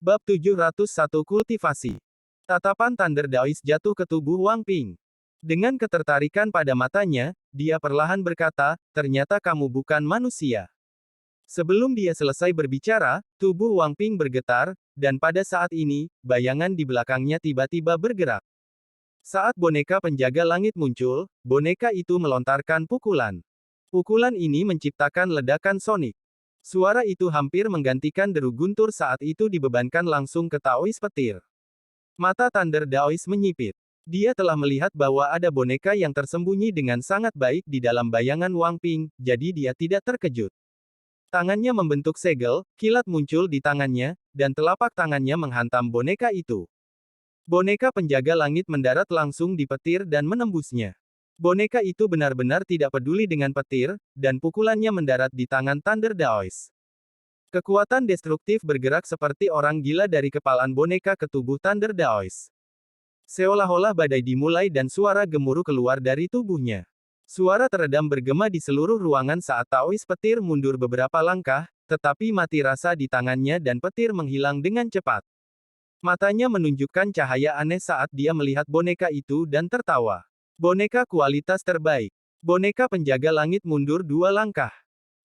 Bab 701 Kultivasi. Tatapan Thunder Daoist jatuh ke tubuh Wang Ping. Dengan ketertarikan pada matanya, dia perlahan berkata, ternyata kamu bukan manusia. Sebelum dia selesai berbicara, tubuh Wang Ping bergetar, dan pada saat ini, bayangan di belakangnya tiba-tiba bergerak. Saat boneka penjaga langit muncul, boneka itu melontarkan pukulan. Pukulan ini menciptakan ledakan sonik. Suara itu hampir menggantikan deru guntur saat itu dibebankan langsung ke Taoist petir. Mata Thunder Daoist menyipit. Dia telah melihat bahwa ada boneka yang tersembunyi dengan sangat baik di dalam bayangan Wang Ping, jadi dia tidak terkejut. Tangannya membentuk segel, kilat muncul di tangannya, dan telapak tangannya menghantam boneka itu. Boneka penjaga langit mendarat langsung di petir dan menembusnya. Boneka itu benar-benar tidak peduli dengan petir, dan pukulannya mendarat di tangan Thunder Daoist. Kekuatan destruktif bergerak seperti orang gila dari kepalan boneka ke tubuh Thunder Daoist. Seolah-olah badai dimulai dan suara gemuruh keluar dari tubuhnya. Suara teredam bergema di seluruh ruangan saat Taoist petir mundur beberapa langkah, tetapi mati rasa di tangannya dan petir menghilang dengan cepat. Matanya menunjukkan cahaya aneh saat dia melihat boneka itu dan tertawa. Boneka kualitas terbaik. Boneka penjaga langit mundur 2 langkah.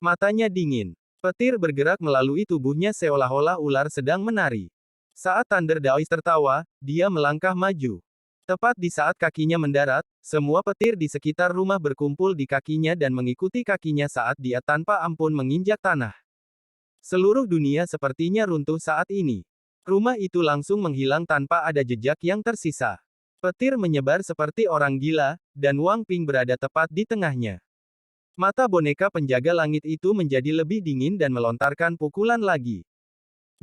Matanya dingin. Petir bergerak melalui tubuhnya seolah-olah ular sedang menari. Saat Thunder Daoist tertawa, dia melangkah maju. Tepat di saat kakinya mendarat, semua petir di sekitar rumah berkumpul di kakinya dan mengikuti kakinya saat dia tanpa ampun menginjak tanah. Seluruh dunia sepertinya runtuh saat ini. Rumah itu langsung menghilang tanpa ada jejak yang tersisa. Petir menyebar seperti orang gila, dan Wang Ping berada tepat di tengahnya. Mata boneka penjaga langit itu menjadi lebih dingin dan melontarkan pukulan lagi.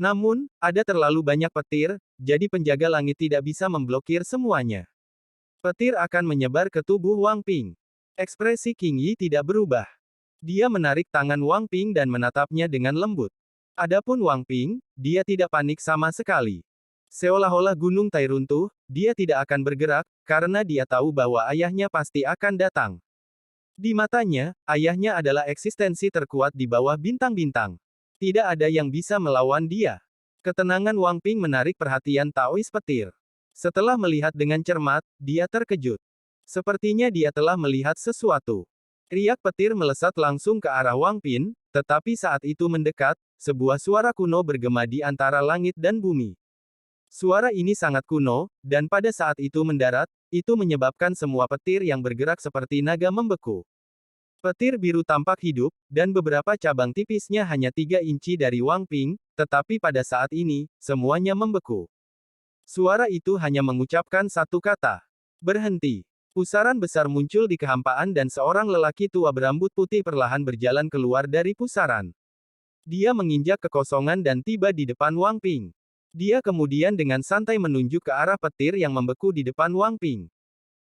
Namun, ada terlalu banyak petir, jadi penjaga langit tidak bisa memblokir semuanya. Petir akan menyebar ke tubuh Wang Ping. Ekspresi King Yi tidak berubah. Dia menarik tangan Wang Ping dan menatapnya dengan lembut. Adapun Wang Ping, dia tidak panik sama sekali. Seolah-olah gunung Tai runtuh, dia tidak akan bergerak, karena dia tahu bahwa ayahnya pasti akan datang. Di matanya, ayahnya adalah eksistensi terkuat di bawah bintang-bintang. Tidak ada yang bisa melawan dia. Ketenangan Wang Ping menarik perhatian Taoist petir. Setelah melihat dengan cermat, dia terkejut. Sepertinya dia telah melihat sesuatu. Riak petir melesat langsung ke arah Wang Ping, tetapi saat itu mendekat, sebuah suara kuno bergema di antara langit dan bumi. Suara ini sangat kuno, dan pada saat itu mendarat, itu menyebabkan semua petir yang bergerak seperti naga membeku. Petir biru tampak hidup, dan beberapa cabang tipisnya hanya 3 inci dari Wang Ping, tetapi pada saat ini, semuanya membeku. Suara itu hanya mengucapkan satu kata. Berhenti. Pusaran besar muncul di kehampaan dan seorang lelaki tua berambut putih perlahan berjalan keluar dari pusaran. Dia menginjak kekosongan dan tiba di depan Wang Ping. Dia kemudian dengan santai menunjuk ke arah petir yang membeku di depan Wang Ping.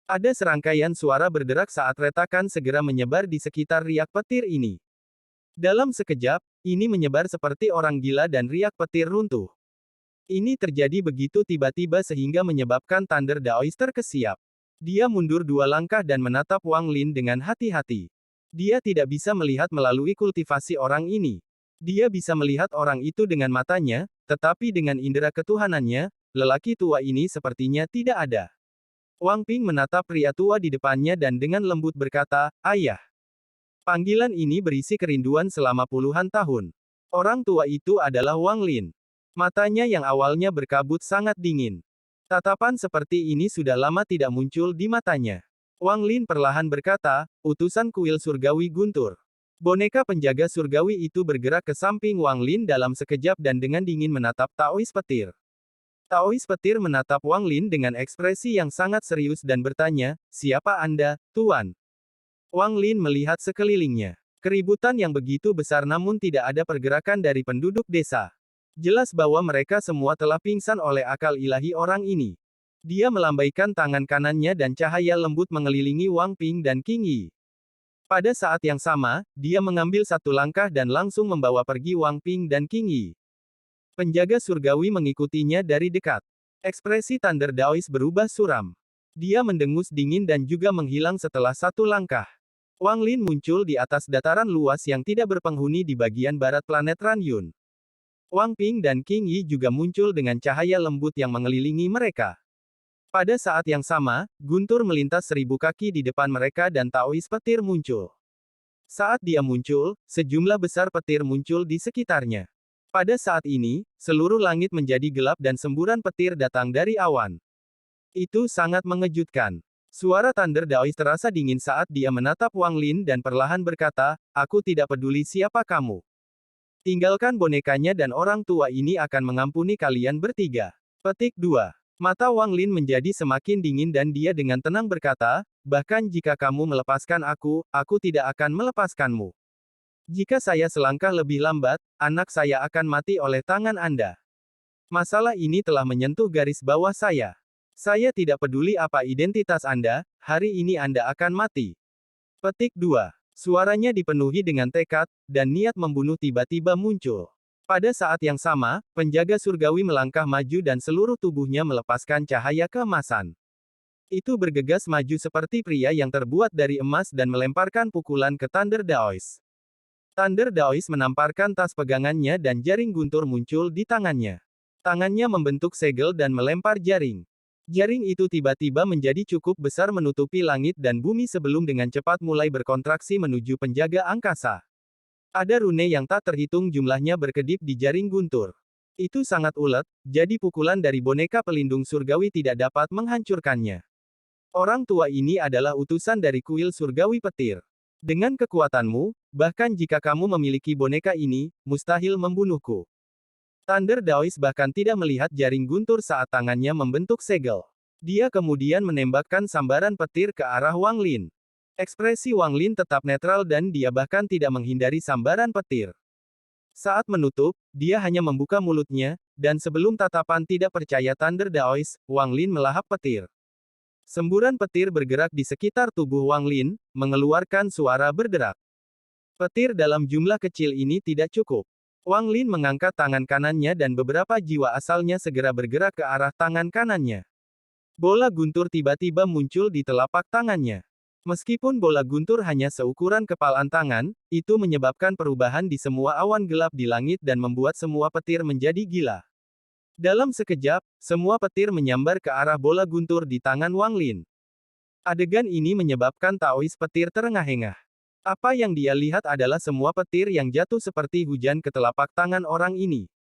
Ada serangkaian suara berderak saat retakan segera menyebar di sekitar riak petir ini. Dalam sekejap, ini menyebar seperti orang gila dan riak petir runtuh. Ini terjadi begitu tiba-tiba sehingga menyebabkan Thunder Daoist terkesiap. Dia mundur 2 langkah dan menatap Wang Lin dengan hati-hati. Dia tidak bisa melihat melalui kultivasi orang ini. Dia bisa melihat orang itu dengan matanya, tetapi dengan indera ketuhanannya, lelaki tua ini sepertinya tidak ada. Wang Ping menatap pria tua di depannya dan dengan lembut berkata, "Ayah." Panggilan ini berisi kerinduan selama puluhan tahun. Orang tua itu adalah Wang Lin. Matanya yang awalnya berkabut sangat dingin. Tatapan seperti ini sudah lama tidak muncul di matanya. Wang Lin perlahan berkata, "Utusan kuil surgawi guntur." Boneka penjaga surgawi itu bergerak ke samping Wang Lin dalam sekejap dan dengan dingin menatap Taoist petir. Taoist petir menatap Wang Lin dengan ekspresi yang sangat serius dan bertanya, "Siapa Anda, Tuan?" Wang Lin melihat sekelilingnya. Keributan yang begitu besar namun tidak ada pergerakan dari penduduk desa. Jelas bahwa mereka semua telah pingsan oleh akal ilahi orang ini. Dia melambaikan tangan kanannya dan cahaya lembut mengelilingi Wang Ping dan King Yi. Pada saat yang sama, dia mengambil 1 langkah dan langsung membawa pergi Wang Ping dan King Yi. Penjaga surgawi mengikutinya dari dekat. Ekspresi Thunder Daoist berubah suram. Dia mendengus dingin dan juga menghilang setelah 1 langkah. Wang Lin muncul di atas dataran luas yang tidak berpenghuni di bagian barat planet Ranyun. Wang Ping dan King Yi juga muncul dengan cahaya lembut yang mengelilingi mereka. Pada saat yang sama, guntur melintas 1.000 kaki di depan mereka dan Taois petir muncul. Saat dia muncul, sejumlah besar petir muncul di sekitarnya. Pada saat ini, seluruh langit menjadi gelap dan semburan petir datang dari awan. Itu sangat mengejutkan. Suara Thunder Daois terasa dingin saat dia menatap Wang Lin dan perlahan berkata, "Aku tidak peduli siapa kamu. Tinggalkan bonekanya dan orang tua ini akan mengampuni kalian bertiga." Petik 2. Mata Wang Lin menjadi semakin dingin dan dia dengan tenang berkata, "Bahkan jika kamu melepaskan aku tidak akan melepaskanmu. Jika saya selangkah lebih lambat, anak saya akan mati oleh tangan Anda. Masalah ini telah menyentuh garis bawah saya. Saya tidak peduli apa identitas Anda, hari ini Anda akan mati." Petik 2. Suaranya dipenuhi dengan tekad, dan niat membunuh tiba-tiba muncul. Pada saat yang sama, penjaga surgawi melangkah maju dan seluruh tubuhnya melepaskan cahaya keemasan. Itu bergegas maju seperti pria yang terbuat dari emas dan melemparkan pukulan ke Thunder Daois. Thunder Daois menamparkan tas pegangannya dan jaring guntur muncul di tangannya. Tangannya membentuk segel dan melempar jaring. Jaring itu tiba-tiba menjadi cukup besar menutupi langit dan bumi sebelum dengan cepat mulai berkontraksi menuju penjaga angkasa. Ada rune yang tak terhitung jumlahnya berkedip di jaring guntur. Itu sangat ulet, jadi pukulan dari boneka pelindung surgawi tidak dapat menghancurkannya. Orang tua ini adalah utusan dari kuil surgawi petir. Dengan kekuatanmu, bahkan jika kamu memiliki boneka ini, mustahil membunuhku. Thunder Daois bahkan tidak melihat jaring guntur saat tangannya membentuk segel. Dia kemudian menembakkan sambaran petir ke arah Wang Lin. Ekspresi Wang Lin tetap netral dan dia bahkan tidak menghindari sambaran petir. Saat menutup, dia hanya membuka mulutnya, dan sebelum tatapan tidak percaya Thunder Daois, Wang Lin melahap petir. Semburan petir bergerak di sekitar tubuh Wang Lin, mengeluarkan suara berderak. Petir dalam jumlah kecil ini tidak cukup. Wang Lin mengangkat tangan kanannya dan beberapa jiwa asalnya segera bergerak ke arah tangan kanannya. Bola guntur tiba-tiba muncul di telapak tangannya. Meskipun bola guntur hanya seukuran kepalan tangan, itu menyebabkan perubahan di semua awan gelap di langit dan membuat semua petir menjadi gila. Dalam sekejap, semua petir menyambar ke arah bola guntur di tangan Wang Lin. Adegan ini menyebabkan Taois petir terengah-engah. Apa yang dia lihat adalah semua petir yang jatuh seperti hujan ke telapak tangan orang ini.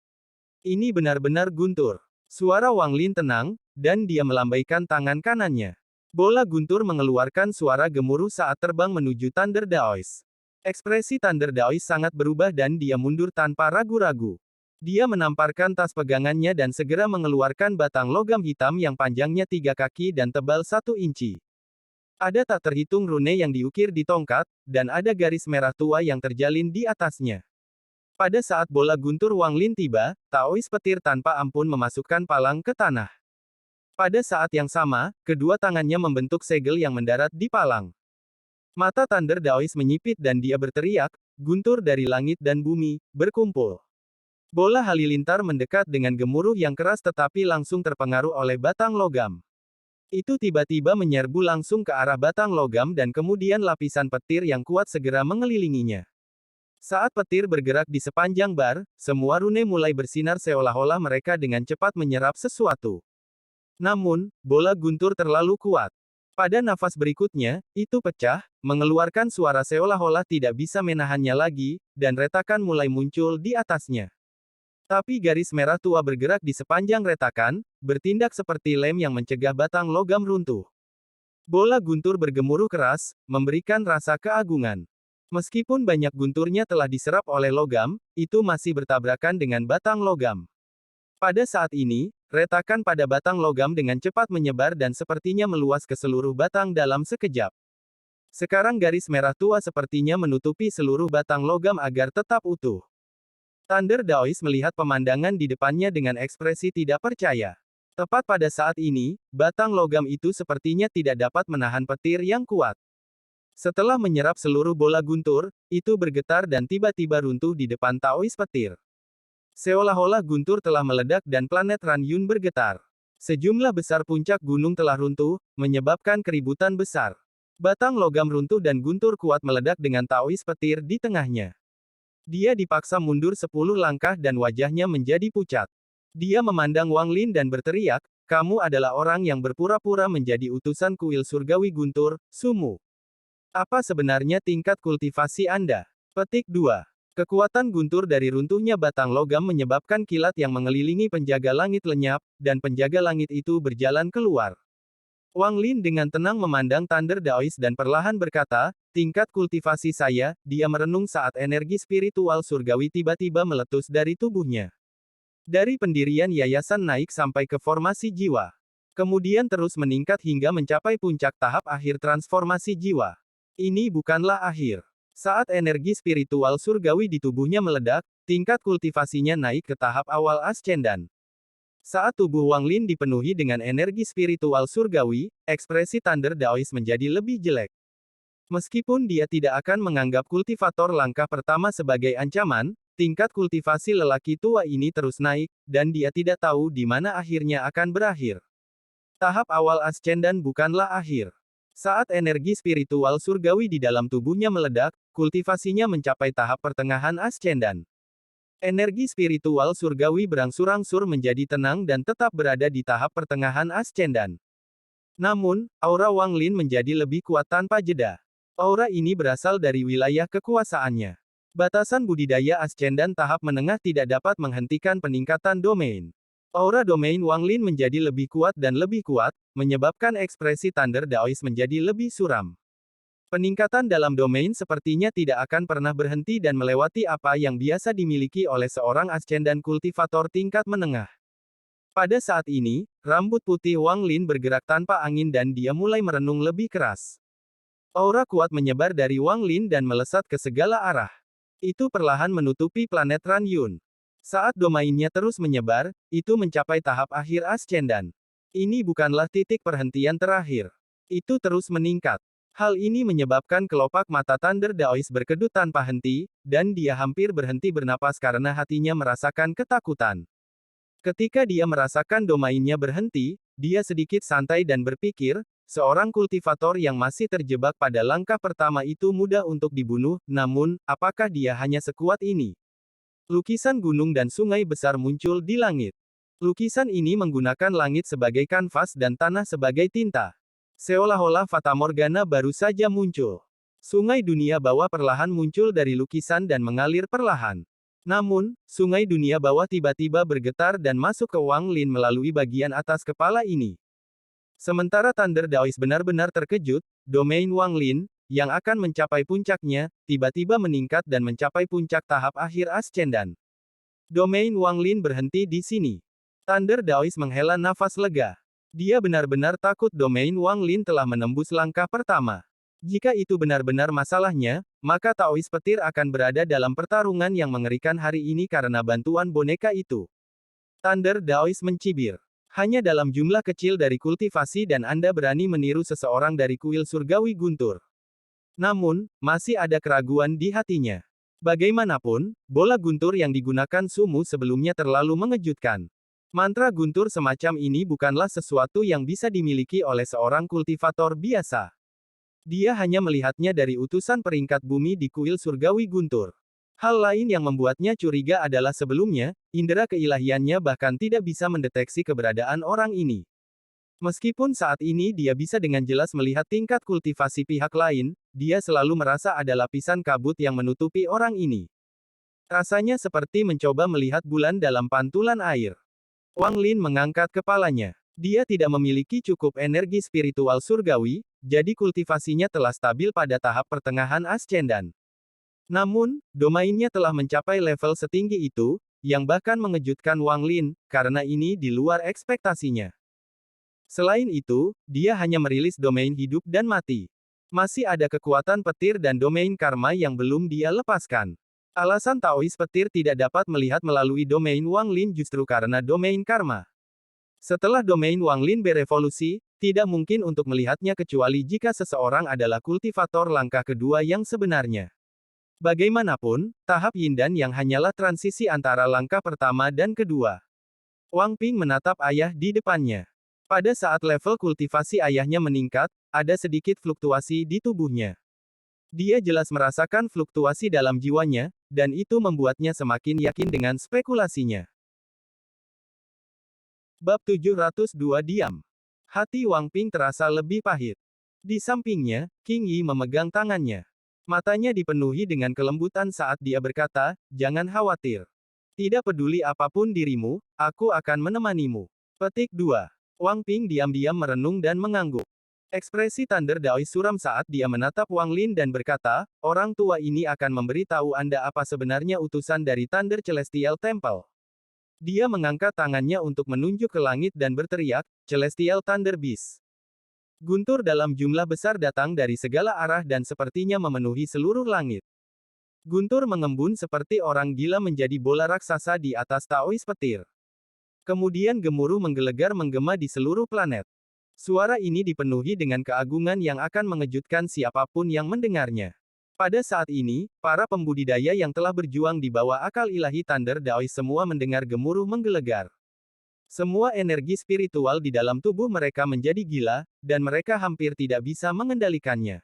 Ini benar-benar guntur. Suara Wang Lin tenang, dan dia melambaikan tangan kanannya. Bola guntur mengeluarkan suara gemuruh saat terbang menuju Thunder Daois. Ekspresi Thunder Daois sangat berubah dan dia mundur tanpa ragu-ragu. Dia menamparkan tas pegangannya dan segera mengeluarkan batang logam hitam yang panjangnya 3 kaki dan tebal 1 inci. Ada tak terhitung rune yang diukir di tongkat, dan ada garis merah tua yang terjalin di atasnya. Pada saat bola guntur Wang Lin tiba, Taois petir tanpa ampun memasukkan palang ke tanah. Pada saat yang sama, kedua tangannya membentuk segel yang mendarat di palang. Mata Thunder Daois menyipit dan dia berteriak, "Guntur dari langit dan bumi, berkumpul." Bola halilintar mendekat dengan gemuruh yang keras tetapi langsung terpengaruh oleh batang logam. Itu tiba-tiba menyerbu langsung ke arah batang logam dan kemudian lapisan petir yang kuat segera mengelilinginya. Saat petir bergerak di sepanjang bar, semua rune mulai bersinar seolah-olah mereka dengan cepat menyerap sesuatu. Namun, bola guntur terlalu kuat. Pada nafas berikutnya, itu pecah, mengeluarkan suara seolah-olah tidak bisa menahannya lagi, dan retakan mulai muncul di atasnya. Tapi garis merah tua bergerak di sepanjang retakan, bertindak seperti lem yang mencegah batang logam runtuh. Bola guntur bergemuruh keras, memberikan rasa keagungan. Meskipun banyak gunturnya telah diserap oleh logam, itu masih bertabrakan dengan batang logam. Pada saat ini, retakan pada batang logam dengan cepat menyebar dan sepertinya meluas ke seluruh batang dalam sekejap. Sekarang garis merah tua sepertinya menutupi seluruh batang logam agar tetap utuh. Thunder Daois melihat pemandangan di depannya dengan ekspresi tidak percaya. Tepat pada saat ini, batang logam itu sepertinya tidak dapat menahan petir yang kuat. Setelah menyerap seluruh bola guntur, itu bergetar dan tiba-tiba runtuh di depan Taois petir. Seolah-olah guntur telah meledak dan planet Ranyun bergetar. Sejumlah besar puncak gunung telah runtuh, menyebabkan keributan besar. Batang logam runtuh dan guntur kuat meledak dengan Taois petir di tengahnya. Dia dipaksa mundur 10 langkah dan wajahnya menjadi pucat. Dia memandang Wang Lin dan berteriak, kamu adalah orang yang berpura-pura menjadi utusan kuil surgawi guntur, Sumu. Apa sebenarnya tingkat kultivasi Anda? Petik 2. Kekuatan guntur dari runtuhnya batang logam menyebabkan kilat yang mengelilingi penjaga langit lenyap, dan penjaga langit itu berjalan keluar. Wang Lin dengan tenang memandang Thunder Daoist dan perlahan berkata, tingkat kultivasi saya, dia merenung saat energi spiritual surgawi tiba-tiba meletus dari tubuhnya. Dari pendirian yayasan naik sampai ke formasi jiwa. Kemudian terus meningkat hingga mencapai puncak tahap akhir transformasi jiwa. Ini bukanlah akhir. Saat energi spiritual surgawi di tubuhnya meledak, tingkat kultivasinya naik ke tahap awal ascendan. Saat tubuh Wang Lin dipenuhi dengan energi spiritual surgawi, ekspresi Thunder Daoist menjadi lebih jelek. Meskipun dia tidak akan menganggap kultivator langkah pertama sebagai ancaman, tingkat kultivasi lelaki tua ini terus naik, dan dia tidak tahu di mana akhirnya akan berakhir. Tahap awal ascendan bukanlah akhir. Saat energi spiritual surgawi di dalam tubuhnya meledak, kultivasinya mencapai tahap pertengahan ascendan. Energi spiritual surgawi berangsur-angsur menjadi tenang dan tetap berada di tahap pertengahan ascendan. Namun, aura Wang Lin menjadi lebih kuat tanpa jeda. Aura ini berasal dari wilayah kekuasaannya. Batasan budidaya ascendan tahap menengah tidak dapat menghentikan peningkatan domain. Aura domain Wang Lin menjadi lebih kuat dan lebih kuat, menyebabkan ekspresi Thunder Daoist menjadi lebih suram. Peningkatan dalam domain sepertinya tidak akan pernah berhenti dan melewati apa yang biasa dimiliki oleh seorang ascendan kultivator tingkat menengah. Pada saat ini, rambut putih Wang Lin bergerak tanpa angin dan dia mulai merenung lebih keras. Aura kuat menyebar dari Wang Lin dan melesat ke segala arah. Itu perlahan menutupi planet Ran Yun. Saat domainnya terus menyebar, itu mencapai tahap akhir ascendan. Ini bukanlah titik perhentian terakhir. Itu terus meningkat. Hal ini menyebabkan kelopak mata Thunder Daoist berkedut tanpa henti, dan dia hampir berhenti bernapas karena hatinya merasakan ketakutan. Ketika dia merasakan domainnya berhenti, dia sedikit santai dan berpikir, seorang kultivator yang masih terjebak pada langkah pertama itu mudah untuk dibunuh, namun, apakah dia hanya sekuat ini? Lukisan gunung dan sungai besar muncul di langit. Lukisan ini menggunakan langit sebagai kanvas dan tanah sebagai tinta. Seolah-olah fatamorgana baru saja muncul. Sungai dunia bawah perlahan muncul dari lukisan dan mengalir perlahan. Namun, sungai dunia bawah tiba-tiba bergetar dan masuk ke Wang Lin melalui bagian atas kepala ini. Sementara Thunder Daoist benar-benar terkejut, domain Wang Lin, yang akan mencapai puncaknya, tiba-tiba meningkat dan mencapai puncak tahap akhir ascendan. Domain Wang Lin berhenti di sini. Thunder Daoist menghela nafas lega. Dia benar-benar takut domain Wang Lin telah menembus langkah pertama. Jika itu benar-benar masalahnya, maka Taoist petir akan berada dalam pertarungan yang mengerikan hari ini karena bantuan boneka itu. Thunder Daoist mencibir. Hanya dalam jumlah kecil dari kultivasi dan Anda berani meniru seseorang dari kuil surgawi guntur. Namun, masih ada keraguan di hatinya. Bagaimanapun, bola guntur yang digunakan Sumu sebelumnya terlalu mengejutkan. Mantra guntur semacam ini bukanlah sesuatu yang bisa dimiliki oleh seorang kultivator biasa. Dia hanya melihatnya dari utusan peringkat bumi di kuil surgawi guntur. Hal lain yang membuatnya curiga adalah sebelumnya, indera keilahiannya bahkan tidak bisa mendeteksi keberadaan orang ini. Meskipun saat ini dia bisa dengan jelas melihat tingkat kultivasi pihak lain, dia selalu merasa ada lapisan kabut yang menutupi orang ini. Rasanya seperti mencoba melihat bulan dalam pantulan air. Wang Lin mengangkat kepalanya. Dia tidak memiliki cukup energi spiritual surgawi, jadi kultivasinya telah stabil pada tahap pertengahan ascendan. Namun, domainnya telah mencapai level setinggi itu, yang bahkan mengejutkan Wang Lin, karena ini di luar ekspektasinya. Selain itu, dia hanya merilis domain hidup dan mati. Masih ada kekuatan petir dan domain karma yang belum dia lepaskan. Alasan Taoist petir tidak dapat melihat melalui domain Wang Lin justru karena domain karma. Setelah domain Wang Lin berevolusi, tidak mungkin untuk melihatnya kecuali jika seseorang adalah kultivator langkah kedua yang sebenarnya. Bagaimanapun, tahap Yindan yang hanyalah transisi antara langkah pertama dan kedua. Wang Ping menatap ayah di depannya. Pada saat level kultivasi ayahnya meningkat, ada sedikit fluktuasi di tubuhnya. Dia jelas merasakan fluktuasi dalam jiwanya, dan itu membuatnya semakin yakin dengan spekulasinya. Bab 702 Diam. Hati Wang Ping terasa lebih pahit. Di sampingnya, Qing Yi memegang tangannya. Matanya dipenuhi dengan kelembutan saat dia berkata, "Jangan khawatir. Tidak peduli apapun dirimu, aku akan menemanimu." Petik 2. Wang Ping diam-diam merenung dan mengangguk. Ekspresi Thunder Daoist suram saat dia menatap Wang Lin dan berkata, "Orang tua ini akan memberitahu Anda apa sebenarnya utusan dari Thunder Celestial Temple." Dia mengangkat tangannya untuk menunjuk ke langit dan berteriak, "Celestial Thunder Beast." Guntur dalam jumlah besar datang dari segala arah dan sepertinya memenuhi seluruh langit. Guntur mengembun seperti orang gila menjadi bola raksasa di atas Taoist petir. Kemudian gemuruh menggelegar menggema di seluruh planet. Suara ini dipenuhi dengan keagungan yang akan mengejutkan siapapun yang mendengarnya. Pada saat ini, para pembudidaya yang telah berjuang di bawah akal ilahi Thunder Daoist semua mendengar gemuruh menggelegar. Semua energi spiritual di dalam tubuh mereka menjadi gila, dan mereka hampir tidak bisa mengendalikannya.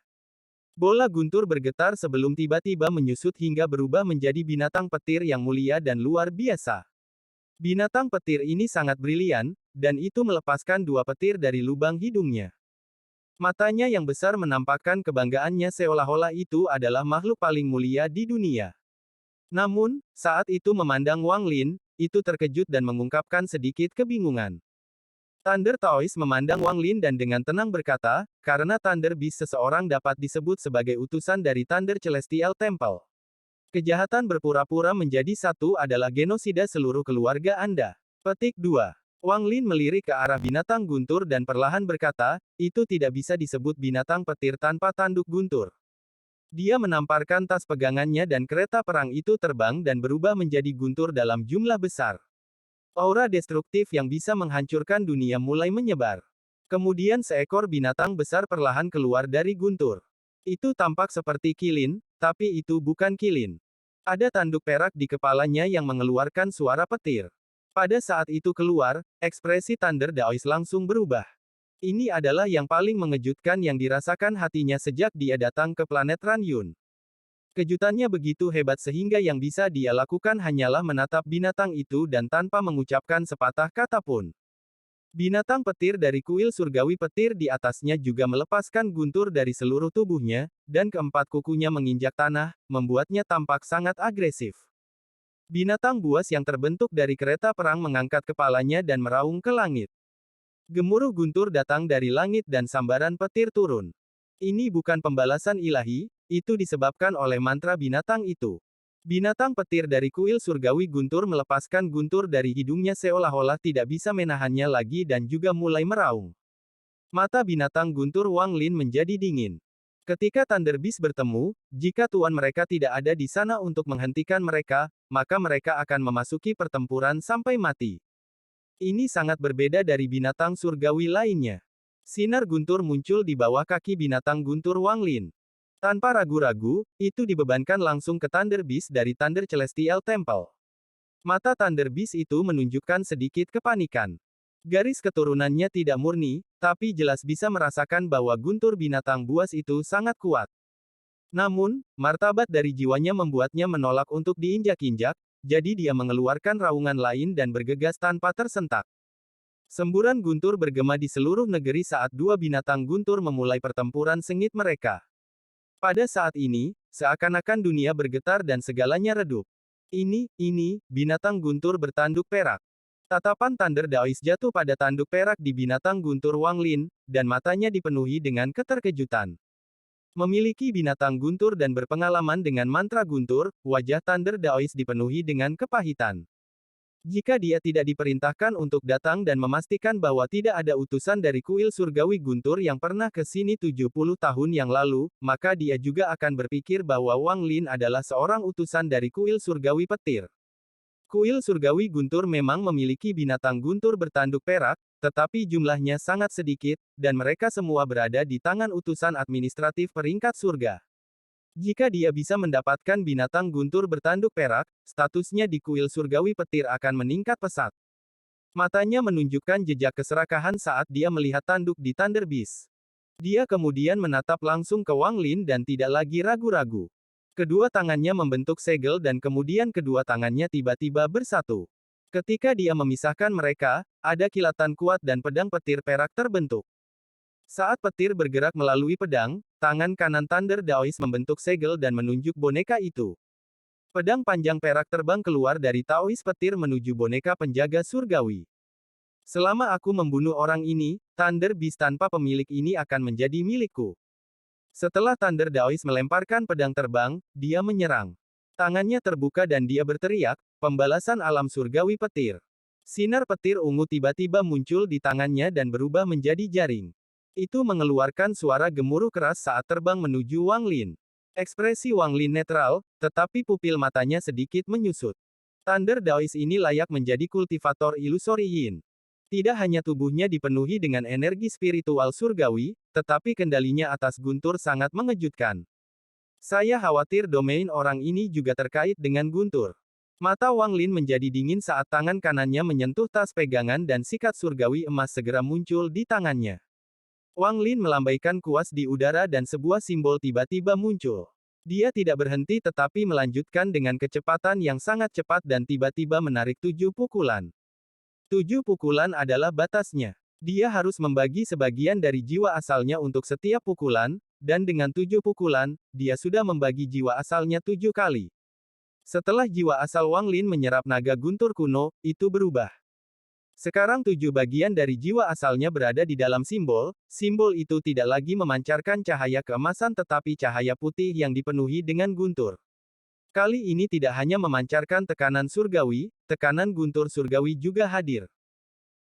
Bola guntur bergetar sebelum tiba-tiba menyusut hingga berubah menjadi binatang petir yang mulia dan luar biasa. Binatang petir ini sangat brilian, dan itu melepaskan dua petir dari lubang hidungnya. Matanya yang besar menampakkan kebanggaannya seolah-olah itu adalah makhluk paling mulia di dunia. Namun, saat itu memandang Wang Lin, itu terkejut dan mengungkapkan sedikit kebingungan. Thunder Taoist memandang Wang Lin dan dengan tenang berkata, "Karena Thunder Beast seseorang dapat disebut sebagai utusan dari Thunder Celestial Temple. Kejahatan berpura-pura menjadi satu adalah genosida seluruh keluarga Anda." Petik 2. Wang Lin melirik ke arah binatang guntur dan perlahan berkata, "Itu tidak bisa disebut binatang petir tanpa tanduk guntur." Dia menamparkan tas pegangannya dan kereta perang itu terbang dan berubah menjadi guntur dalam jumlah besar. Aura destruktif yang bisa menghancurkan dunia mulai menyebar. Kemudian seekor binatang besar perlahan keluar dari guntur. Itu tampak seperti kilin, tapi itu bukan kilin. Ada tanduk perak di kepalanya yang mengeluarkan suara petir. Pada saat itu keluar, ekspresi Thunder Daoist langsung berubah. Ini adalah yang paling mengejutkan yang dirasakan hatinya sejak dia datang ke planet Ranyun. Kejutannya begitu hebat sehingga yang bisa dia lakukan hanyalah menatap binatang itu dan tanpa mengucapkan sepatah kata pun. Binatang petir dari kuil surgawi petir di atasnya juga melepaskan guntur dari seluruh tubuhnya, dan keempat kukunya menginjak tanah, membuatnya tampak sangat agresif. Binatang buas yang terbentuk dari kereta perang mengangkat kepalanya dan meraung ke langit. Gemuruh guntur datang dari langit dan sambaran petir turun. Ini bukan pembalasan ilahi, itu disebabkan oleh mantra binatang itu. Binatang petir dari kuil surgawi guntur melepaskan guntur dari hidungnya seolah-olah tidak bisa menahannya lagi dan juga mulai meraung. Mata binatang guntur Wang Lin menjadi dingin. Ketika Thunder Beast bertemu, jika tuan mereka tidak ada di sana untuk menghentikan mereka, maka mereka akan memasuki pertempuran sampai mati. Ini sangat berbeda dari binatang surgawi lainnya. Sinar guntur muncul di bawah kaki binatang guntur Wang Lin. Tanpa ragu-ragu, itu dibebankan langsung ke Thunder Beast dari Thunder Celestial Temple. Mata Thunder Beast itu menunjukkan sedikit kepanikan. Garis keturunannya tidak murni, tapi jelas bisa merasakan bahwa guntur binatang buas itu sangat kuat. Namun, martabat dari jiwanya membuatnya menolak untuk diinjak-injak, jadi dia mengeluarkan raungan lain dan bergegas tanpa tersentak. Semburan guntur bergema di seluruh negeri saat dua binatang guntur memulai pertempuran sengit mereka. Pada saat ini, seakan-akan dunia bergetar dan segalanya redup. Ini, binatang guntur bertanduk perak. Tatapan Thunder Daoist jatuh pada tanduk perak di binatang guntur Wang Lin, dan matanya dipenuhi dengan keterkejutan. Memiliki binatang guntur dan berpengalaman dengan mantra guntur, wajah Thunder Daoist dipenuhi dengan kepahitan. Jika dia tidak diperintahkan untuk datang dan memastikan bahwa tidak ada utusan dari kuil surgawi guntur yang pernah ke sini 70 tahun yang lalu, maka dia juga akan berpikir bahwa Wang Lin adalah seorang utusan dari kuil surgawi petir. Kuil surgawi guntur memang memiliki binatang guntur bertanduk perak, tetapi jumlahnya sangat sedikit, dan mereka semua berada di tangan utusan administratif peringkat surga. Jika dia bisa mendapatkan binatang guntur bertanduk perak, statusnya di kuil surgawi petir akan meningkat pesat. Matanya menunjukkan jejak keserakahan saat dia melihat tanduk di Thunder Beast. Dia kemudian menatap langsung ke Wang Lin dan tidak lagi ragu-ragu. Kedua tangannya membentuk segel dan kemudian kedua tangannya tiba-tiba bersatu. Ketika dia memisahkan mereka, ada kilatan kuat dan pedang petir perak terbentuk. Saat petir bergerak melalui pedang, tangan kanan Thunder Daoist membentuk segel dan menunjuk boneka itu. Pedang panjang perak terbang keluar dari Taoist petir menuju boneka penjaga surgawi. Selama aku membunuh orang ini, Thunder Beast tanpa pemilik ini akan menjadi milikku. Setelah Thunder Daoist melemparkan pedang terbang, dia menyerang. Tangannya terbuka dan dia berteriak, pembalasan alam surgawi petir. Sinar petir ungu tiba-tiba muncul di tangannya dan berubah menjadi jaring. Itu mengeluarkan suara gemuruh keras saat terbang menuju Wang Lin. Ekspresi Wang Lin netral, tetapi pupil matanya sedikit menyusut. Thunder Daoist ini layak menjadi kultivator ilusori yin. Tidak hanya tubuhnya dipenuhi dengan energi spiritual surgawi, tetapi kendalinya atas guntur sangat mengejutkan. Saya khawatir domain orang ini juga terkait dengan guntur. Mata Wang Lin menjadi dingin saat tangan kanannya menyentuh tas pegangan dan sikat surgawi emas segera muncul di tangannya. Wang Lin melambaikan kuas di udara dan sebuah simbol tiba-tiba muncul. Dia tidak berhenti tetapi melanjutkan dengan kecepatan yang sangat cepat dan tiba-tiba menarik 7 pukulan. 7 pukulan adalah batasnya. Dia harus membagi sebagian dari jiwa asalnya untuk setiap pukulan, dan dengan 7 pukulan, dia sudah membagi jiwa asalnya 7 kali. Setelah jiwa asal Wang Lin menyerap naga guntur kuno, itu berubah. Sekarang 7 bagian dari jiwa asalnya berada di dalam simbol itu tidak lagi memancarkan cahaya keemasan tetapi cahaya putih yang dipenuhi dengan guntur. Kali ini tidak hanya memancarkan tekanan surgawi, tekanan guntur surgawi juga hadir.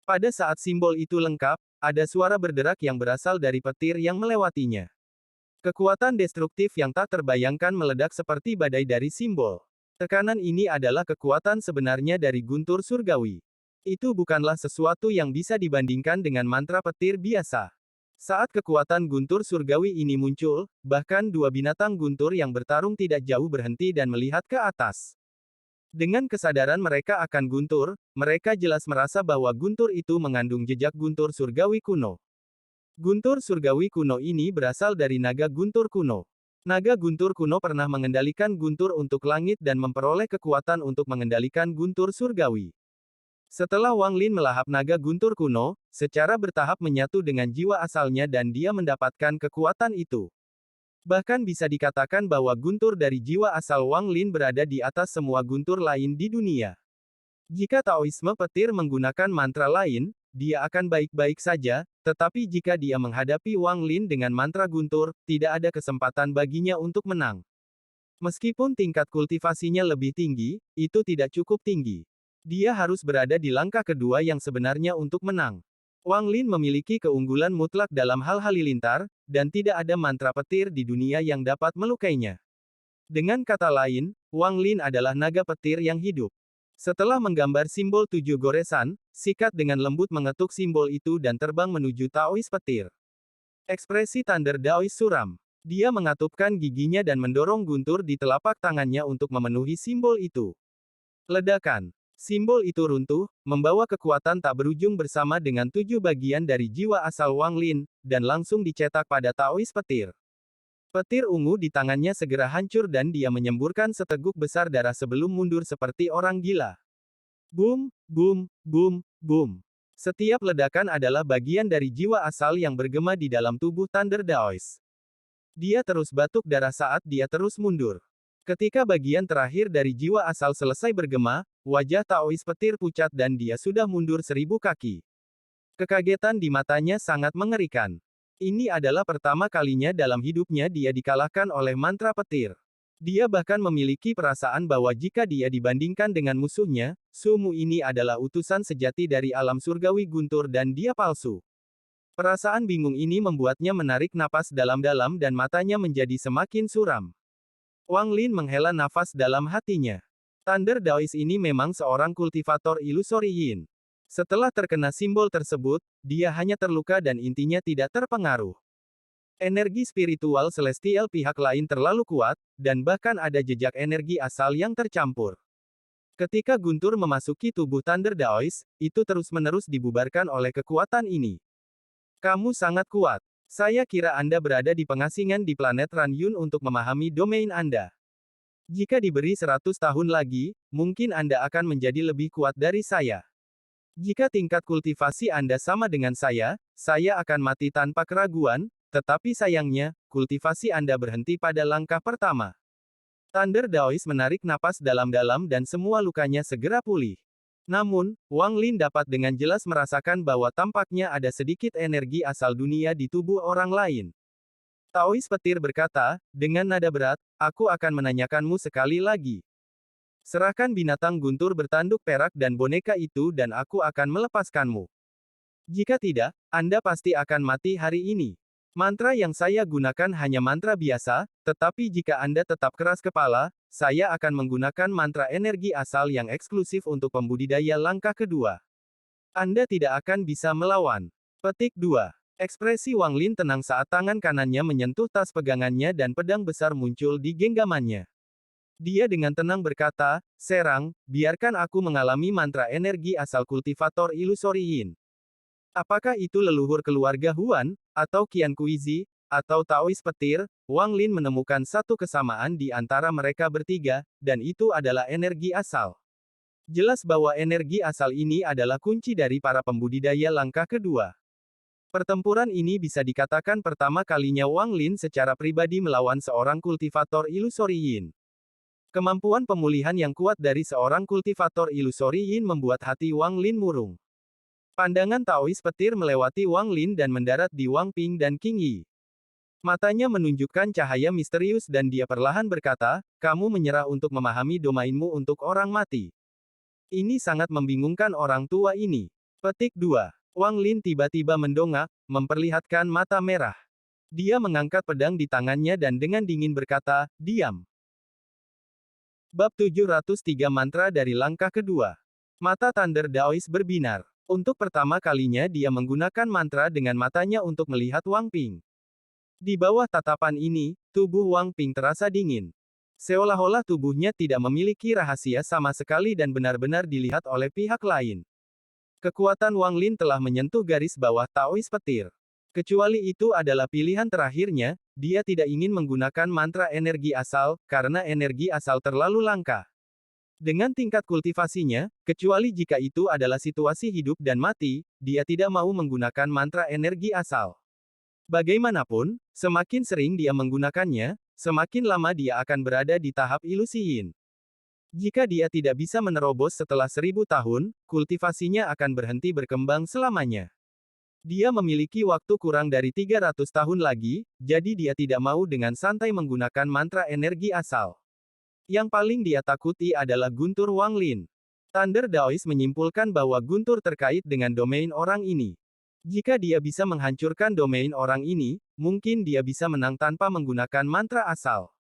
Pada saat simbol itu lengkap, ada suara berderak yang berasal dari petir yang melewatinya. Kekuatan destruktif yang tak terbayangkan meledak seperti badai dari simbol. Tekanan ini adalah kekuatan sebenarnya dari guntur surgawi. Itu bukanlah sesuatu yang bisa dibandingkan dengan mantra petir biasa. Saat kekuatan guntur surgawi ini muncul, bahkan dua binatang guntur yang bertarung tidak jauh berhenti dan melihat ke atas. Dengan kesadaran mereka akan guntur, mereka jelas merasa bahwa guntur itu mengandung jejak guntur surgawi kuno. Guntur surgawi kuno ini berasal dari naga guntur kuno. Naga guntur kuno pernah mengendalikan guntur untuk langit dan memperoleh kekuatan untuk mengendalikan guntur surgawi. Setelah Wang Lin melahap naga guntur kuno, secara bertahap menyatu dengan jiwa asalnya dan dia mendapatkan kekuatan itu. Bahkan bisa dikatakan bahwa guntur dari jiwa asal Wang Lin berada di atas semua guntur lain di dunia. Jika Taoisme petir menggunakan mantra lain, dia akan baik-baik saja, tetapi jika dia menghadapi Wang Lin dengan mantra guntur, tidak ada kesempatan baginya untuk menang. Meskipun tingkat kultivasinya lebih tinggi, itu tidak cukup tinggi. Dia harus berada di langkah kedua yang sebenarnya untuk menang. Wang Lin memiliki keunggulan mutlak dalam hal halilintar, dan tidak ada mantra petir di dunia yang dapat melukainya. Dengan kata lain, Wang Lin adalah naga petir yang hidup. Setelah menggambar simbol 7 goresan, sikat dengan lembut mengetuk simbol itu dan terbang menuju Taoist petir. Ekspresi Thunder Daoist suram. Dia mengatupkan giginya dan mendorong guntur di telapak tangannya untuk memenuhi simbol itu. Ledakan. Simbol itu runtuh, membawa kekuatan tak berujung bersama dengan 7 bagian dari jiwa asal Wang Lin, dan langsung dicetak pada Taoist petir. Petir ungu di tangannya segera hancur dan dia menyemburkan seteguk besar darah sebelum mundur seperti orang gila. Boom, boom, boom, boom. Setiap ledakan adalah bagian dari jiwa asal yang bergema di dalam tubuh Thunder Daoist. Dia terus batuk darah saat dia terus mundur. Ketika bagian terakhir dari jiwa asal selesai bergema, wajah Taoist petir pucat dan dia sudah mundur 1000 kaki. Kekagetan di matanya sangat mengerikan. Ini adalah pertama kalinya dalam hidupnya dia dikalahkan oleh mantra petir. Dia bahkan memiliki perasaan bahwa jika dia dibandingkan dengan musuhnya, Sumu ini adalah utusan sejati dari alam surgawi guntur dan dia palsu. Perasaan bingung ini membuatnya menarik napas dalam-dalam dan matanya menjadi semakin suram. Wang Lin menghela nafas dalam hatinya. Thunder Daoist ini memang seorang kultivator ilusori yin. Setelah terkena simbol tersebut, dia hanya terluka dan intinya tidak terpengaruh. Energi spiritual celestial pihak lain terlalu kuat, dan bahkan ada jejak energi asal yang tercampur. Ketika guntur memasuki tubuh Thunder Daoist, itu terus-menerus dibubarkan oleh kekuatan ini. Kamu sangat kuat. Saya kira Anda berada di pengasingan di planet Ranyun untuk memahami domain Anda. Jika diberi 100 tahun lagi, mungkin Anda akan menjadi lebih kuat dari saya. Jika tingkat kultivasi Anda sama dengan saya akan mati tanpa keraguan, tetapi sayangnya, kultivasi Anda berhenti pada langkah pertama. Thunder Daoist menarik napas dalam-dalam dan semua lukanya segera pulih. Namun, Wang Lin dapat dengan jelas merasakan bahwa tampaknya ada sedikit energi asal dunia di tubuh orang lain. Taoist petir berkata, dengan nada berat, aku akan menanyakanmu sekali lagi. Serahkan binatang guntur bertanduk perak dan boneka itu dan aku akan melepaskanmu. Jika tidak, Anda pasti akan mati hari ini. Mantra yang saya gunakan hanya mantra biasa, tetapi jika Anda tetap keras kepala, saya akan menggunakan mantra energi asal yang eksklusif untuk pembudidaya langkah kedua. Anda tidak akan bisa melawan. Petik 2. Ekspresi Wang Lin tenang saat tangan kanannya menyentuh tas pegangannya dan pedang besar muncul di genggamannya. Dia dengan tenang berkata, Serang, biarkan aku mengalami mantra energi asal kultivator ilusori Yin. Apakah itu leluhur keluarga Huan, atau Qian Kuizi, atau Taoist petir? Wang Lin menemukan satu kesamaan di antara mereka bertiga, dan itu adalah energi asal. Jelas bahwa energi asal ini adalah kunci dari para pembudidaya langkah kedua. Pertempuran ini bisa dikatakan pertama kalinya Wang Lin secara pribadi melawan seorang kultivator ilusori Yin. Kemampuan pemulihan yang kuat dari seorang kultivator ilusori Yin membuat hati Wang Lin murung. Pandangan Taoist petir melewati Wang Lin dan mendarat di Wang Ping dan Qing Yi. Matanya menunjukkan cahaya misterius dan dia perlahan berkata, kamu menyerah untuk memahami domainmu untuk orang mati. Ini sangat membingungkan orang tua ini. Petik 2. Wang Lin tiba-tiba mendongak, memperlihatkan mata merah. Dia mengangkat pedang di tangannya dan dengan dingin berkata, diam. Bab 703 Mantra dari langkah kedua. Mata Thunder Daoist berbinar. Untuk pertama kalinya dia menggunakan mantra dengan matanya untuk melihat Wang Ping. Di bawah tatapan ini, tubuh Wang Ping terasa dingin. Seolah-olah tubuhnya tidak memiliki rahasia sama sekali dan benar-benar dilihat oleh pihak lain. Kekuatan Wang Lin telah menyentuh garis bawah Taoist petir. Kecuali itu adalah pilihan terakhirnya, dia tidak ingin menggunakan mantra energi asal, karena energi asal terlalu langka. Dengan tingkat kultivasinya, kecuali jika itu adalah situasi hidup dan mati, dia tidak mau menggunakan mantra energi asal. Bagaimanapun, semakin sering dia menggunakannya, semakin lama dia akan berada di tahap ilusi Yin. Jika dia tidak bisa menerobos setelah 1000 tahun, kultivasinya akan berhenti berkembang selamanya. Dia memiliki waktu kurang dari 300 tahun lagi, jadi dia tidak mau dengan santai menggunakan mantra energi asal. Yang paling dia takuti adalah guntur Wang Lin. Thunder Daoist menyimpulkan bahwa guntur terkait dengan domain orang ini. Jika dia bisa menghancurkan domain orang ini, mungkin dia bisa menang tanpa menggunakan mantra asal.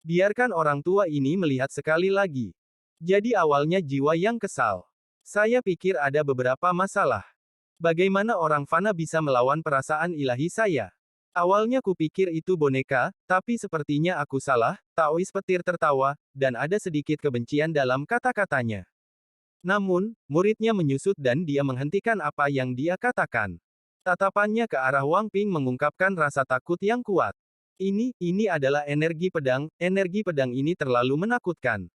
Biarkan orang tua ini melihat sekali lagi. Jadi awalnya jiwa yang kesal. Saya pikir ada beberapa masalah. Bagaimana orang fana bisa melawan perasaan ilahi saya? Awalnya kupikir itu boneka, tapi sepertinya aku salah. Taoist petir tertawa, dan ada sedikit kebencian dalam kata-katanya. Namun, muridnya menyusut dan dia menghentikan apa yang dia katakan. Tatapannya ke arah Wang Ping mengungkapkan rasa takut yang kuat. Ini adalah energi pedang ini terlalu menakutkan.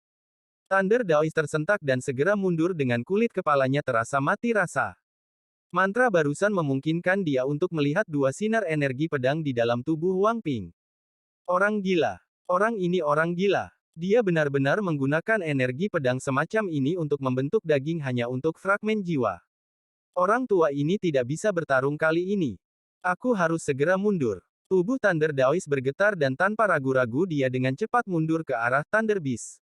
Thunder Daoist tersentak dan segera mundur dengan kulit kepalanya terasa mati rasa. Mantra barusan memungkinkan dia untuk melihat dua sinar energi pedang di dalam tubuh Wang Ping. Orang gila. Orang ini orang gila. Dia benar-benar menggunakan energi pedang semacam ini untuk membentuk daging hanya untuk fragmen jiwa. Orang tua ini tidak bisa bertarung kali ini. Aku harus segera mundur. Tubuh Thunder Daoist bergetar dan tanpa ragu-ragu dia dengan cepat mundur ke arah Thunder Beast.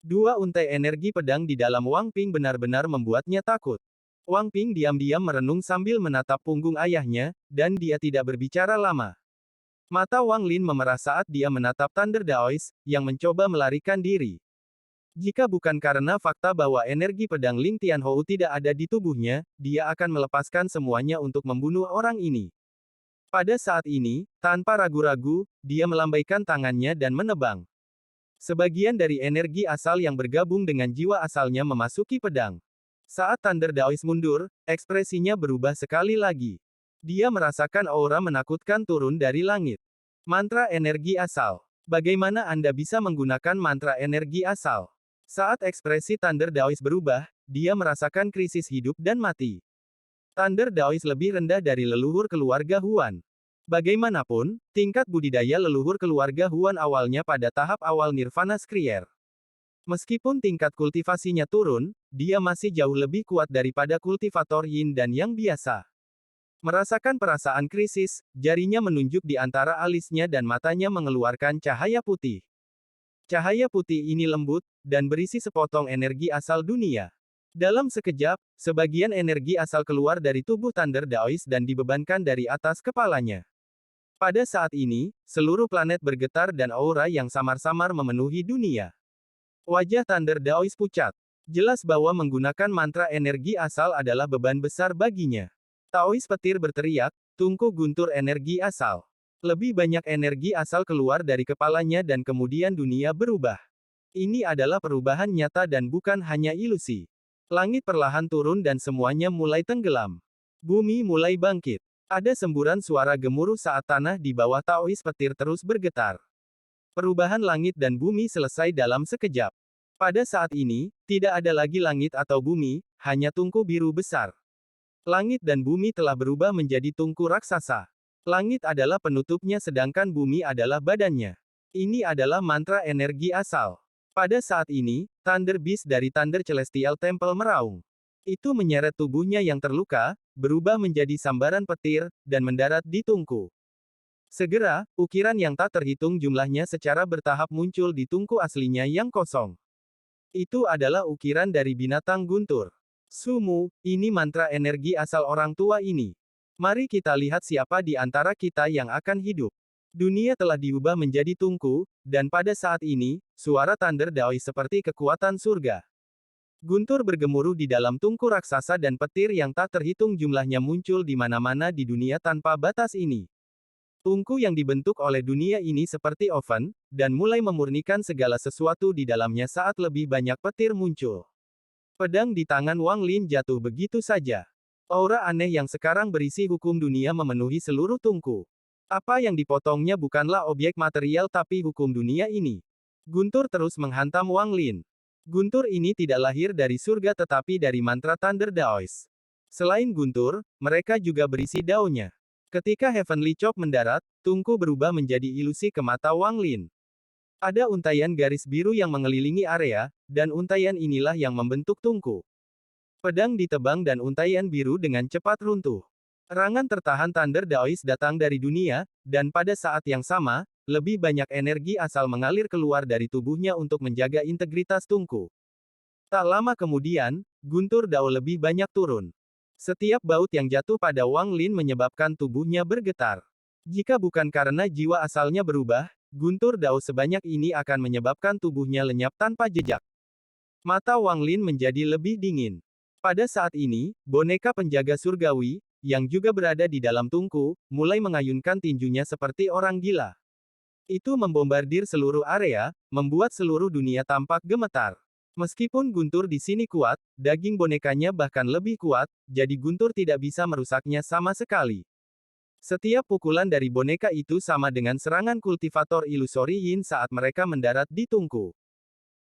Dua untai energi pedang di dalam Wang Ping benar-benar membuatnya takut. Wang Ping diam-diam merenung sambil menatap punggung ayahnya, dan dia tidak berbicara lama. Mata Wang Lin memerah saat dia menatap Thunder Daoist, yang mencoba melarikan diri. Jika bukan karena fakta bahwa energi pedang Ling Tianhou tidak ada di tubuhnya, dia akan melepaskan semuanya untuk membunuh orang ini. Pada saat ini, tanpa ragu-ragu, dia melambaikan tangannya dan menebang. Sebagian dari energi asal yang bergabung dengan jiwa asalnya memasuki pedang. Saat Thunder Daoist mundur, ekspresinya berubah sekali lagi. Dia merasakan aura menakutkan turun dari langit. Mantra energi asal. Bagaimana Anda bisa menggunakan mantra energi asal? Saat ekspresi Thunder Daoist berubah, dia merasakan krisis hidup dan mati. Thunder Daoist lebih rendah dari leluhur keluarga Huan. Bagaimanapun, tingkat budidaya leluhur keluarga Huan awalnya pada tahap awal Nirvana Skrier. Meskipun tingkat kultivasinya turun, dia masih jauh lebih kuat daripada kultivator Yin dan Yang biasa. Merasakan perasaan krisis, jarinya menunjuk di antara alisnya dan matanya mengeluarkan cahaya putih. Cahaya putih ini lembut, dan berisi sepotong energi asal dunia. Dalam sekejap, sebagian energi asal keluar dari tubuh Thunder Daoist dan dibebankan dari atas kepalanya. Pada saat ini, seluruh planet bergetar dan aura yang samar-samar memenuhi dunia. Wajah Thunder Daoist pucat. Jelas bahwa menggunakan mantra energi asal adalah beban besar baginya. Taoist petir berteriak, tungku guntur energi asal. Lebih banyak energi asal keluar dari kepalanya dan kemudian dunia berubah. Ini adalah perubahan nyata dan bukan hanya ilusi. Langit perlahan turun dan semuanya mulai tenggelam. Bumi mulai bangkit. Ada semburan suara gemuruh saat tanah di bawah Taoist petir terus bergetar. Perubahan langit dan bumi selesai dalam sekejap. Pada saat ini, tidak ada lagi langit atau bumi, hanya tungku biru besar. Langit dan bumi telah berubah menjadi tungku raksasa. Langit adalah penutupnya sedangkan bumi adalah badannya. Ini adalah mantra energi asal. Pada saat ini, Thunder Beast dari Thunder Celestial Temple meraung. Itu menyeret tubuhnya yang terluka, berubah menjadi sambaran petir, dan mendarat di tungku. Segera, ukiran yang tak terhitung jumlahnya secara bertahap muncul di tungku aslinya yang kosong. Itu adalah ukiran dari binatang guntur. Sumu, ini mantra energi asal orang tua ini. Mari kita lihat siapa di antara kita yang akan hidup. Dunia telah diubah menjadi tungku, dan pada saat ini, suara Thunder Daoist seperti kekuatan surga. Guntur bergemuruh di dalam tungku raksasa dan petir yang tak terhitung jumlahnya muncul di mana-mana di dunia tanpa batas ini. Tungku yang dibentuk oleh dunia ini seperti oven, dan mulai memurnikan segala sesuatu di dalamnya saat lebih banyak petir muncul. Pedang di tangan Wang Lin jatuh begitu saja. Aura aneh yang sekarang berisi hukum dunia memenuhi seluruh tungku. Apa yang dipotongnya bukanlah objek material tapi hukum dunia ini. Guntur terus menghantam Wang Lin. Guntur ini tidak lahir dari surga tetapi dari mantra Thunder Daoist. Selain guntur, mereka juga berisi daonya. Ketika Heavenly Chop mendarat, tungku berubah menjadi ilusi ke mata Wang Lin. Ada untaian garis biru yang mengelilingi area, dan untaian inilah yang membentuk tungku. Pedang ditebang dan untaian biru dengan cepat runtuh. Erangan tertahan Thunder Daoist datang dari dunia, dan pada saat yang sama, lebih banyak energi asal mengalir keluar dari tubuhnya untuk menjaga integritas tungku. Tak lama kemudian, guntur dao lebih banyak turun. Setiap baut yang jatuh pada Wang Lin menyebabkan tubuhnya bergetar. Jika bukan karena jiwa asalnya berubah, guntur dao sebanyak ini akan menyebabkan tubuhnya lenyap tanpa jejak. Mata Wang Lin menjadi lebih dingin. Pada saat ini, boneka penjaga surgawi, yang juga berada di dalam tungku, mulai mengayunkan tinjunya seperti orang gila. Itu membombardir seluruh area, membuat seluruh dunia tampak gemetar. Meskipun guntur di sini kuat, daging bonekanya bahkan lebih kuat, jadi guntur tidak bisa merusaknya sama sekali. Setiap pukulan dari boneka itu sama dengan serangan kultivator ilusori Yin saat mereka mendarat di tungku.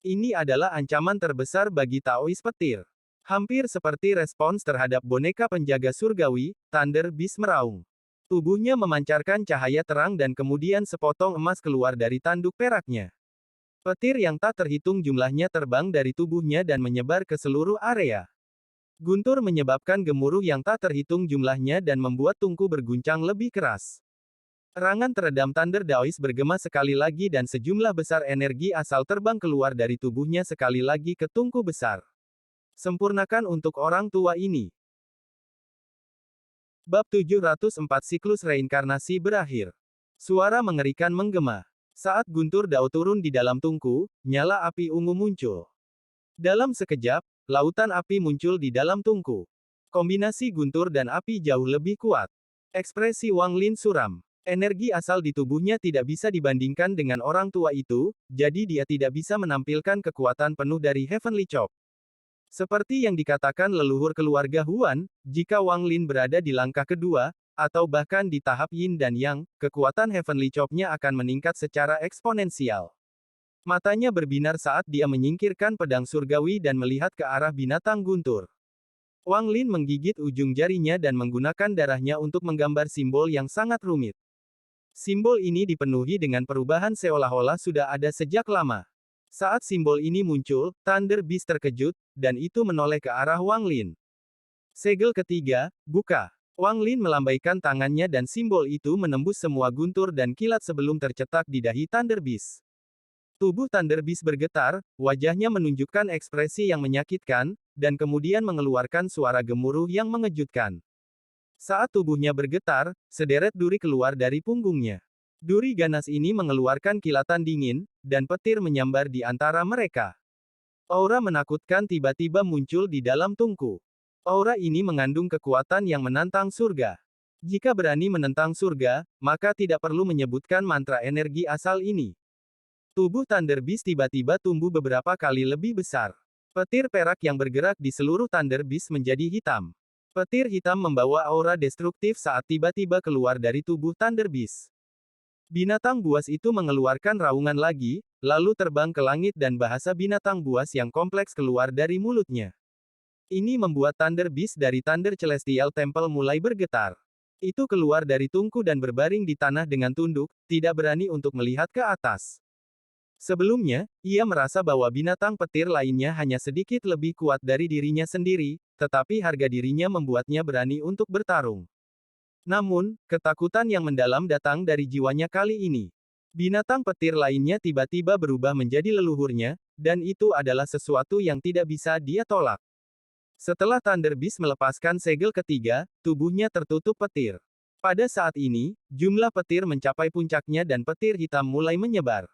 Ini adalah ancaman terbesar bagi Taoist petir. Hampir seperti respons terhadap boneka penjaga surgawi, Thunder Beast meraung. Tubuhnya memancarkan cahaya terang dan kemudian sepotong emas keluar dari tanduk peraknya. Petir yang tak terhitung jumlahnya terbang dari tubuhnya dan menyebar ke seluruh area. Guntur menyebabkan gemuruh yang tak terhitung jumlahnya dan membuat tungku berguncang lebih keras. Erangan teredam Thunder Daoist bergema sekali lagi dan sejumlah besar energi asal terbang keluar dari tubuhnya sekali lagi ke tungku besar. Sempurnakan untuk orang tua ini. Bab 704 Siklus Reinkarnasi berakhir. Suara mengerikan menggema. Saat guntur dao turun di dalam tungku, nyala api ungu muncul. Dalam sekejap, lautan api muncul di dalam tungku. Kombinasi guntur dan api jauh lebih kuat. Ekspresi Wang Lin suram. Energi asal di tubuhnya tidak bisa dibandingkan dengan orang tua itu, jadi dia tidak bisa menampilkan kekuatan penuh dari Heavenly Chop. Seperti yang dikatakan leluhur keluarga Huan, jika Wang Lin berada di langkah kedua, atau bahkan di tahap yin dan yang, kekuatan Heavenly Chop-nya akan meningkat secara eksponensial. Matanya berbinar saat dia menyingkirkan pedang surgawi dan melihat ke arah binatang guntur. Wang Lin menggigit ujung jarinya dan menggunakan darahnya untuk menggambar simbol yang sangat rumit. Simbol ini dipenuhi dengan perubahan seolah-olah sudah ada sejak lama. Saat simbol ini muncul, Thunder Beast terkejut, dan itu menoleh ke arah Wang Lin. Segel ketiga, buka. Wang Lin melambaikan tangannya dan simbol itu menembus semua guntur dan kilat sebelum tercetak di dahi Thunder Beast. Tubuh Thunder Beast bergetar, wajahnya menunjukkan ekspresi yang menyakitkan, dan kemudian mengeluarkan suara gemuruh yang mengejutkan. Saat tubuhnya bergetar, sederet duri keluar dari punggungnya. Duri ganas ini mengeluarkan kilatan dingin, dan petir menyambar di antara mereka. Aura menakutkan tiba-tiba muncul di dalam tungku. Aura ini mengandung kekuatan yang menantang surga. Jika berani menentang surga, maka tidak perlu menyebutkan mantra energi asal ini. Tubuh Thunder Beast tiba-tiba tumbuh beberapa kali lebih besar. Petir perak yang bergerak di seluruh Thunder Beast menjadi hitam. Petir hitam membawa aura destruktif saat tiba-tiba keluar dari tubuh Thunder Beast. Binatang buas itu mengeluarkan raungan lagi, lalu terbang ke langit dan bahasa binatang buas yang kompleks keluar dari mulutnya. Ini membuat Thunder Beast dari Thunder Celestial Temple mulai bergetar. Itu keluar dari tungku dan berbaring di tanah dengan tunduk, tidak berani untuk melihat ke atas. Sebelumnya, ia merasa bahwa binatang petir lainnya hanya sedikit lebih kuat dari dirinya sendiri, tetapi harga dirinya membuatnya berani untuk bertarung. Namun, ketakutan yang mendalam datang dari jiwanya kali ini. Binatang petir lainnya tiba-tiba berubah menjadi leluhurnya, dan itu adalah sesuatu yang tidak bisa dia tolak. Setelah Thunder Beast melepaskan segel ketiga, tubuhnya tertutup petir. Pada saat ini, jumlah petir mencapai puncaknya dan petir hitam mulai menyebar.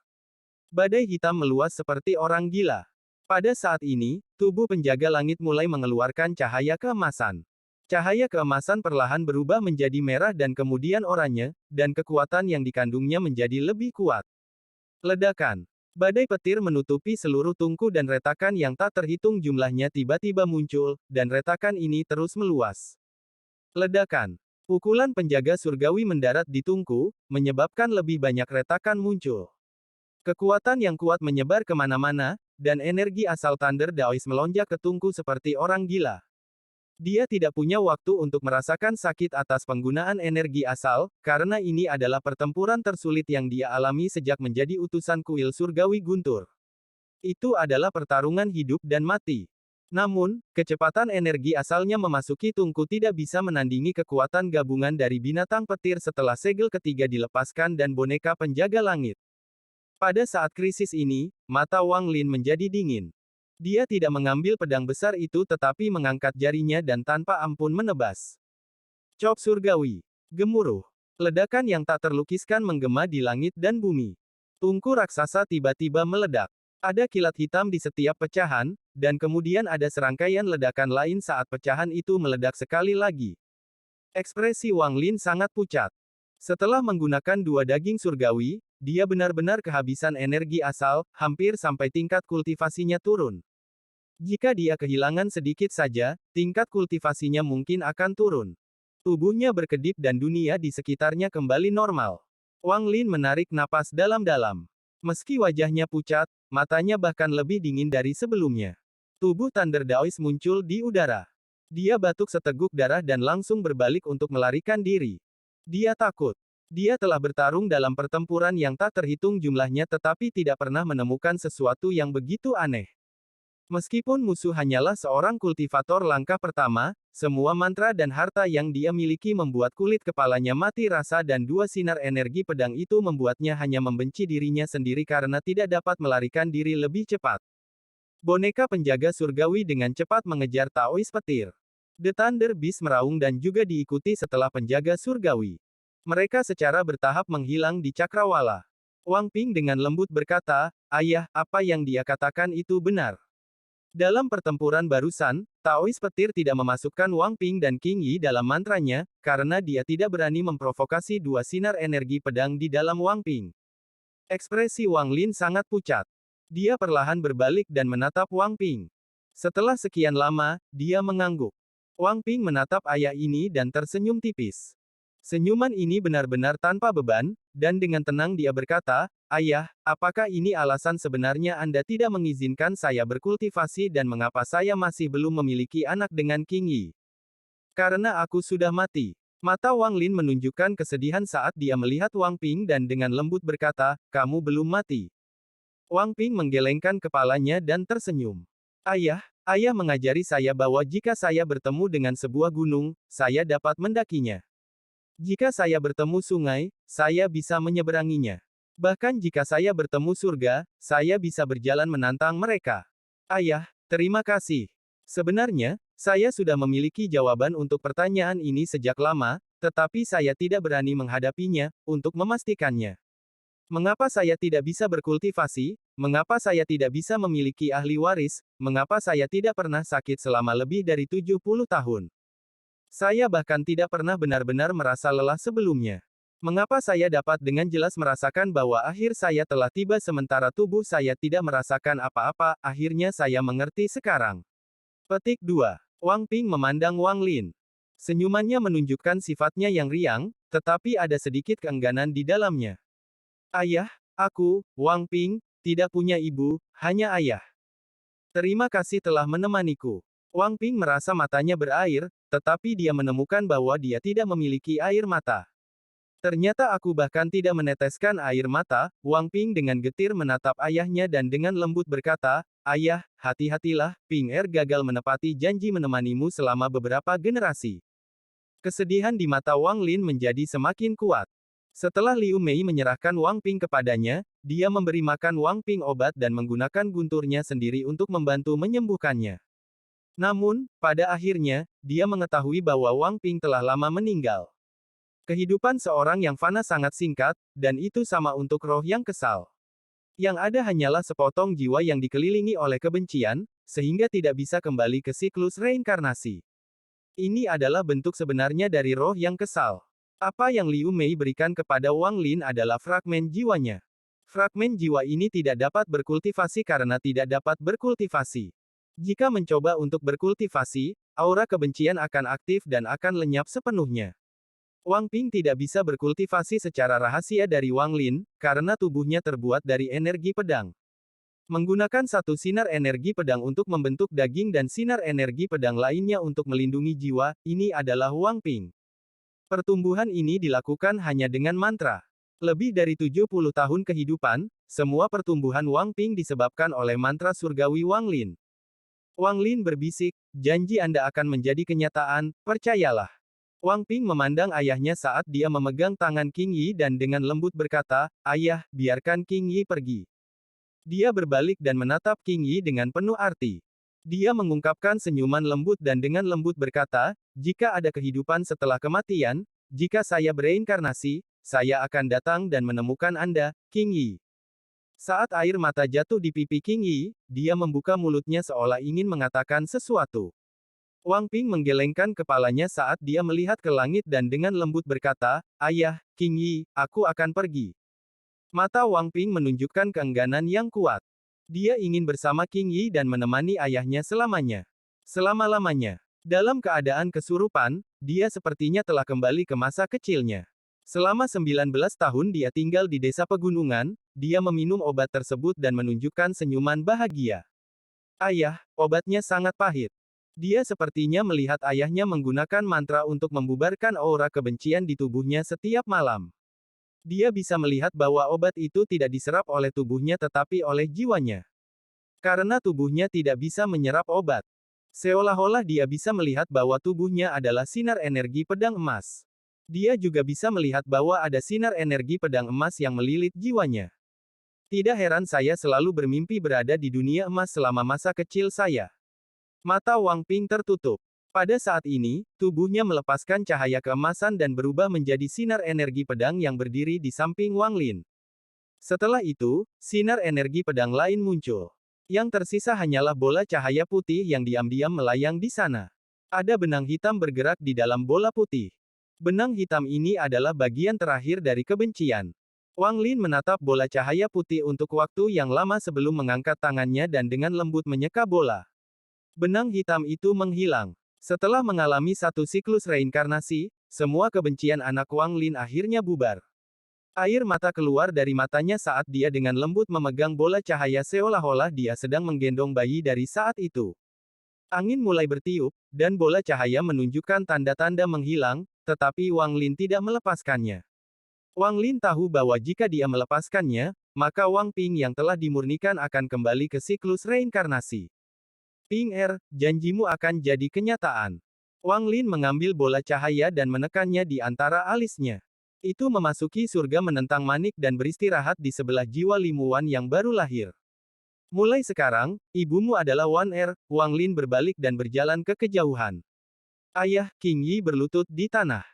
Badai hitam meluas seperti orang gila. Pada saat ini, tubuh penjaga langit mulai mengeluarkan cahaya keemasan. Cahaya keemasan perlahan berubah menjadi merah dan kemudian oranye, dan kekuatan yang dikandungnya menjadi lebih kuat. Ledakan. Badai petir menutupi seluruh tungku dan retakan yang tak terhitung jumlahnya tiba-tiba muncul, dan retakan ini terus meluas. Ledakan. Pukulan penjaga surgawi mendarat di tungku, menyebabkan lebih banyak retakan muncul. Kekuatan yang kuat menyebar kemana-mana, dan energi asal Thunder Daoist melonjak ke tungku seperti orang gila. Dia tidak punya waktu untuk merasakan sakit atas penggunaan energi asal, karena ini adalah pertempuran tersulit yang dia alami sejak menjadi utusan kuil surgawi guntur. Itu adalah pertarungan hidup dan mati. Namun, kecepatan energi asalnya memasuki tungku tidak bisa menandingi kekuatan gabungan dari binatang petir setelah segel ketiga dilepaskan dan boneka penjaga langit. Pada saat krisis ini, mata Wang Lin menjadi dingin. Dia tidak mengambil pedang besar itu tetapi mengangkat jarinya dan tanpa ampun menebas. Chop surgawi. Gemuruh. Ledakan yang tak terlukiskan menggema di langit dan bumi. Tungku raksasa tiba-tiba meledak. Ada kilat hitam di setiap pecahan, dan kemudian ada serangkaian ledakan lain saat pecahan itu meledak sekali lagi. Ekspresi Wang Lin sangat pucat. Setelah menggunakan dua daging surgawi, dia benar-benar kehabisan energi asal, hampir sampai tingkat kultivasinya turun. Jika dia kehilangan sedikit saja, tingkat kultivasinya mungkin akan turun. Tubuhnya berkedip dan dunia di sekitarnya kembali normal. Wang Lin menarik napas dalam-dalam. Meski wajahnya pucat, matanya bahkan lebih dingin dari sebelumnya. Tubuh Thunder Daoist muncul di udara. Dia batuk seteguk darah dan langsung berbalik untuk melarikan diri. Dia takut. Dia telah bertarung dalam pertempuran yang tak terhitung jumlahnya tetapi tidak pernah menemukan sesuatu yang begitu aneh. Meskipun musuh hanyalah seorang kultivator langkah pertama, semua mantra dan harta yang dia miliki membuat kulit kepalanya mati rasa dan dua sinar energi pedang itu membuatnya hanya membenci dirinya sendiri karena tidak dapat melarikan diri lebih cepat. Boneka penjaga surgawi dengan cepat mengejar Taoist petir. The Thunder Beast meraung dan juga diikuti setelah penjaga surgawi. Mereka secara bertahap menghilang di cakrawala. Wang Ping dengan lembut berkata, "Ayah, apa yang dia katakan itu benar." Dalam pertempuran barusan, Taoist petir tidak memasukkan Wang Ping dan King Yi dalam mantranya, karena dia tidak berani memprovokasi dua sinar energi pedang di dalam Wang Ping. Ekspresi Wang Lin sangat pucat. Dia perlahan berbalik dan menatap Wang Ping. Setelah sekian lama, dia mengangguk. Wang Ping menatap ayah ini dan tersenyum tipis. Senyuman ini benar-benar tanpa beban, dan dengan tenang dia berkata, "Ayah, apakah ini alasan sebenarnya Anda tidak mengizinkan saya berkultivasi dan mengapa saya masih belum memiliki anak dengan King Yi? Karena aku sudah mati." Mata Wang Lin menunjukkan kesedihan saat dia melihat Wang Ping dan dengan lembut berkata, "Kamu belum mati." Wang Ping menggelengkan kepalanya dan tersenyum. Ayah mengajari saya bahwa jika saya bertemu dengan sebuah gunung, saya dapat mendakinya. Jika saya bertemu sungai, saya bisa menyeberanginya. Bahkan jika saya bertemu surga, saya bisa berjalan menantang mereka. Ayah, terima kasih. Sebenarnya, saya sudah memiliki jawaban untuk pertanyaan ini sejak lama, tetapi saya tidak berani menghadapinya, untuk memastikannya. Mengapa saya tidak bisa berkultivasi? Mengapa saya tidak bisa memiliki ahli waris? Mengapa saya tidak pernah sakit selama lebih dari 70 tahun? Saya bahkan tidak pernah benar-benar merasa lelah sebelumnya. Mengapa saya dapat dengan jelas merasakan bahwa akhir saya telah tiba sementara tubuh saya tidak merasakan apa-apa, akhirnya saya mengerti sekarang. Petik 2. Wang Ping memandang Wang Lin. Senyumannya menunjukkan sifatnya yang riang, tetapi ada sedikit keengganan di dalamnya. Ayah, aku, Wang Ping, tidak punya ibu, hanya ayah. Terima kasih telah menemaniku. Wang Ping merasa matanya berair, tetapi dia menemukan bahwa dia tidak memiliki air mata. Ternyata aku bahkan tidak meneteskan air mata. Wang Ping dengan getir menatap ayahnya dan dengan lembut berkata, "Ayah, hati-hatilah, Ping Er gagal menepati janji menemanimu selama beberapa generasi." Kesedihan di mata Wang Lin menjadi semakin kuat. Setelah Liu Mei menyerahkan Wang Ping kepadanya, dia memberi makan Wang Ping obat dan menggunakan gunturnya sendiri untuk membantu menyembuhkannya. Namun, pada akhirnya, dia mengetahui bahwa Wang Ping telah lama meninggal. Kehidupan seorang yang fana sangat singkat, dan itu sama untuk roh yang kesal. Yang ada hanyalah sepotong jiwa yang dikelilingi oleh kebencian, sehingga tidak bisa kembali ke siklus reinkarnasi. Ini adalah bentuk sebenarnya dari roh yang kesal. Apa yang Liu Mei berikan kepada Wang Lin adalah fragmen jiwanya. Fragmen jiwa ini tidak dapat berkultivasi karena tidak dapat berkultivasi. Jika mencoba untuk berkultivasi, aura kebencian akan aktif dan akan lenyap sepenuhnya. Wang Ping tidak bisa berkultivasi secara rahasia dari Wang Lin, karena tubuhnya terbuat dari energi pedang. Menggunakan satu sinar energi pedang untuk membentuk daging dan sinar energi pedang lainnya untuk melindungi jiwa, ini adalah Wang Ping. Pertumbuhan ini dilakukan hanya dengan mantra. Lebih dari 70 tahun kehidupan, semua pertumbuhan Wang Ping disebabkan oleh mantra surgawi Wang Lin. Wang Lin berbisik, janji Anda akan menjadi kenyataan, percayalah. Wang Ping memandang ayahnya saat dia memegang tangan King Yi dan dengan lembut berkata, "Ayah, biarkan King Yi pergi." Dia berbalik dan menatap King Yi dengan penuh arti. Dia mengungkapkan senyuman lembut dan dengan lembut berkata, "Jika ada kehidupan setelah kematian, jika saya bereinkarnasi, saya akan datang dan menemukan Anda, King Yi." Saat air mata jatuh di pipi King Yi, dia membuka mulutnya seolah ingin mengatakan sesuatu. Wang Ping menggelengkan kepalanya saat dia melihat ke langit dan dengan lembut berkata, "Ayah, King Yi, aku akan pergi." Mata Wang Ping menunjukkan keengganan yang kuat. Dia ingin bersama King Yi dan menemani ayahnya selamanya. Selama-lamanya. Dalam keadaan kesurupan, dia sepertinya telah kembali ke masa kecilnya. Selama 19 tahun dia tinggal di desa pegunungan, dia meminum obat tersebut dan menunjukkan senyuman bahagia. Ayah, obatnya sangat pahit. Dia sepertinya melihat ayahnya menggunakan mantra untuk membubarkan aura kebencian di tubuhnya setiap malam. Dia bisa melihat bahwa obat itu tidak diserap oleh tubuhnya tetapi oleh jiwanya. Karena tubuhnya tidak bisa menyerap obat. Seolah-olah dia bisa melihat bahwa tubuhnya adalah sinar energi pedang emas. Dia juga bisa melihat bahwa ada sinar energi pedang emas yang melilit jiwanya. Tidak heran saya selalu bermimpi berada di dunia emas selama masa kecil saya. Mata Wang Ping tertutup. Pada saat ini, tubuhnya melepaskan cahaya keemasan dan berubah menjadi sinar energi pedang yang berdiri di samping Wang Lin. Setelah itu, sinar energi pedang lain muncul. Yang tersisa hanyalah bola cahaya putih yang diam-diam melayang di sana. Ada benang hitam bergerak di dalam bola putih. Benang hitam ini adalah bagian terakhir dari kebencian. Wang Lin menatap bola cahaya putih untuk waktu yang lama sebelum mengangkat tangannya dan dengan lembut menyeka bola. Benang hitam itu menghilang. Setelah mengalami satu siklus reinkarnasi, semua kebencian anak Wang Lin akhirnya bubar. Air mata keluar dari matanya saat dia dengan lembut memegang bola cahaya seolah-olah dia sedang menggendong bayi dari saat itu. Angin mulai bertiup, dan bola cahaya menunjukkan tanda-tanda menghilang, tetapi Wang Lin tidak melepaskannya. Wang Lin tahu bahwa jika dia melepaskannya, maka Wang Ping yang telah dimurnikan akan kembali ke siklus reinkarnasi. Ping janjimu akan jadi kenyataan. Wang Lin mengambil bola cahaya dan menekannya di antara alisnya. Itu memasuki surga menentang Manik dan beristirahat di sebelah jiwa Limuan yang baru lahir. Mulai sekarang, ibumu adalah Wang Lin berbalik dan berjalan ke kejauhan. Ayah, King Yi berlutut di tanah.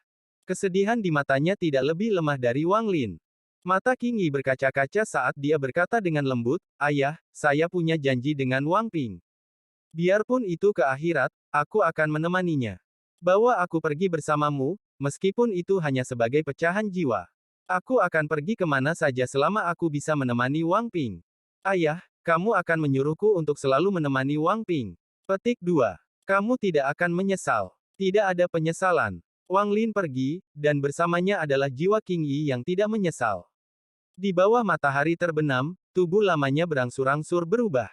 Kesedihan di matanya tidak lebih lemah dari Wang Lin. Mata King Yi berkaca-kaca saat dia berkata dengan lembut, Ayah, saya punya janji dengan Wang Ping. Biarpun itu ke akhirat, aku akan menemaninya. Bawa aku pergi bersamamu, meskipun itu hanya sebagai pecahan jiwa. Aku akan pergi kemana saja selama aku bisa menemani Wang Ping. Ayah, kamu akan menyuruhku untuk selalu menemani Wang Ping. Petik 2. Kamu tidak akan menyesal. Tidak ada penyesalan. Wang Lin pergi, dan bersamanya adalah jiwa King Yi yang tidak menyesal. Di bawah matahari terbenam, tubuh lamanya berangsur-angsur berubah.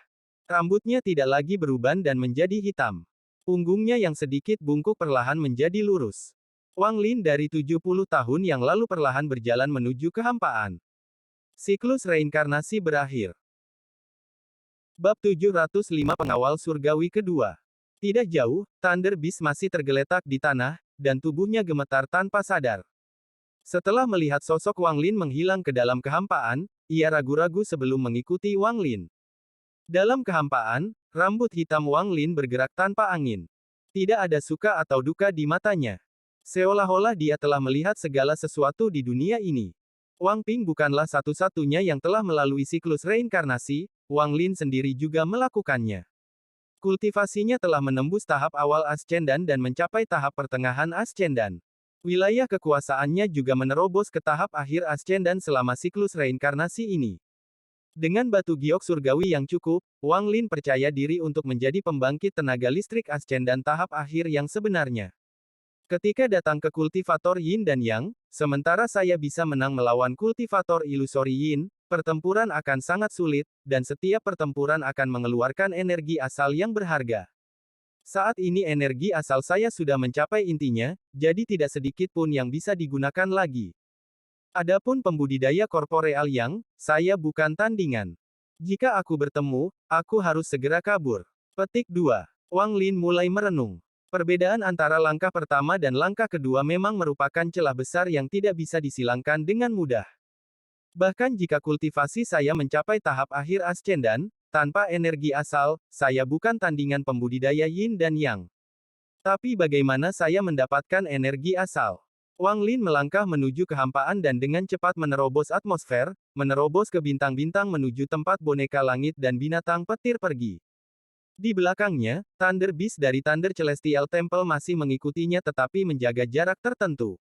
Rambutnya tidak lagi beruban dan menjadi hitam. Punggungnya yang sedikit bungkuk perlahan menjadi lurus. Wang Lin dari 70 tahun yang lalu perlahan berjalan menuju kehampaan. Siklus reinkarnasi berakhir. Bab 705 Pengawal Surgawi Kedua. Tidak jauh, Thunder Beast masih tergeletak di tanah, dan tubuhnya gemetar tanpa sadar. Setelah melihat sosok Wang Lin menghilang ke dalam kehampaan, ia ragu-ragu sebelum mengikuti Wang Lin. Dalam kehampaan, rambut hitam Wang Lin bergerak tanpa angin. Tidak ada suka atau duka di matanya. Seolah-olah dia telah melihat segala sesuatu di dunia ini. Wang Ping bukanlah satu-satunya yang telah melalui siklus reinkarnasi, Wang Lin sendiri juga melakukannya. Kultivasinya telah menembus tahap awal Ascendan dan mencapai tahap pertengahan Ascendan. Wilayah kekuasaannya juga menerobos ke tahap akhir Ascendan selama siklus reinkarnasi ini. Dengan batu giok surgawi yang cukup, Wang Lin percaya diri untuk menjadi pembangkit tenaga listrik Ascendan tahap akhir yang sebenarnya. Ketika datang ke kultivator Yin dan Yang, sementara saya bisa menang melawan kultivator ilusori Yin, pertempuran akan sangat sulit, dan setiap pertempuran akan mengeluarkan energi asal yang berharga. Saat ini energi asal saya sudah mencapai intinya, jadi tidak sedikit pun yang bisa digunakan lagi. Adapun pembudidaya korporeal Yang, saya bukan tandingan. Jika aku bertemu, aku harus segera kabur. Petik 2. Wang Lin mulai merenung. Perbedaan antara langkah pertama dan langkah kedua memang merupakan celah besar yang tidak bisa disilangkan dengan mudah. Bahkan jika kultivasi saya mencapai tahap akhir Ascendan, tanpa energi asal, saya bukan tandingan pembudidaya Yin dan Yang. Tapi bagaimana saya mendapatkan energi asal? Wang Lin melangkah menuju kehampaan dan dengan cepat menerobos atmosfer, menerobos ke bintang-bintang menuju tempat boneka langit dan binatang petir pergi. Di belakangnya, Thunder Beast dari Thunder Celestial Temple masih mengikutinya tetapi menjaga jarak tertentu.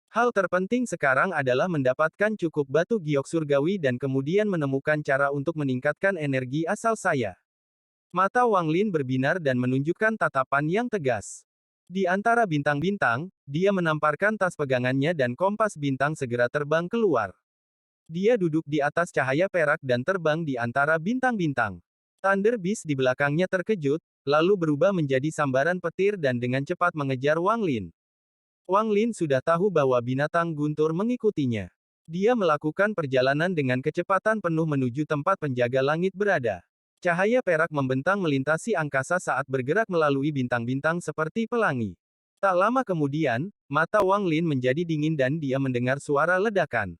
Hal terpenting sekarang adalah mendapatkan cukup batu giok surgawi dan kemudian menemukan cara untuk meningkatkan energi asal saya. Mata Wang Lin berbinar dan menunjukkan tatapan yang tegas. Di antara bintang-bintang, dia menamparkan tas pegangannya dan kompas bintang segera terbang keluar. Dia duduk di atas cahaya perak dan terbang di antara bintang-bintang. Thunder Beast di belakangnya terkejut, lalu berubah menjadi sambaran petir dan dengan cepat mengejar Wang Lin. Wang Lin sudah tahu bahwa binatang guntur mengikutinya. Dia melakukan perjalanan dengan kecepatan penuh menuju tempat penjaga langit berada. Cahaya perak membentang melintasi angkasa saat bergerak melalui bintang-bintang seperti pelangi. Tak lama kemudian, mata Wang Lin menjadi dingin dan dia mendengar suara ledakan.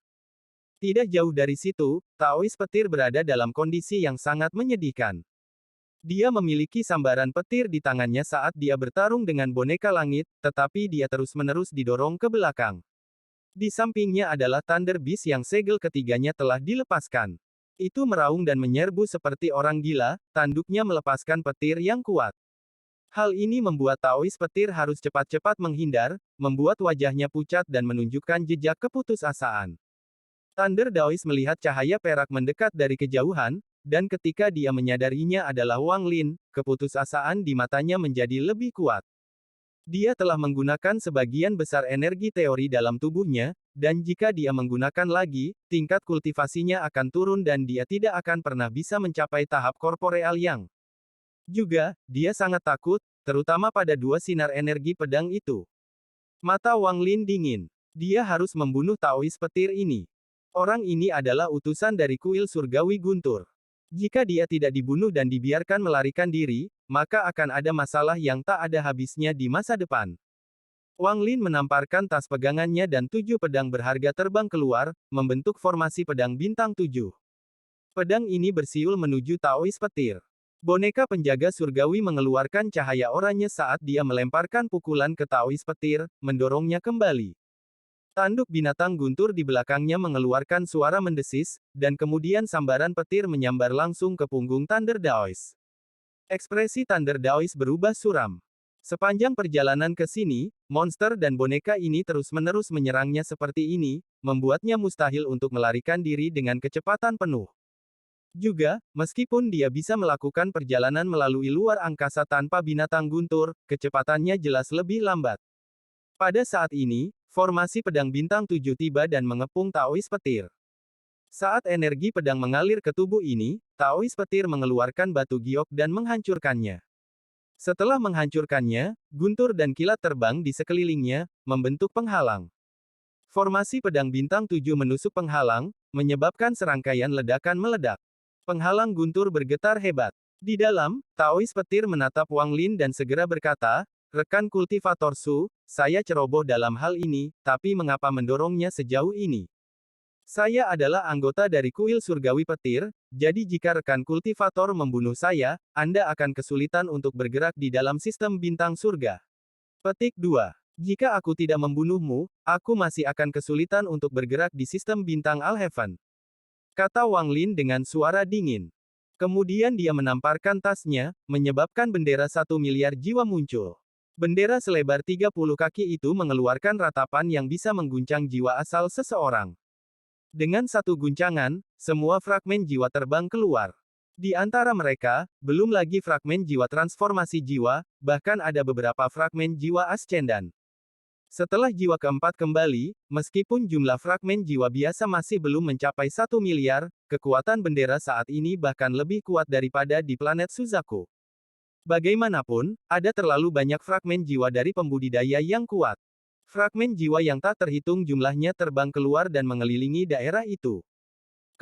Tidak jauh dari situ, Taois petir berada dalam kondisi yang sangat menyedihkan. Dia memiliki sambaran petir di tangannya saat dia bertarung dengan boneka langit, tetapi dia terus-menerus didorong ke belakang. Di sampingnya adalah Thunder Beast yang segel ketiganya telah dilepaskan. Itu meraung dan menyerbu seperti orang gila, tanduknya melepaskan petir yang kuat. Hal ini membuat Taois petir harus cepat-cepat menghindar, membuat wajahnya pucat dan menunjukkan jejak keputusasaan. Thunder Daois melihat cahaya perak mendekat dari kejauhan, dan ketika dia menyadarinya adalah Wang Lin, keputusasaan di matanya menjadi lebih kuat. Dia telah menggunakan sebagian besar energi teori dalam tubuhnya, dan jika dia menggunakan lagi, tingkat kultivasinya akan turun dan dia tidak akan pernah bisa mencapai tahap korporeal yang. Juga, dia sangat takut, terutama pada dua sinar energi pedang itu. Mata Wang Lin dingin. Dia harus membunuh Taois petir ini. Orang ini adalah utusan dari kuil surgawi Guntur. Jika dia tidak dibunuh dan dibiarkan melarikan diri, maka akan ada masalah yang tak ada habisnya di masa depan. Wang Lin menamparkan tas pegangannya dan 7 pedang berharga terbang keluar, membentuk formasi pedang bintang 7. Pedang ini bersiul menuju Taois petir. Boneka penjaga surgawi mengeluarkan cahaya oranye saat dia melemparkan pukulan ke Taois petir, mendorongnya kembali. Tanduk binatang guntur di belakangnya mengeluarkan suara mendesis, dan kemudian sambaran petir menyambar langsung ke punggung Thunder Daois. Ekspresi Thunder Daois berubah suram. Sepanjang perjalanan ke sini, monster dan boneka ini terus-menerus menyerangnya seperti ini, membuatnya mustahil untuk melarikan diri dengan kecepatan penuh. Juga, meskipun dia bisa melakukan perjalanan melalui luar angkasa tanpa binatang guntur, kecepatannya jelas lebih lambat. Pada saat ini, formasi pedang bintang 7 tiba dan mengepung Taois petir. Saat energi pedang mengalir ke tubuh ini, Taois petir mengeluarkan batu giok dan menghancurkannya. Setelah menghancurkannya, guntur dan kilat terbang di sekelilingnya, membentuk penghalang. Formasi pedang bintang 7 menusuk penghalang, menyebabkan serangkaian ledakan meledak. Penghalang guntur bergetar hebat. Di dalam, Taois petir menatap Wang Lin dan segera berkata, "Rekan kultivator Su, saya ceroboh dalam hal ini, tapi mengapa mendorongnya sejauh ini? Saya adalah anggota dari kuil surgawi petir, jadi jika rekan kultivator membunuh saya, Anda akan kesulitan untuk bergerak di dalam sistem bintang surga." Petik 2. Jika aku tidak membunuhmu, aku masih akan kesulitan untuk bergerak di sistem bintang Alheaven. Kata Wang Lin dengan suara dingin. Kemudian dia menamparkan tasnya, menyebabkan bendera 1 miliar jiwa muncul. Bendera selebar 30 kaki itu mengeluarkan ratapan yang bisa mengguncang jiwa asal seseorang. Dengan satu guncangan, semua fragmen jiwa terbang keluar. Di antara mereka, belum lagi fragmen jiwa transformasi jiwa, bahkan ada beberapa fragmen jiwa ascendan. Setelah jiwa keempat kembali, meskipun jumlah fragmen jiwa biasa masih belum mencapai 1 miliar, kekuatan bendera saat ini bahkan lebih kuat daripada di planet Suzaku. Bagaimanapun, ada terlalu banyak fragmen jiwa dari pembudidaya yang kuat. Fragmen jiwa yang tak terhitung jumlahnya terbang keluar dan mengelilingi daerah itu.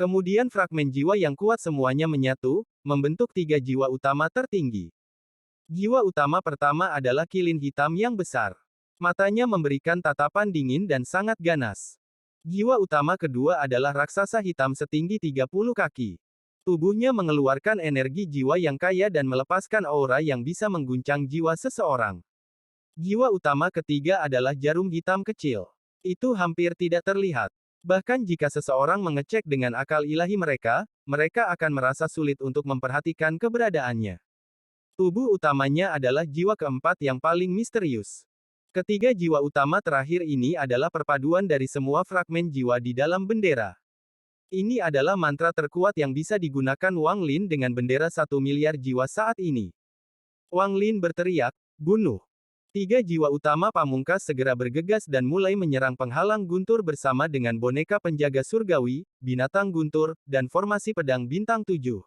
Kemudian fragmen jiwa yang kuat semuanya menyatu, membentuk 3 jiwa utama tertinggi. Jiwa utama pertama adalah kilin hitam yang besar. Matanya memberikan tatapan dingin dan sangat ganas. Jiwa utama kedua adalah raksasa hitam setinggi 30 kaki. Tubuhnya mengeluarkan energi jiwa yang kaya dan melepaskan aura yang bisa mengguncang jiwa seseorang. Jiwa utama ketiga adalah jarum hitam kecil. Itu hampir tidak terlihat. Bahkan jika seseorang mengecek dengan akal ilahi mereka, mereka akan merasa sulit untuk memperhatikan keberadaannya. Tubuh utamanya adalah jiwa keempat yang paling misterius. Ketiga jiwa utama terakhir ini adalah perpaduan dari semua fragmen jiwa di dalam bendera. Ini adalah mantra terkuat yang bisa digunakan Wang Lin dengan bendera 1 miliar jiwa saat ini. Wang Lin berteriak, "Bunuh!" 3 jiwa utama pamungkas segera bergegas dan mulai menyerang penghalang guntur bersama dengan boneka penjaga surgawi, binatang guntur, dan formasi pedang bintang 7.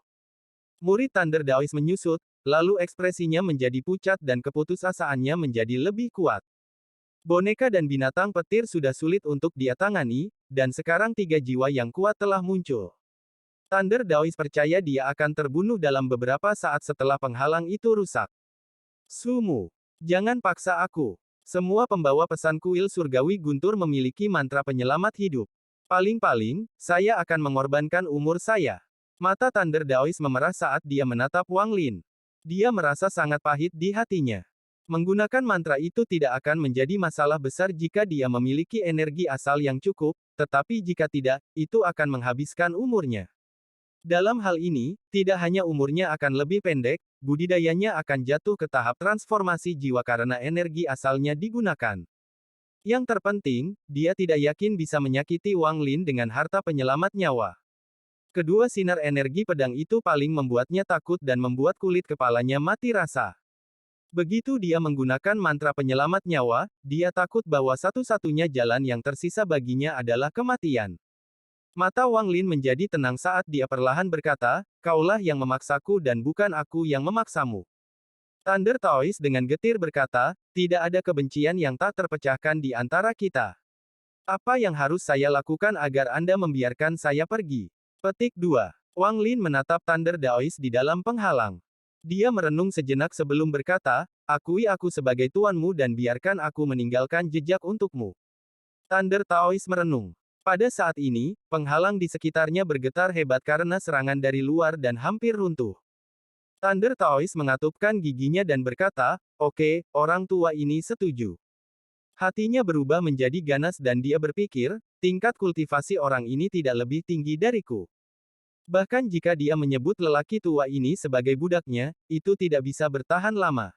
Murid Thunder Daois menyusut, lalu ekspresinya menjadi pucat dan keputusasaannya menjadi lebih kuat. Boneka dan binatang petir sudah sulit untuk dia tangani, dan sekarang 3 jiwa yang kuat telah muncul. Thunder Daois percaya dia akan terbunuh dalam beberapa saat setelah penghalang itu rusak. "Sumu, jangan paksa aku. Semua pembawa pesan kuil surgawi guntur memiliki mantra penyelamat hidup. Paling-paling, saya akan mengorbankan umur saya." Mata Thunder Daois memerah saat dia menatap Wang Lin. Dia merasa sangat pahit di hatinya. Menggunakan mantra itu tidak akan menjadi masalah besar jika dia memiliki energi asal yang cukup, tetapi jika tidak, itu akan menghabiskan umurnya. Dalam hal ini, tidak hanya umurnya akan lebih pendek, budidayanya akan jatuh ke tahap transformasi jiwa karena energi asalnya digunakan. Yang terpenting, dia tidak yakin bisa menyakiti Wang Lin dengan harta penyelamat nyawa. Kedua sinar energi pedang itu paling membuatnya takut dan membuat kulit kepalanya mati rasa. Begitu dia menggunakan mantra penyelamat nyawa, dia takut bahwa satu-satunya jalan yang tersisa baginya adalah kematian. Mata Wang Lin menjadi tenang saat dia perlahan berkata, "Kaulah yang memaksaku dan bukan aku yang memaksamu." Thunder Taoist dengan getir berkata, "Tidak ada kebencian yang tak terpecahkan di antara kita. Apa yang harus saya lakukan agar Anda membiarkan saya pergi?" Petik 2. Wang Lin menatap Thunder Daoist di dalam penghalang. Dia merenung sejenak sebelum berkata, "Akui aku sebagai tuanmu dan biarkan aku meninggalkan jejak untukmu." Thunder Taoist merenung. Pada saat ini, penghalang di sekitarnya bergetar hebat karena serangan dari luar dan hampir runtuh. Thunder Taoist mengatupkan giginya dan berkata, "Oke, orang tua ini setuju." Hatinya berubah menjadi ganas dan dia berpikir, tingkat kultivasi orang ini tidak lebih tinggi dariku. Bahkan jika dia menyebut lelaki tua ini sebagai budaknya, itu tidak bisa bertahan lama.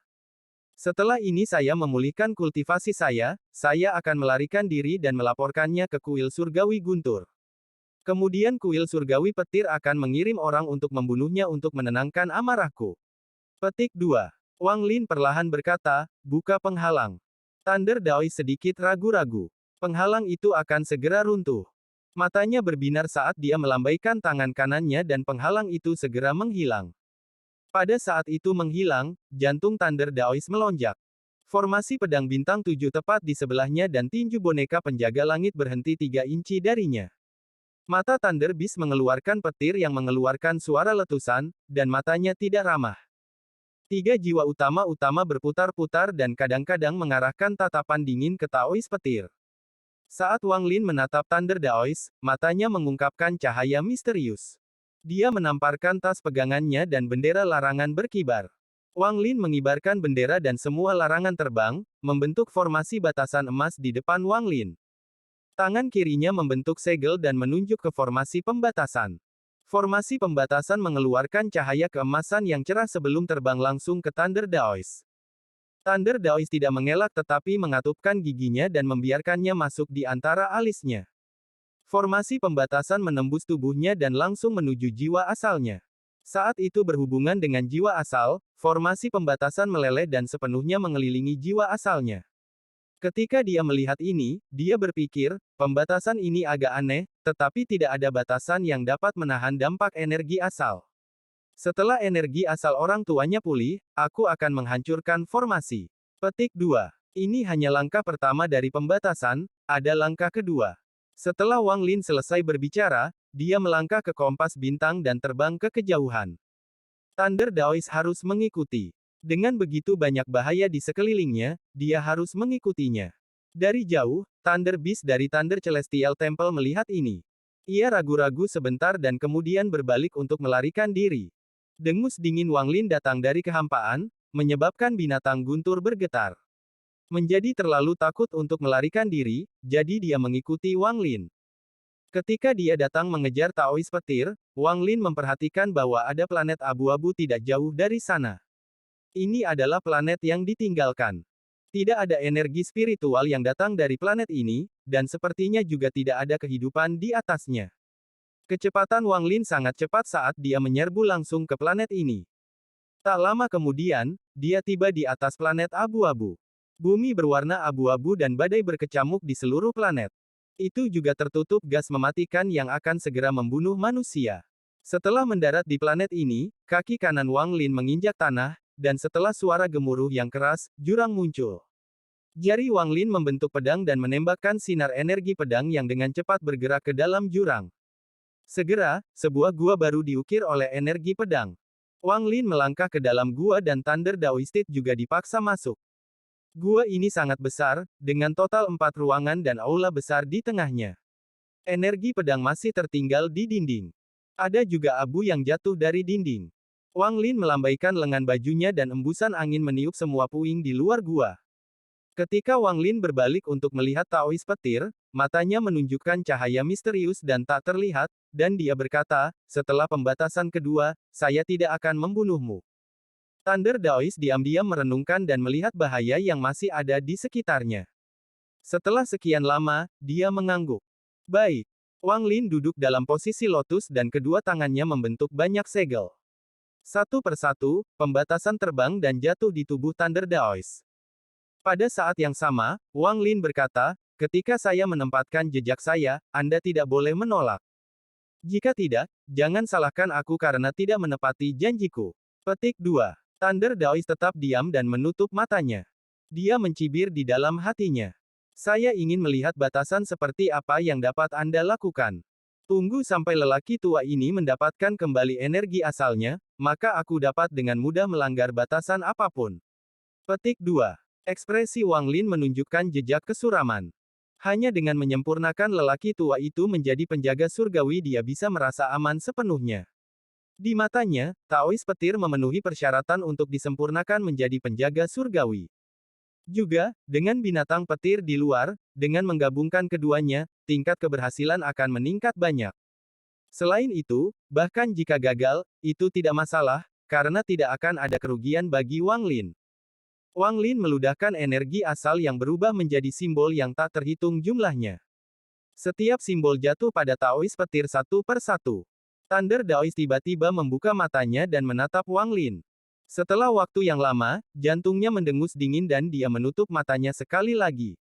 Setelah ini saya memulihkan kultivasi saya akan melarikan diri dan melaporkannya ke kuil surgawi Guntur. Kemudian kuil surgawi petir akan mengirim orang untuk membunuhnya untuk menenangkan amarahku. Petik 2. Wang Lin perlahan berkata, "Buka penghalang." Thunder Daoi sedikit ragu-ragu. Penghalang itu akan segera runtuh. Matanya berbinar saat dia melambaikan tangan kanannya dan penghalang itu segera menghilang. Pada saat itu menghilang, jantung Thunder Daoist melonjak. Formasi pedang bintang 7 tepat di sebelahnya dan tinju boneka penjaga langit berhenti 3 inci darinya. Mata Thunder Beast mengeluarkan petir yang mengeluarkan suara letusan, dan matanya tidak ramah. 3 jiwa utama-utama berputar-putar dan kadang-kadang mengarahkan tatapan dingin ke Taoist petir. Saat Wang Lin menatap Thunder Daoist, matanya mengungkapkan cahaya misterius. Dia menamparkan tas pegangannya dan bendera larangan berkibar. Wang Lin mengibarkan bendera dan semua larangan terbang, membentuk formasi batasan emas di depan Wang Lin. Tangan kirinya membentuk segel dan menunjuk ke formasi pembatasan. Formasi pembatasan mengeluarkan cahaya keemasan yang cerah sebelum terbang langsung ke Thunder Daoist. Thunder Daoist tidak mengelak tetapi mengatupkan giginya dan membiarkannya masuk di antara alisnya. Formasi pembatasan menembus tubuhnya dan langsung menuju jiwa asalnya. Saat itu berhubungan dengan jiwa asal, formasi pembatasan meleleh dan sepenuhnya mengelilingi jiwa asalnya. Ketika dia melihat ini, dia berpikir, pembatasan ini agak aneh, tetapi tidak ada batasan yang dapat menahan dampak energi asal. Setelah energi asal orang tuanya pulih, aku akan menghancurkan formasi. Petik 2. Ini hanya langkah pertama dari pembatasan, ada langkah kedua. Setelah Wang Lin selesai berbicara, dia melangkah ke kompas bintang dan terbang ke kejauhan. Thunder Daoist harus mengikuti. Dengan begitu banyak bahaya di sekelilingnya, dia harus mengikutinya. Dari jauh, Thunder Beast dari Thunder Celestial Temple melihat ini. Ia ragu-ragu sebentar dan kemudian berbalik untuk melarikan diri. Dengus dingin Wang Lin datang dari kehampaan, menyebabkan binatang guntur bergetar. Menjadi terlalu takut untuk melarikan diri, jadi dia mengikuti Wang Lin. Ketika dia datang mengejar Taoist petir, Wang Lin memperhatikan bahwa ada planet abu-abu tidak jauh dari sana. Ini adalah planet yang ditinggalkan. Tidak ada energi spiritual yang datang dari planet ini, dan sepertinya juga tidak ada kehidupan di atasnya. Kecepatan Wang Lin sangat cepat saat dia menyerbu langsung ke planet ini. Tak lama kemudian, dia tiba di atas planet abu-abu. Bumi berwarna abu-abu dan badai berkecamuk di seluruh planet. Itu juga tertutup gas mematikan yang akan segera membunuh manusia. Setelah mendarat di planet ini, kaki kanan Wang Lin menginjak tanah, dan setelah suara gemuruh yang keras, jurang muncul. Jari Wang Lin membentuk pedang dan menembakkan sinar energi pedang yang dengan cepat bergerak ke dalam jurang. Segera, sebuah gua baru diukir oleh energi pedang. Wang Lin melangkah ke dalam gua dan Thunder Daoist juga dipaksa masuk. Gua ini sangat besar, dengan total 4 ruangan dan aula besar di tengahnya. Energi pedang masih tertinggal di dinding. Ada juga abu yang jatuh dari dinding. Wang Lin melambaikan lengan bajunya dan embusan angin meniup semua puing di luar gua. Ketika Wang Lin berbalik untuk melihat Taoist petir, matanya menunjukkan cahaya misterius dan tak terlihat, dan dia berkata, setelah pembatasan kedua, saya tidak akan membunuhmu. Thunder Daoist diam-diam merenungkan dan melihat bahaya yang masih ada di sekitarnya. Setelah sekian lama, dia mengangguk. Baik. Wang Lin duduk dalam posisi lotus dan kedua tangannya membentuk banyak segel. Satu persatu, pembatasan terbang dan jatuh di tubuh Thunder Daoist. Pada saat yang sama, Wang Lin berkata, ketika saya menempatkan jejak saya, Anda tidak boleh menolak. Jika tidak, jangan salahkan aku karena tidak menepati janjiku. Petik 2. Thunder Daoist tetap diam dan menutup matanya. Dia mencibir di dalam hatinya. Saya ingin melihat batasan seperti apa yang dapat Anda lakukan. Tunggu sampai lelaki tua ini mendapatkan kembali energi asalnya, maka aku dapat dengan mudah melanggar batasan apapun. Petik 2. Ekspresi Wang Lin menunjukkan jejak kesuraman. Hanya dengan menyempurnakan lelaki tua itu menjadi penjaga surgawi dia bisa merasa aman sepenuhnya. Di matanya, Taoist petir memenuhi persyaratan untuk disempurnakan menjadi penjaga surgawi. Juga, dengan binatang petir di luar, dengan menggabungkan keduanya, tingkat keberhasilan akan meningkat banyak. Selain itu, bahkan jika gagal, itu tidak masalah, karena tidak akan ada kerugian bagi Wang Lin. Wang Lin meludahkan energi asal yang berubah menjadi simbol yang tak terhitung jumlahnya. Setiap simbol jatuh pada Taoist petir satu per satu. Thunder Daoist tiba-tiba membuka matanya dan menatap Wang Lin. Setelah waktu yang lama, jantungnya mendengus dingin dan dia menutup matanya sekali lagi.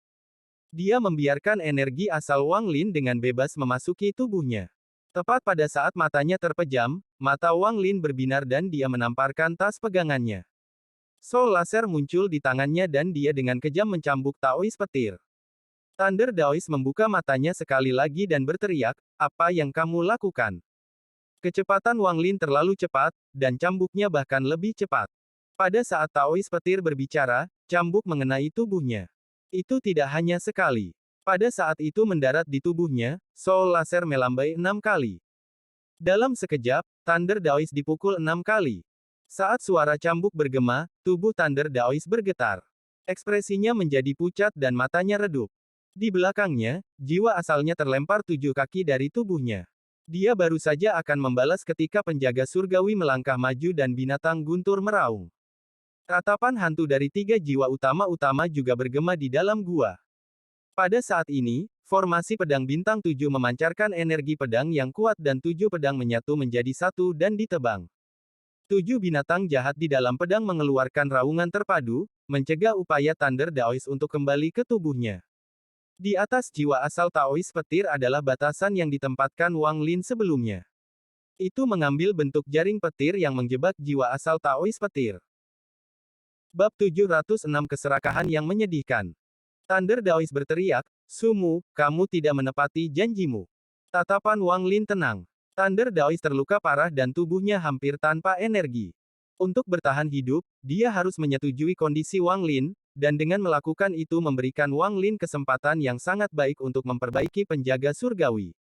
Dia membiarkan energi asal Wang Lin dengan bebas memasuki tubuhnya. Tepat pada saat matanya terpejam, mata Wang Lin berbinar dan dia menamparkan tas pegangannya. Soul laser muncul di tangannya dan dia dengan kejam mencambuk Taoist petir. Thunder Daoist membuka matanya sekali lagi dan berteriak, "Apa yang kamu lakukan?" Kecepatan Wang Lin terlalu cepat, dan cambuknya bahkan lebih cepat. Pada saat Taoist petir berbicara, cambuk mengenai tubuhnya. Itu tidak hanya sekali. Pada saat itu mendarat di tubuhnya, Soul laser melambai 6 kali. Dalam sekejap, Thunder Daoist dipukul 6 kali. Saat suara cambuk bergema, tubuh Thunder Daoist bergetar. Ekspresinya menjadi pucat dan matanya redup. Di belakangnya, jiwa asalnya terlempar 7 kaki dari tubuhnya. Dia baru saja akan membalas ketika penjaga surgawi melangkah maju dan binatang guntur meraung. Ratapan hantu dari 3 jiwa utama juga bergema di dalam gua. Pada saat ini, formasi pedang bintang 7 memancarkan energi pedang yang kuat dan 7 pedang menyatu menjadi satu dan ditebang. 7 binatang jahat di dalam pedang mengeluarkan raungan terpadu, mencegah upaya Thunder Daoist untuk kembali ke tubuhnya. Di atas jiwa asal Taoist petir adalah batasan yang ditempatkan Wang Lin sebelumnya. Itu mengambil bentuk jaring petir yang menjebak jiwa asal Taoist petir. Bab 706 Keserakahan yang Menyedihkan. Thunder Daoist berteriak, "Sumu, kamu tidak menepati janjimu." Tatapan Wang Lin tenang. Thunder Daoist terluka parah dan tubuhnya hampir tanpa energi. Untuk bertahan hidup, dia harus menyetujui kondisi Wang Lin, dan dengan melakukan itu memberikan Wang Lin kesempatan yang sangat baik untuk memperbaiki penjaga surgawi.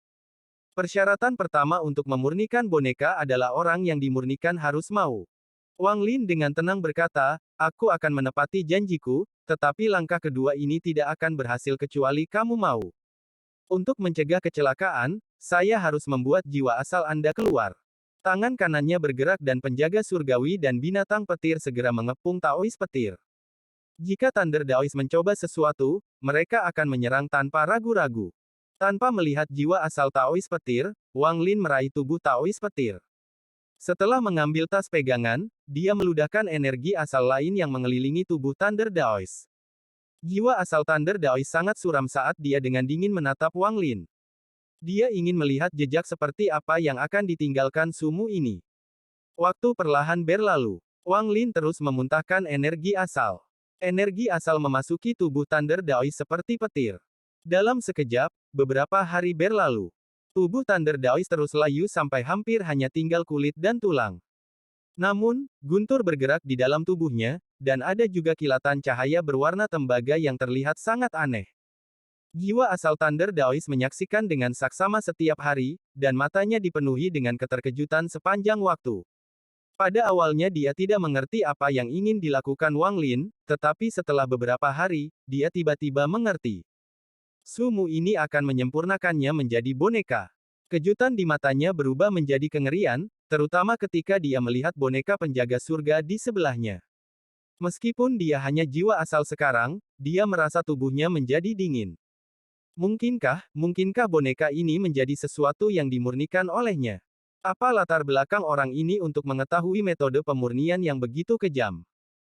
Persyaratan pertama untuk memurnikan boneka adalah orang yang dimurnikan harus mau. Wang Lin dengan tenang berkata, "Aku akan menepati janjiku, tetapi langkah kedua ini tidak akan berhasil kecuali kamu mau. Untuk mencegah kecelakaan, saya harus membuat jiwa asal Anda keluar." Tangan kanannya bergerak dan penjaga surgawi dan binatang petir segera mengepung Taoist petir. Jika Thunder Daoist mencoba sesuatu, mereka akan menyerang tanpa ragu-ragu. Tanpa melihat jiwa asal Taoist petir, Wang Lin meraih tubuh Taoist petir. Setelah mengambil tas pegangan, dia meludahkan energi asal lain yang mengelilingi tubuh Thunder Daoist. Jiwa asal Thunder Daoist sangat suram saat dia dengan dingin menatap Wang Lin. Dia ingin melihat jejak seperti apa yang akan ditinggalkan sumu ini. Waktu perlahan berlalu. Wang Lin terus memuntahkan energi asal. Energi asal memasuki tubuh Thunder Daoist seperti petir. Dalam sekejap, beberapa hari berlalu. Tubuh Thunder Daoist terus layu sampai hampir hanya tinggal kulit dan tulang. Namun, guntur bergerak di dalam tubuhnya, dan ada juga kilatan cahaya berwarna tembaga yang terlihat sangat aneh. Jiwa asal Thunder Daoist menyaksikan dengan saksama setiap hari, dan matanya dipenuhi dengan keterkejutan sepanjang waktu. Pada awalnya dia tidak mengerti apa yang ingin dilakukan Wang Lin, tetapi setelah beberapa hari, dia tiba-tiba mengerti. Sumu ini akan menyempurnakannya menjadi boneka. Kejutan di matanya berubah menjadi kengerian, terutama ketika dia melihat boneka penjaga surga di sebelahnya. Meskipun dia hanya jiwa asal sekarang, dia merasa tubuhnya menjadi dingin. Mungkinkah boneka ini menjadi sesuatu yang dimurnikan olehnya? Apa latar belakang orang ini untuk mengetahui metode pemurnian yang begitu kejam?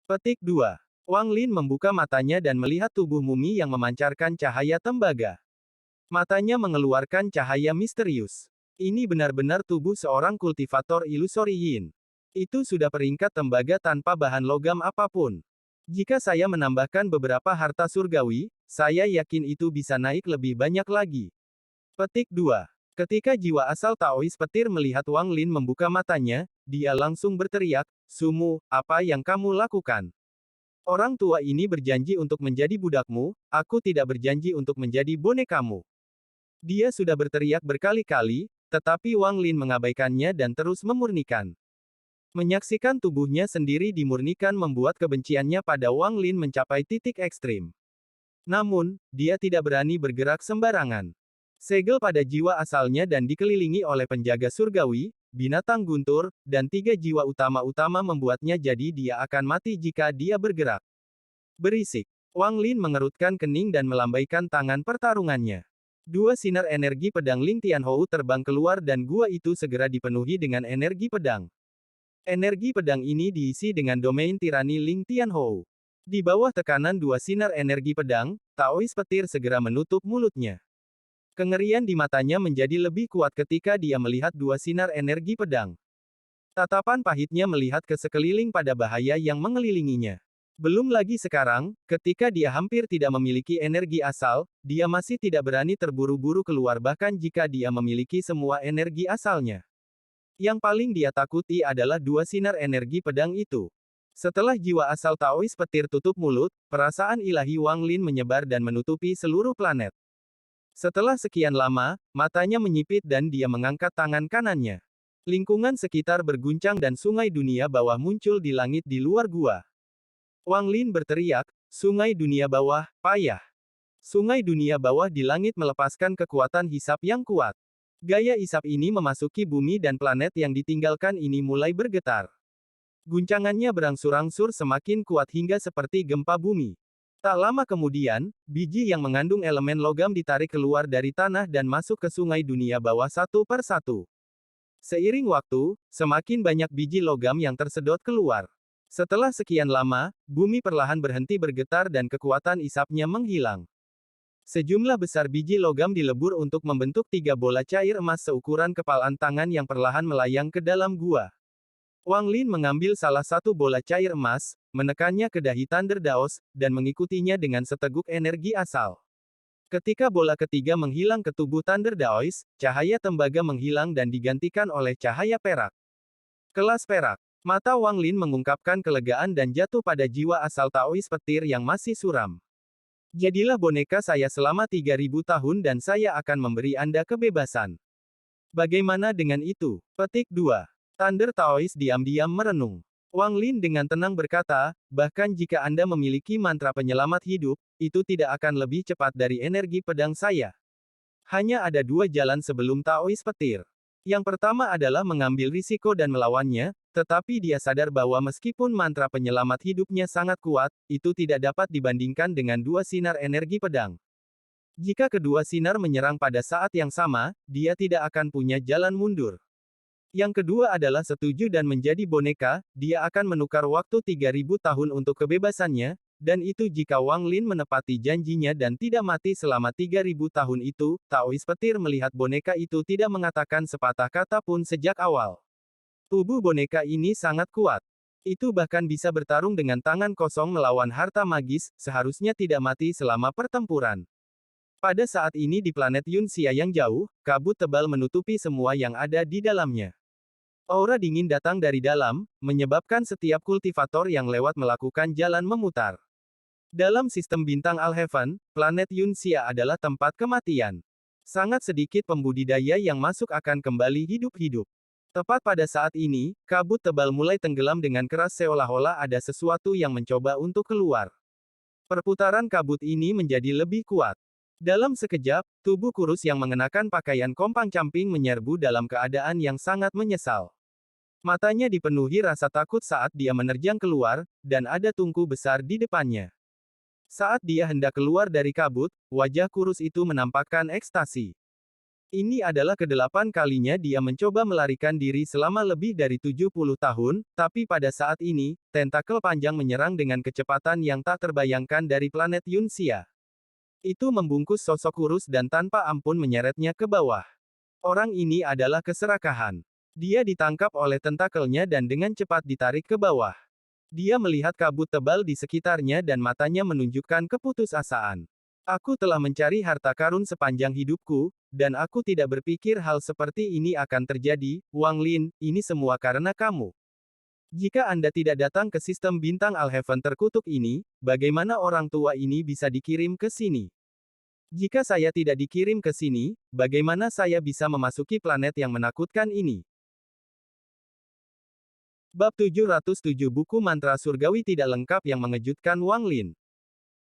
Petik 2. Wang Lin membuka matanya dan melihat tubuh mumi yang memancarkan cahaya tembaga. Matanya mengeluarkan cahaya misterius. Ini benar-benar tubuh seorang kultivator ilusori yin. Itu sudah peringkat tembaga tanpa bahan logam apapun. Jika saya menambahkan beberapa harta surgawi, saya yakin itu bisa naik lebih banyak lagi. Petik 2. Ketika jiwa asal Taois petir melihat Wang Lin membuka matanya, dia langsung berteriak, "Sumu, apa yang kamu lakukan? Orang tua ini berjanji untuk menjadi budakmu, aku tidak berjanji untuk menjadi bonekamu." Dia sudah berteriak berkali-kali, tetapi Wang Lin mengabaikannya dan terus memurnikan. Menyaksikan tubuhnya sendiri dimurnikan membuat kebenciannya pada Wang Lin mencapai titik ekstrim. Namun, dia tidak berani bergerak sembarangan. Segel pada jiwa asalnya dan dikelilingi oleh penjaga surgawi, binatang guntur, dan 3 jiwa utama-utama membuatnya jadi dia akan mati jika dia bergerak. Berisik. Wang Lin mengerutkan kening dan melambaikan tangan pertarungannya. 2 sinar energi pedang Ling Tianhou terbang keluar dan gua itu segera dipenuhi dengan energi pedang. Energi pedang ini diisi dengan domain tirani Ling Tianhou. Di bawah tekanan 2 sinar energi pedang, Taois petir segera menutup mulutnya. Kengerian di matanya menjadi lebih kuat ketika dia melihat 2 sinar energi pedang. Tatapan pahitnya melihat ke sekeliling pada bahaya yang mengelilinginya. Belum lagi sekarang, ketika dia hampir tidak memiliki energi asal, dia masih tidak berani terburu-buru keluar bahkan jika dia memiliki semua energi asalnya. Yang paling dia takuti adalah 2 sinar energi pedang itu. Setelah jiwa asal Taois petir tutup mulut, perasaan ilahi Wang Lin menyebar dan menutupi seluruh planet. Setelah sekian lama, matanya menyipit dan dia mengangkat tangan kanannya. Lingkungan sekitar berguncang dan sungai dunia bawah muncul di langit di luar gua. Wang Lin berteriak, "Sungai dunia bawah, payah." Sungai dunia bawah di langit melepaskan kekuatan hisap yang kuat. Gaya isap ini memasuki bumi dan planet yang ditinggalkan ini mulai bergetar. Guncangannya berangsur-angsur semakin kuat hingga seperti gempa bumi. Tak lama kemudian, biji yang mengandung elemen logam ditarik keluar dari tanah dan masuk ke sungai dunia bawah satu per satu. Seiring waktu, semakin banyak biji logam yang tersedot keluar. Setelah sekian lama, bumi perlahan berhenti bergetar dan kekuatan isapnya menghilang. Sejumlah besar biji logam dilebur untuk membentuk 3 bola cair emas seukuran kepalan tangan yang perlahan melayang ke dalam gua. Wang Lin mengambil salah satu bola cair emas, menekannya ke dahi Thunder Daos, dan mengikutinya dengan seteguk energi asal. Ketika bola ketiga menghilang ke tubuh Thunder Daos, cahaya tembaga menghilang dan digantikan oleh cahaya perak. Kelas perak. Mata Wang Lin mengungkapkan kelegaan dan jatuh pada jiwa asal Taois petir yang masih suram. Jadilah boneka saya selama 3000 tahun dan saya akan memberi Anda kebebasan. Bagaimana dengan itu? Petik 2. Thunder Taois diam-diam merenung. Wang Lin dengan tenang berkata, bahkan jika Anda memiliki mantra penyelamat hidup, itu tidak akan lebih cepat dari energi pedang saya. Hanya ada 2 jalan sebelum Taois petir. Yang pertama adalah mengambil risiko dan melawannya, tetapi dia sadar bahwa meskipun mantra penyelamat hidupnya sangat kuat, itu tidak dapat dibandingkan dengan 2 sinar energi pedang. Jika kedua sinar menyerang pada saat yang sama, dia tidak akan punya jalan mundur. Yang kedua adalah setuju dan menjadi boneka, dia akan menukar waktu 3000 tahun untuk kebebasannya, dan itu jika Wang Lin menepati janjinya dan tidak mati selama 3000 tahun itu. Taois petir melihat boneka itu tidak mengatakan sepatah kata pun sejak awal. Tubuh boneka ini sangat kuat. Itu bahkan bisa bertarung dengan tangan kosong melawan harta magis, seharusnya tidak mati selama pertempuran. Pada saat ini di planet Yunxia yang jauh, kabut tebal menutupi semua yang ada di dalamnya. Aura dingin datang dari dalam, menyebabkan setiap kultivator yang lewat melakukan jalan memutar. Dalam sistem bintang Alheaven, planet Yunxia adalah tempat kematian. Sangat sedikit pembudidaya yang masuk akan kembali hidup-hidup. Tepat pada saat ini, kabut tebal mulai tenggelam dengan keras seolah-olah ada sesuatu yang mencoba untuk keluar. Perputaran kabut ini menjadi lebih kuat. Dalam sekejap, tubuh kurus yang mengenakan pakaian kompang camping menyerbu dalam keadaan yang sangat menyesal. Matanya dipenuhi rasa takut saat dia menerjang keluar, dan ada tungku besar di depannya. Saat dia hendak keluar dari kabut, wajah kurus itu menampakkan ekstasi. Ini adalah kedelapan kalinya dia mencoba melarikan diri selama lebih dari 70 tahun, tapi pada saat ini, tentakel panjang menyerang dengan kecepatan yang tak terbayangkan dari planet Yunxia. Itu membungkus sosok kurus dan tanpa ampun menyeretnya ke bawah. Orang ini adalah keserakahan. Dia ditangkap oleh tentakelnya dan dengan cepat ditarik ke bawah. Dia melihat kabut tebal di sekitarnya dan matanya menunjukkan keputusasaan. Aku telah mencari harta karun sepanjang hidupku, dan aku tidak berpikir hal seperti ini akan terjadi, Wang Lin, ini semua karena kamu. Jika Anda tidak datang ke sistem bintang Alheaven terkutuk ini, bagaimana orang tua ini bisa dikirim ke sini? Jika saya tidak dikirim ke sini, bagaimana saya bisa memasuki planet yang menakutkan ini? Bab 707 Buku Mantra Surgawi Tidak Lengkap yang Mengejutkan Wang Lin.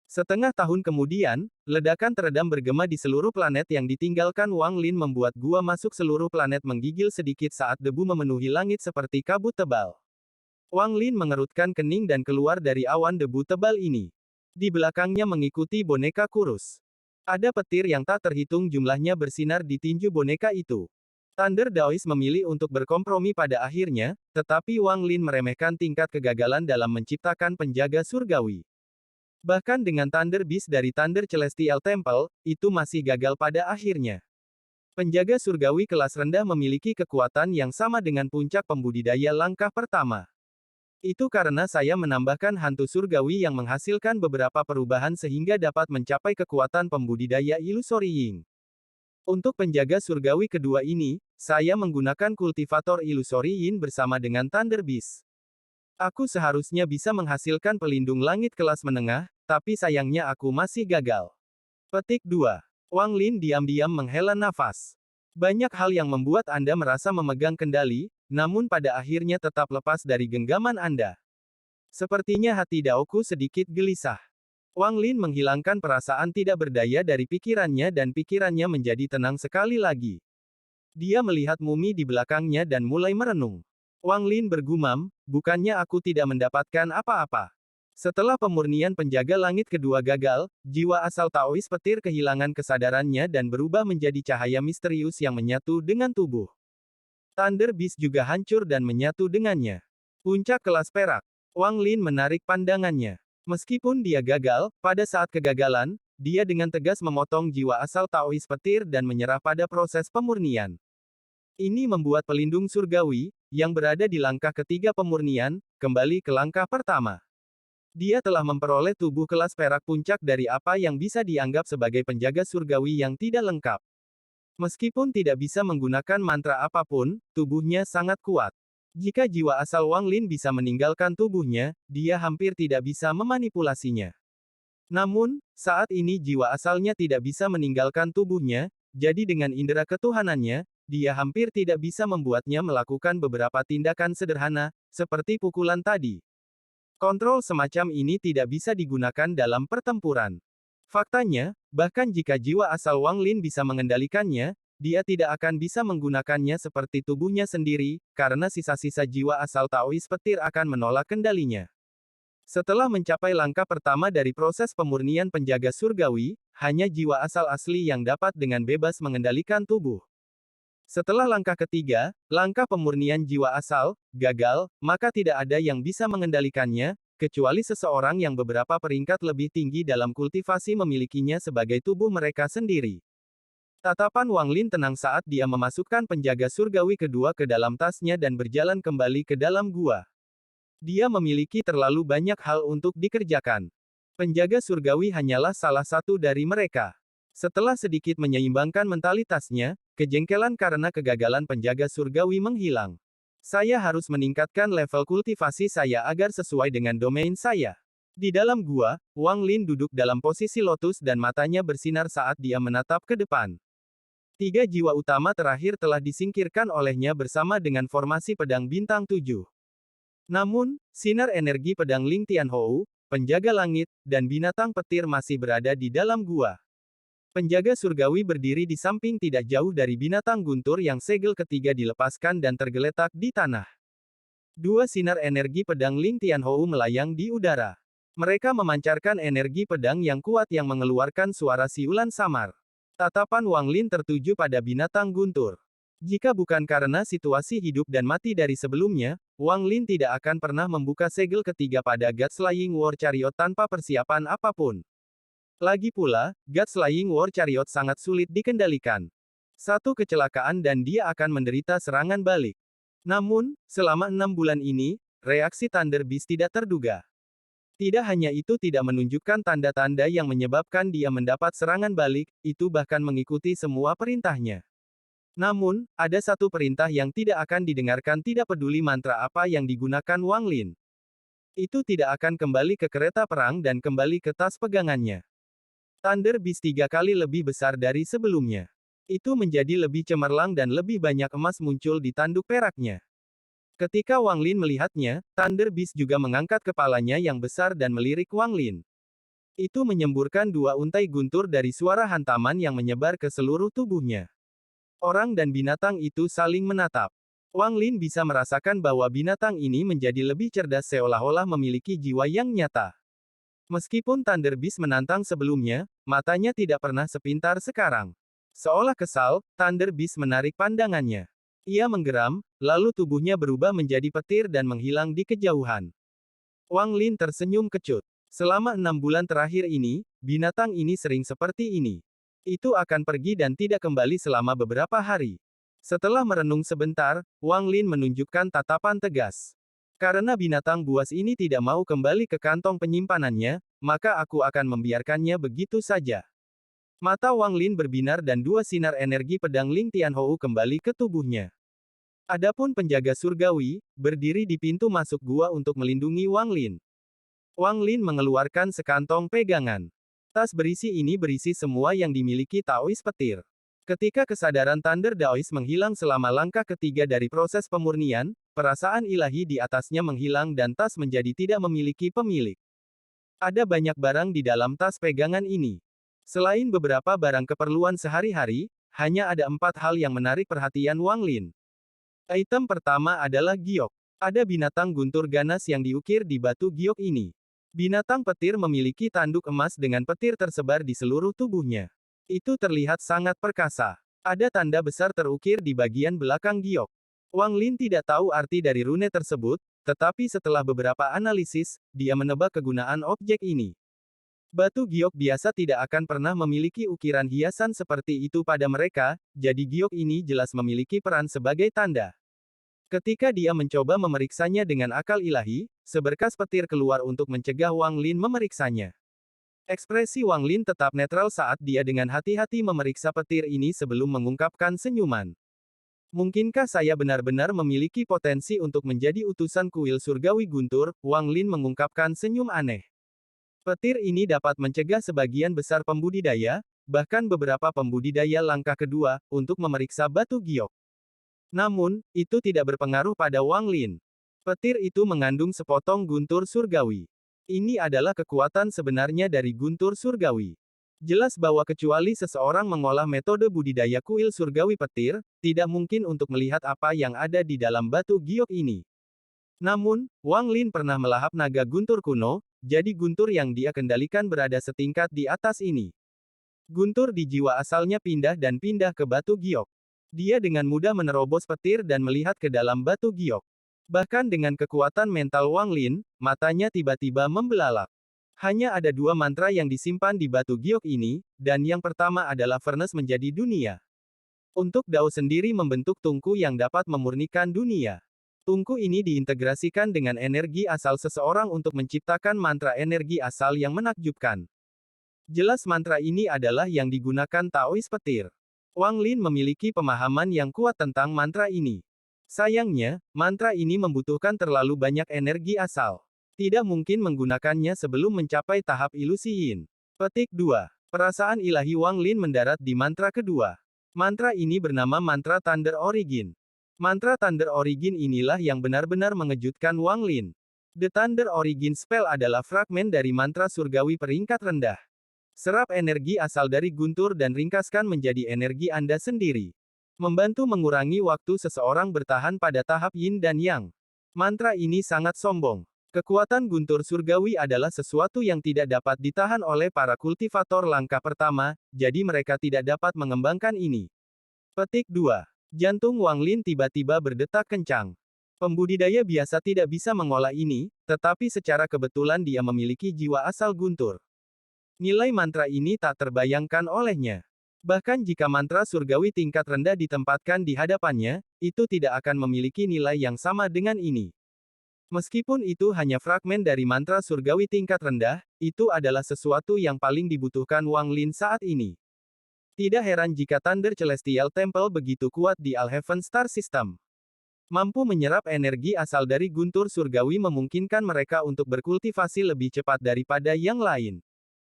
Setengah tahun kemudian, ledakan teredam bergema di seluruh planet yang ditinggalkan Wang Lin membuat gua masuk seluruh planet menggigil sedikit saat debu memenuhi langit seperti kabut tebal. Wang Lin mengerutkan kening dan keluar dari awan debu tebal ini. Di belakangnya mengikuti boneka kurus. Ada petir yang tak terhitung jumlahnya bersinar di tinju boneka itu. Thunder Daoist memilih untuk berkompromi pada akhirnya, tetapi Wang Lin meremehkan tingkat kegagalan dalam menciptakan penjaga surgawi. Bahkan dengan Thunder Beast dari Thunder Celestial Temple, itu masih gagal pada akhirnya. Penjaga surgawi kelas rendah memiliki kekuatan yang sama dengan puncak pembudidaya langkah pertama. Itu karena saya menambahkan hantu surgawi yang menghasilkan beberapa perubahan sehingga dapat mencapai kekuatan pembudidaya ilusori Ying. Untuk penjaga surgawi kedua ini, saya menggunakan kultivator ilusori Yin bersama dengan Thunder Beast. Aku seharusnya bisa menghasilkan pelindung langit kelas menengah, tapi sayangnya aku masih gagal. Petik 2. Wang Lin diam-diam menghela nafas. Banyak hal yang membuat Anda merasa memegang kendali, namun pada akhirnya tetap lepas dari genggaman Anda. Sepertinya hati Daoku sedikit gelisah. Wang Lin menghilangkan perasaan tidak berdaya dari pikirannya dan pikirannya menjadi tenang sekali lagi. Dia melihat mumi di belakangnya dan mulai merenung. Wang Lin bergumam, bukannya aku tidak mendapatkan apa-apa. Setelah pemurnian penjaga langit kedua gagal, jiwa asal Taois petir kehilangan kesadarannya dan berubah menjadi cahaya misterius yang menyatu dengan tubuh. Thunder Beast juga hancur dan menyatu dengannya. Puncak kelas perak. Wang Lin menarik pandangannya. Meskipun dia gagal, pada saat kegagalan, dia dengan tegas memotong jiwa asal Taois petir dan menyerah pada proses pemurnian. Ini membuat pelindung surgawi, yang berada di langkah ketiga pemurnian, kembali ke langkah pertama. Dia telah memperoleh tubuh kelas perak puncak dari apa yang bisa dianggap sebagai penjaga surgawi yang tidak lengkap. Meskipun tidak bisa menggunakan mantra apapun, tubuhnya sangat kuat. Jika jiwa asal Wang Lin bisa meninggalkan tubuhnya, dia hampir tidak bisa memanipulasinya. Namun, saat ini jiwa asalnya tidak bisa meninggalkan tubuhnya, jadi dengan indera ketuhanannya, dia hampir tidak bisa membuatnya melakukan beberapa tindakan sederhana, seperti pukulan tadi. Kontrol semacam ini tidak bisa digunakan dalam pertempuran. Faktanya, bahkan jika jiwa asal Wang Lin bisa mengendalikannya, dia tidak akan bisa menggunakannya seperti tubuhnya sendiri, karena sisa-sisa jiwa asal Taois petir akan menolak kendalinya. Setelah mencapai langkah pertama dari proses pemurnian penjaga surgawi, hanya jiwa asal asli yang dapat dengan bebas mengendalikan tubuh. Setelah langkah ketiga, langkah pemurnian jiwa asal, gagal, maka tidak ada yang bisa mengendalikannya, kecuali seseorang yang beberapa peringkat lebih tinggi dalam kultivasi memilikinya sebagai tubuh mereka sendiri. Tatapan Wang Lin tenang saat dia memasukkan penjaga surgawi kedua ke dalam tasnya dan berjalan kembali ke dalam gua. Dia memiliki terlalu banyak hal untuk dikerjakan. Penjaga surgawi hanyalah salah satu dari mereka. Setelah sedikit menyeimbangkan mentalitasnya, kejengkelan karena kegagalan penjaga surgawi menghilang. Saya harus meningkatkan level kultivasi saya agar sesuai dengan domain saya. Di dalam gua, Wang Lin duduk dalam posisi lotus dan matanya bersinar saat dia menatap ke depan. 3 jiwa utama terakhir telah disingkirkan olehnya bersama dengan formasi pedang bintang 7. Namun, sinar energi pedang Ling Tianhou, penjaga langit, dan binatang petir masih berada di dalam gua. Penjaga surgawi berdiri di samping tidak jauh dari binatang guntur yang segel ketiga dilepaskan dan tergeletak di tanah. 2 sinar energi pedang Ling Tianhou melayang di udara. Mereka memancarkan energi pedang yang kuat yang mengeluarkan suara siulan samar. Tatapan Wang Lin tertuju pada binatang guntur. Jika bukan karena situasi hidup dan mati dari sebelumnya, Wang Lin tidak akan pernah membuka segel ketiga pada God Slaying War Chariot tanpa persiapan apapun. Lagi pula, God Slaying War Chariot sangat sulit dikendalikan. Satu kecelakaan dan dia akan menderita serangan balik. Namun, selama 6 bulan ini, reaksi Thunder Beast tidak terduga. Tidak hanya itu tidak menunjukkan tanda-tanda yang menyebabkan dia mendapat serangan balik, itu bahkan mengikuti semua perintahnya. Namun, ada satu perintah yang tidak akan didengarkan tidak peduli mantra apa yang digunakan Wang Lin. Itu tidak akan kembali ke kereta perang dan kembali ke tas pegangannya. Thunder Beast 3 kali lebih besar dari sebelumnya. Itu menjadi lebih cemerlang dan lebih banyak emas muncul di tanduk peraknya. Ketika Wang Lin melihatnya, Thunder Beast juga mengangkat kepalanya yang besar dan melirik Wang Lin. Itu menyemburkan 2 untai guntur dari suara hantaman yang menyebar ke seluruh tubuhnya. Orang dan binatang itu saling menatap. Wang Lin bisa merasakan bahwa binatang ini menjadi lebih cerdas seolah-olah memiliki jiwa yang nyata. Meskipun Thunder Beast menantang sebelumnya, matanya tidak pernah sepintar sekarang. Seolah kesal, Thunder Beast menarik pandangannya. Ia menggeram, lalu tubuhnya berubah menjadi petir dan menghilang di kejauhan. Wang Lin tersenyum kecut. Selama 6 bulan terakhir ini, binatang ini sering seperti ini. Itu akan pergi dan tidak kembali selama beberapa hari. Setelah merenung sebentar, Wang Lin menunjukkan tatapan tegas. Karena binatang buas ini tidak mau kembali ke kantong penyimpanannya, maka aku akan membiarkannya begitu saja. Mata Wang Lin berbinar dan 2 sinar energi pedang Ling Tianhou kembali ke tubuhnya. Adapun penjaga surgawi, berdiri di pintu masuk gua untuk melindungi Wang Lin. Wang Lin mengeluarkan sekantong pegangan. Tas berisi ini berisi semua yang dimiliki Taois petir. Ketika kesadaran Thunder Daois menghilang selama langkah ketiga dari proses pemurnian, perasaan ilahi di atasnya menghilang dan tas menjadi tidak memiliki pemilik. Ada banyak barang di dalam tas pegangan ini. Selain beberapa barang keperluan sehari-hari, hanya ada 4 hal yang menarik perhatian Wang Lin. Item pertama adalah giok. Ada binatang guntur ganas yang diukir di batu giok ini. Binatang petir memiliki tanduk emas dengan petir tersebar di seluruh tubuhnya. Itu terlihat sangat perkasa. Ada tanda besar terukir di bagian belakang giok. Wang Lin tidak tahu arti dari rune tersebut, tetapi setelah beberapa analisis, dia menebak kegunaan objek ini. Batu giok biasa tidak akan pernah memiliki ukiran hiasan seperti itu pada mereka, jadi giok ini jelas memiliki peran sebagai tanda. Ketika dia mencoba memeriksanya dengan akal ilahi, seberkas petir keluar untuk mencegah Wang Lin memeriksanya. Ekspresi Wang Lin tetap netral saat dia dengan hati-hati memeriksa petir ini sebelum mengungkapkan senyuman. Mungkinkah saya benar-benar memiliki potensi untuk menjadi utusan kuil surgawi guntur? Wang Lin mengungkapkan senyum aneh. Petir ini dapat mencegah sebagian besar pembudidaya, bahkan beberapa pembudidaya langkah kedua, untuk memeriksa batu giok. Namun, itu tidak berpengaruh pada Wang Lin. Petir itu mengandung sepotong guntur surgawi. Ini adalah kekuatan sebenarnya dari guntur surgawi. Jelas bahwa kecuali seseorang mengolah metode budidaya kuil surgawi petir, tidak mungkin untuk melihat apa yang ada di dalam batu giok ini. Namun, Wang Lin pernah melahap naga guntur kuno, jadi guntur yang dia kendalikan berada setingkat di atas ini. Guntur di jiwa asalnya pindah dan pindah ke batu giok. Dia dengan mudah menerobos petir dan melihat ke dalam batu giok. Bahkan dengan kekuatan mental Wang Lin, matanya tiba-tiba membelalak. Hanya ada 2 mantra yang disimpan di batu giok ini, dan yang pertama adalah furnace menjadi dunia. Untuk Dao sendiri membentuk tungku yang dapat memurnikan dunia. Tungku ini diintegrasikan dengan energi asal seseorang untuk menciptakan mantra energi asal yang menakjubkan. Jelas mantra ini adalah yang digunakan Taois petir. Wang Lin memiliki pemahaman yang kuat tentang mantra ini. Sayangnya, mantra ini membutuhkan terlalu banyak energi asal. Tidak mungkin menggunakannya sebelum mencapai tahap ilusi yin. Petik 2. Perasaan ilahi Wang Lin mendarat di mantra kedua. Mantra ini bernama mantra Thunder Origin. Mantra Thunder Origin inilah yang benar-benar mengejutkan Wang Lin. The Thunder Origin Spell adalah fragmen dari mantra surgawi peringkat rendah. Serap energi asal dari guntur dan ringkaskan menjadi energi Anda sendiri. Membantu mengurangi waktu seseorang bertahan pada tahap yin dan yang. Mantra ini sangat sombong. Kekuatan guntur surgawi adalah sesuatu yang tidak dapat ditahan oleh para kultivator langkah pertama, jadi mereka tidak dapat mengembangkan ini. Petik 2. Jantung Wang Lin tiba-tiba berdetak kencang. Pembudidaya biasa tidak bisa mengolah ini, tetapi secara kebetulan dia memiliki jiwa asal guntur. Nilai mantra ini tak terbayangkan olehnya. Bahkan jika mantra surgawi tingkat rendah ditempatkan di hadapannya, itu tidak akan memiliki nilai yang sama dengan ini. Meskipun itu hanya fragmen dari mantra surgawi tingkat rendah, itu adalah sesuatu yang paling dibutuhkan Wang Lin saat ini. Tidak heran jika Thunder Celestial Temple begitu kuat di Alhaven Star System. Mampu menyerap energi asal dari guntur surgawi memungkinkan mereka untuk berkultivasi lebih cepat daripada yang lain.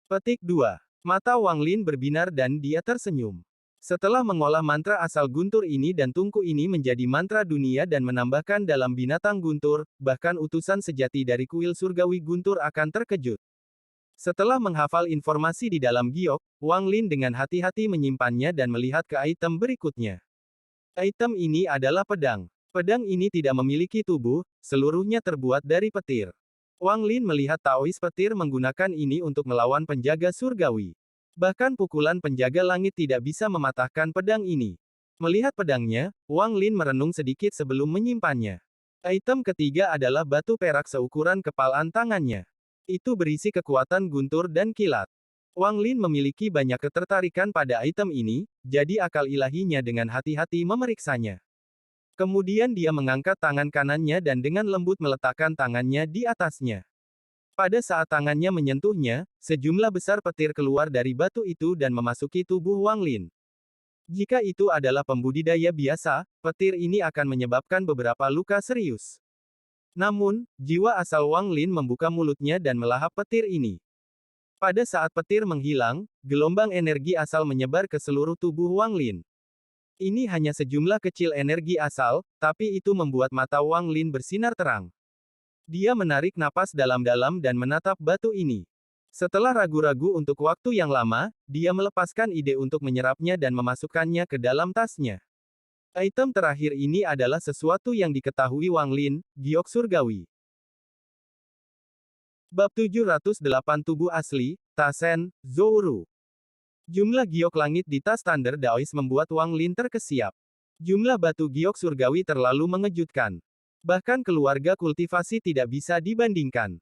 Petik 2. Mata Wang Lin berbinar dan dia tersenyum. Setelah mengolah mantra asal guntur ini dan tungku ini menjadi mantra dunia dan menambahkan dalam binatang guntur, bahkan utusan sejati dari kuil surgawi guntur akan terkejut. Setelah menghafal informasi di dalam giok, Wang Lin dengan hati-hati menyimpannya dan melihat ke item berikutnya. Item ini adalah pedang. Pedang ini tidak memiliki tubuh, seluruhnya terbuat dari petir. Wang Lin melihat Taois petir menggunakan ini untuk melawan penjaga surgawi. Bahkan pukulan penjaga langit tidak bisa mematahkan pedang ini. Melihat pedangnya, Wang Lin merenung sedikit sebelum menyimpannya. Item ketiga adalah batu perak seukuran kepalan tangannya. Itu berisi kekuatan guntur dan kilat. Wang Lin memiliki banyak ketertarikan pada item ini, jadi akal ilahinya dengan hati-hati memeriksanya. Kemudian dia mengangkat tangan kanannya dan dengan lembut meletakkan tangannya di atasnya. Pada saat tangannya menyentuhnya, sejumlah besar petir keluar dari batu itu dan memasuki tubuh Wang Lin. Jika itu adalah pembudidaya biasa, petir ini akan menyebabkan beberapa luka serius. Namun, jiwa asal Wang Lin membuka mulutnya dan melahap petir ini. Pada saat petir menghilang, gelombang energi asal menyebar ke seluruh tubuh Wang Lin. Ini hanya sejumlah kecil energi asal, tapi itu membuat mata Wang Lin bersinar terang. Dia menarik napas dalam-dalam dan menatap batu ini. Setelah ragu-ragu untuk waktu yang lama, dia melepaskan ide untuk menyerapnya dan memasukkannya ke dalam tasnya. Item terakhir ini adalah sesuatu yang diketahui Wang Lin, giok surgawi. Bab 708 Tubuh Asli, Tasen, Zouru. Jumlah giok langit di tas Thunder Daois membuat Wang Lin terkesiap. Jumlah batu giok surgawi terlalu mengejutkan. Bahkan keluarga kultivasi tidak bisa dibandingkan.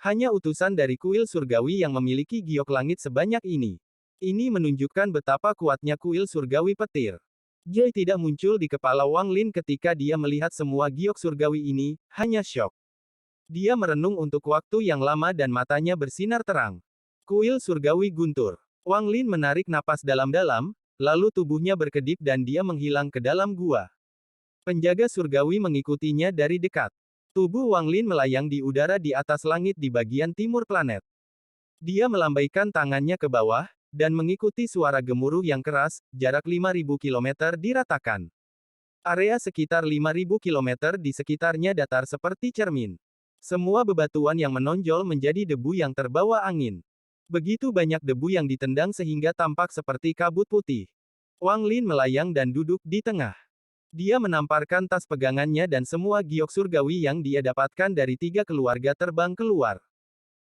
Hanya utusan dari kuil surgawi yang memiliki giok langit sebanyak ini. Ini menunjukkan betapa kuatnya kuil surgawi petir. Jai tidak muncul di kepala Wang Lin ketika dia melihat semua giok surgawi ini, hanya syok. Dia merenung untuk waktu yang lama dan matanya bersinar terang. Kuil surgawi guntur. Wang Lin menarik napas dalam-dalam, lalu tubuhnya berkedip dan dia menghilang ke dalam gua. Penjaga surgawi mengikutinya dari dekat. Tubuh Wang Lin melayang di udara di atas langit di bagian timur planet. Dia melambaikan tangannya ke bawah, dan mengikuti suara gemuruh yang keras, jarak 5.000 km diratakan. Area sekitar 5.000 km di sekitarnya datar seperti cermin. Semua bebatuan yang menonjol menjadi debu yang terbawa angin. Begitu banyak debu yang ditendang sehingga tampak seperti kabut putih. Wang Lin melayang dan duduk di tengah. Dia menamparkan tas pegangannya dan semua giok surgawi yang dia dapatkan dari 3 keluarga terbang keluar.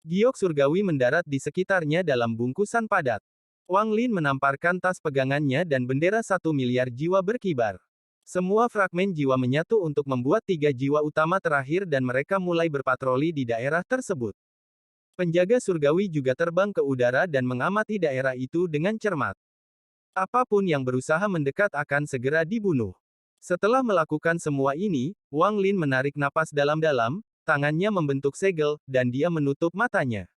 Giok surgawi mendarat di sekitarnya dalam bungkusan padat. Wang Lin menamparkan tas pegangannya dan bendera 1 miliar jiwa berkibar. Semua fragmen jiwa menyatu untuk membuat 3 jiwa utama terakhir dan mereka mulai berpatroli di daerah tersebut. Penjaga surgawi juga terbang ke udara dan mengamati daerah itu dengan cermat. Apapun yang berusaha mendekat akan segera dibunuh. Setelah melakukan semua ini, Wang Lin menarik napas dalam-dalam, tangannya membentuk segel, dan dia menutup matanya.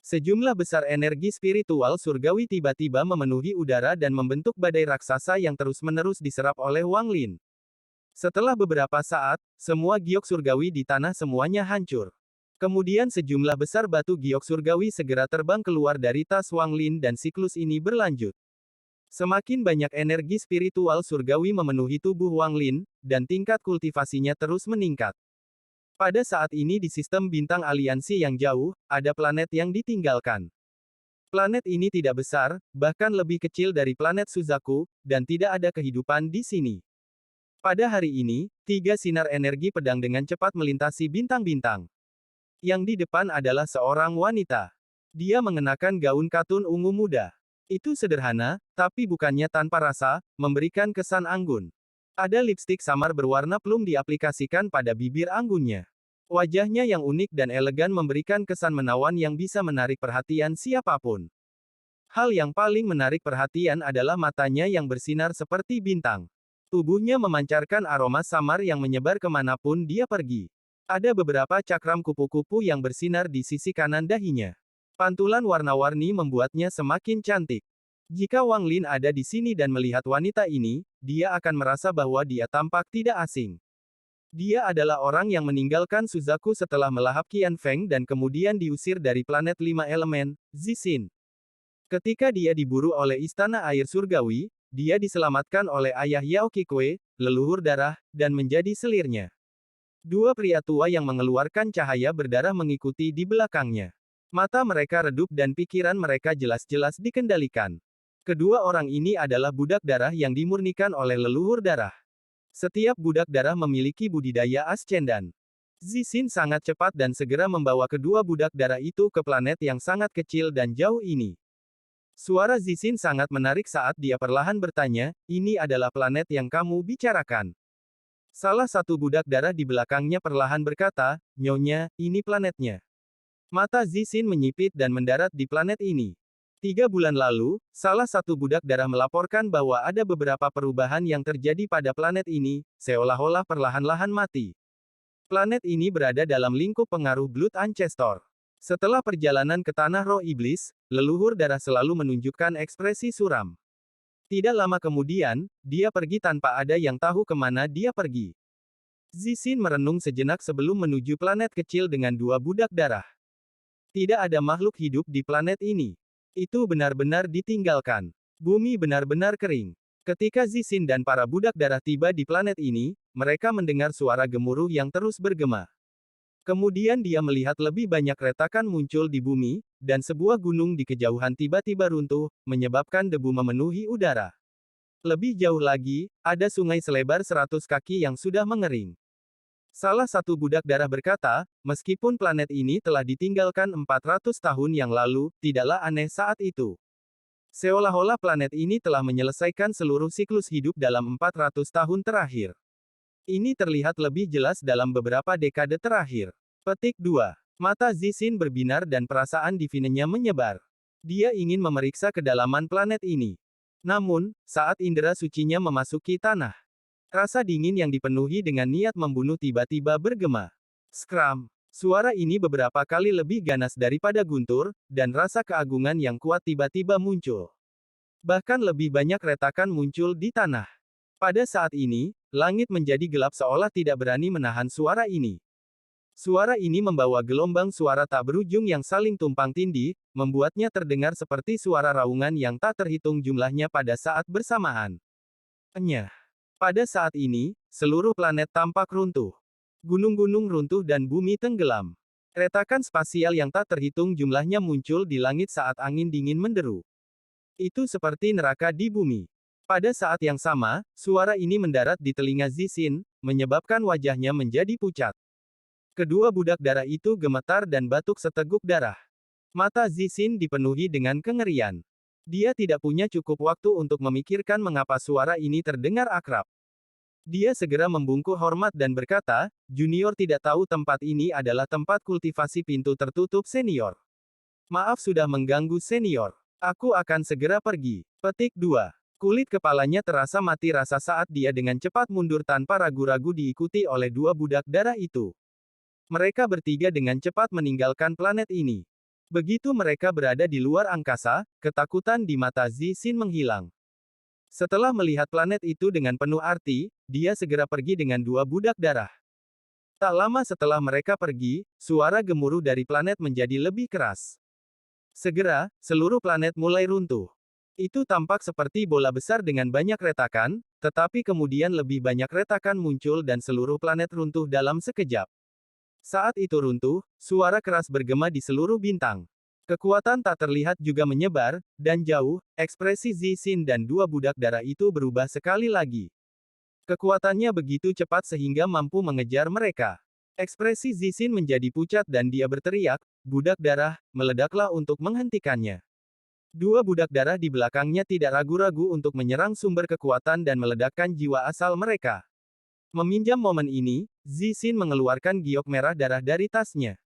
Sejumlah besar energi spiritual surgawi tiba-tiba memenuhi udara dan membentuk badai raksasa yang terus-menerus diserap oleh Wang Lin. Setelah beberapa saat, semua giok surgawi di tanah semuanya hancur. Kemudian sejumlah besar batu giok surgawi segera terbang keluar dari tas Wang Lin dan siklus ini berlanjut. Semakin banyak energi spiritual surgawi memenuhi tubuh Wang Lin, dan tingkat kultivasinya terus meningkat. Pada saat ini di sistem bintang aliansi yang jauh, ada planet yang ditinggalkan. Planet ini tidak besar, bahkan lebih kecil dari planet Suzaku, dan tidak ada kehidupan di sini. Pada hari ini, 3 sinar energi pedang dengan cepat melintasi bintang-bintang. Yang di depan adalah seorang wanita. Dia mengenakan gaun katun ungu muda. Itu sederhana, tapi bukannya tanpa rasa, memberikan kesan anggun. Ada lipstik samar berwarna plum diaplikasikan pada bibir anggunnya. Wajahnya yang unik dan elegan memberikan kesan menawan yang bisa menarik perhatian siapapun. Hal yang paling menarik perhatian adalah matanya yang bersinar seperti bintang. Tubuhnya memancarkan aroma samar yang menyebar kemanapun dia pergi. Ada beberapa cakram kupu-kupu yang bersinar di sisi kanan dahinya. Pantulan warna-warni membuatnya semakin cantik. Jika Wang Lin ada di sini dan melihat wanita ini, dia akan merasa bahwa dia tampak tidak asing. Dia adalah orang yang meninggalkan Suzaku setelah melahap Qian Feng dan kemudian diusir dari planet 5 elemen, Zixin. Ketika dia diburu oleh Istana Air Surgawi, dia diselamatkan oleh ayah Yao Qikui, leluhur darah, dan menjadi selirnya. Dua pria tua yang mengeluarkan cahaya berdarah mengikuti di belakangnya. Mata mereka redup dan pikiran mereka jelas-jelas dikendalikan. Kedua orang ini adalah budak darah yang dimurnikan oleh leluhur darah. Setiap budak darah memiliki budidaya ascendan. Zixin sangat cepat dan segera membawa kedua budak darah itu ke planet yang sangat kecil dan jauh ini. Suara Zixin sangat menarik saat dia perlahan bertanya, "Ini adalah planet yang kamu bicarakan?" Salah satu budak darah di belakangnya perlahan berkata, "Nyonya, ini planetnya." Mata Zixin menyipit dan mendarat di planet ini. 3 bulan lalu, salah satu budak darah melaporkan bahwa ada beberapa perubahan yang terjadi pada planet ini, seolah-olah perlahan-lahan mati. Planet ini berada dalam lingkup pengaruh Blood Ancestor. Setelah perjalanan ke tanah roh iblis, leluhur darah selalu menunjukkan ekspresi suram. Tidak lama kemudian, dia pergi tanpa ada yang tahu kemana dia pergi. Zixin merenung sejenak sebelum menuju planet kecil dengan dua budak darah. Tidak ada makhluk hidup di planet ini. Itu benar-benar ditinggalkan. Bumi benar-benar kering. Ketika Zixin dan para budak darah tiba di planet ini, mereka mendengar suara gemuruh yang terus bergema. Kemudian dia melihat lebih banyak retakan muncul di bumi, dan sebuah gunung di kejauhan tiba-tiba runtuh, menyebabkan debu memenuhi udara. Lebih jauh lagi, ada sungai selebar 100 kaki yang sudah mengering. Salah satu budak darah berkata, meskipun planet ini telah ditinggalkan 400 tahun yang lalu, tidaklah aneh saat itu. Seolah-olah planet ini telah menyelesaikan seluruh siklus hidup dalam 400 tahun terakhir. Ini terlihat lebih jelas dalam beberapa dekade terakhir. Petik 2. Mata Zixin berbinar dan perasaan divinenya menyebar. Dia ingin memeriksa kedalaman planet ini. Namun, saat indera sucinya memasuki tanah, rasa dingin yang dipenuhi dengan niat membunuh tiba-tiba bergema. Skram. Suara ini beberapa kali lebih ganas daripada guntur, dan rasa keagungan yang kuat tiba-tiba muncul. Bahkan lebih banyak retakan muncul di tanah. Pada saat ini, langit menjadi gelap seolah tidak berani menahan suara ini. Suara ini membawa gelombang suara tak berujung yang saling tumpang tindih, membuatnya terdengar seperti suara raungan yang tak terhitung jumlahnya pada saat bersamaan. Enyah. Pada saat ini, seluruh planet tampak runtuh. Gunung-gunung runtuh dan bumi tenggelam. Retakan spasial yang tak terhitung jumlahnya muncul di langit saat angin dingin menderu. Itu seperti neraka di bumi. Pada saat yang sama, suara ini mendarat di telinga Zixin, menyebabkan wajahnya menjadi pucat. Kedua budak darah itu gemetar dan batuk seteguk darah. Mata Zixin dipenuhi dengan kengerian. Dia tidak punya cukup waktu untuk memikirkan mengapa suara ini terdengar akrab. Dia segera membungkuk hormat dan berkata, "Junior tidak tahu tempat ini adalah tempat kultivasi pintu tertutup senior. Maaf sudah mengganggu senior. Aku akan segera pergi." Petik 2. Kulit kepalanya terasa mati rasa saat dia dengan cepat mundur tanpa ragu-ragu diikuti oleh dua budak darah itu. Mereka bertiga dengan cepat meninggalkan planet ini. Begitu mereka berada di luar angkasa, ketakutan di mata Zixin menghilang. Setelah melihat planet itu dengan penuh arti, dia segera pergi dengan dua budak darah. Tak lama setelah mereka pergi, suara gemuruh dari planet menjadi lebih keras. Segera, seluruh planet mulai runtuh. Itu tampak seperti bola besar dengan banyak retakan, tetapi kemudian lebih banyak retakan muncul dan seluruh planet runtuh dalam sekejap. Saat itu runtuh, suara keras bergema di seluruh bintang. Kekuatan tak terlihat juga menyebar, dan jauh, ekspresi Zixin dan dua budak darah itu berubah sekali lagi. Kekuatannya begitu cepat sehingga mampu mengejar mereka. Ekspresi Zixin menjadi pucat dan dia berteriak, budak darah, meledaklah untuk menghentikannya. Dua budak darah di belakangnya tidak ragu-ragu untuk menyerang sumber kekuatan dan meledakkan jiwa asal mereka. Meminjam momen ini, Zixin mengeluarkan giok merah darah dari tasnya.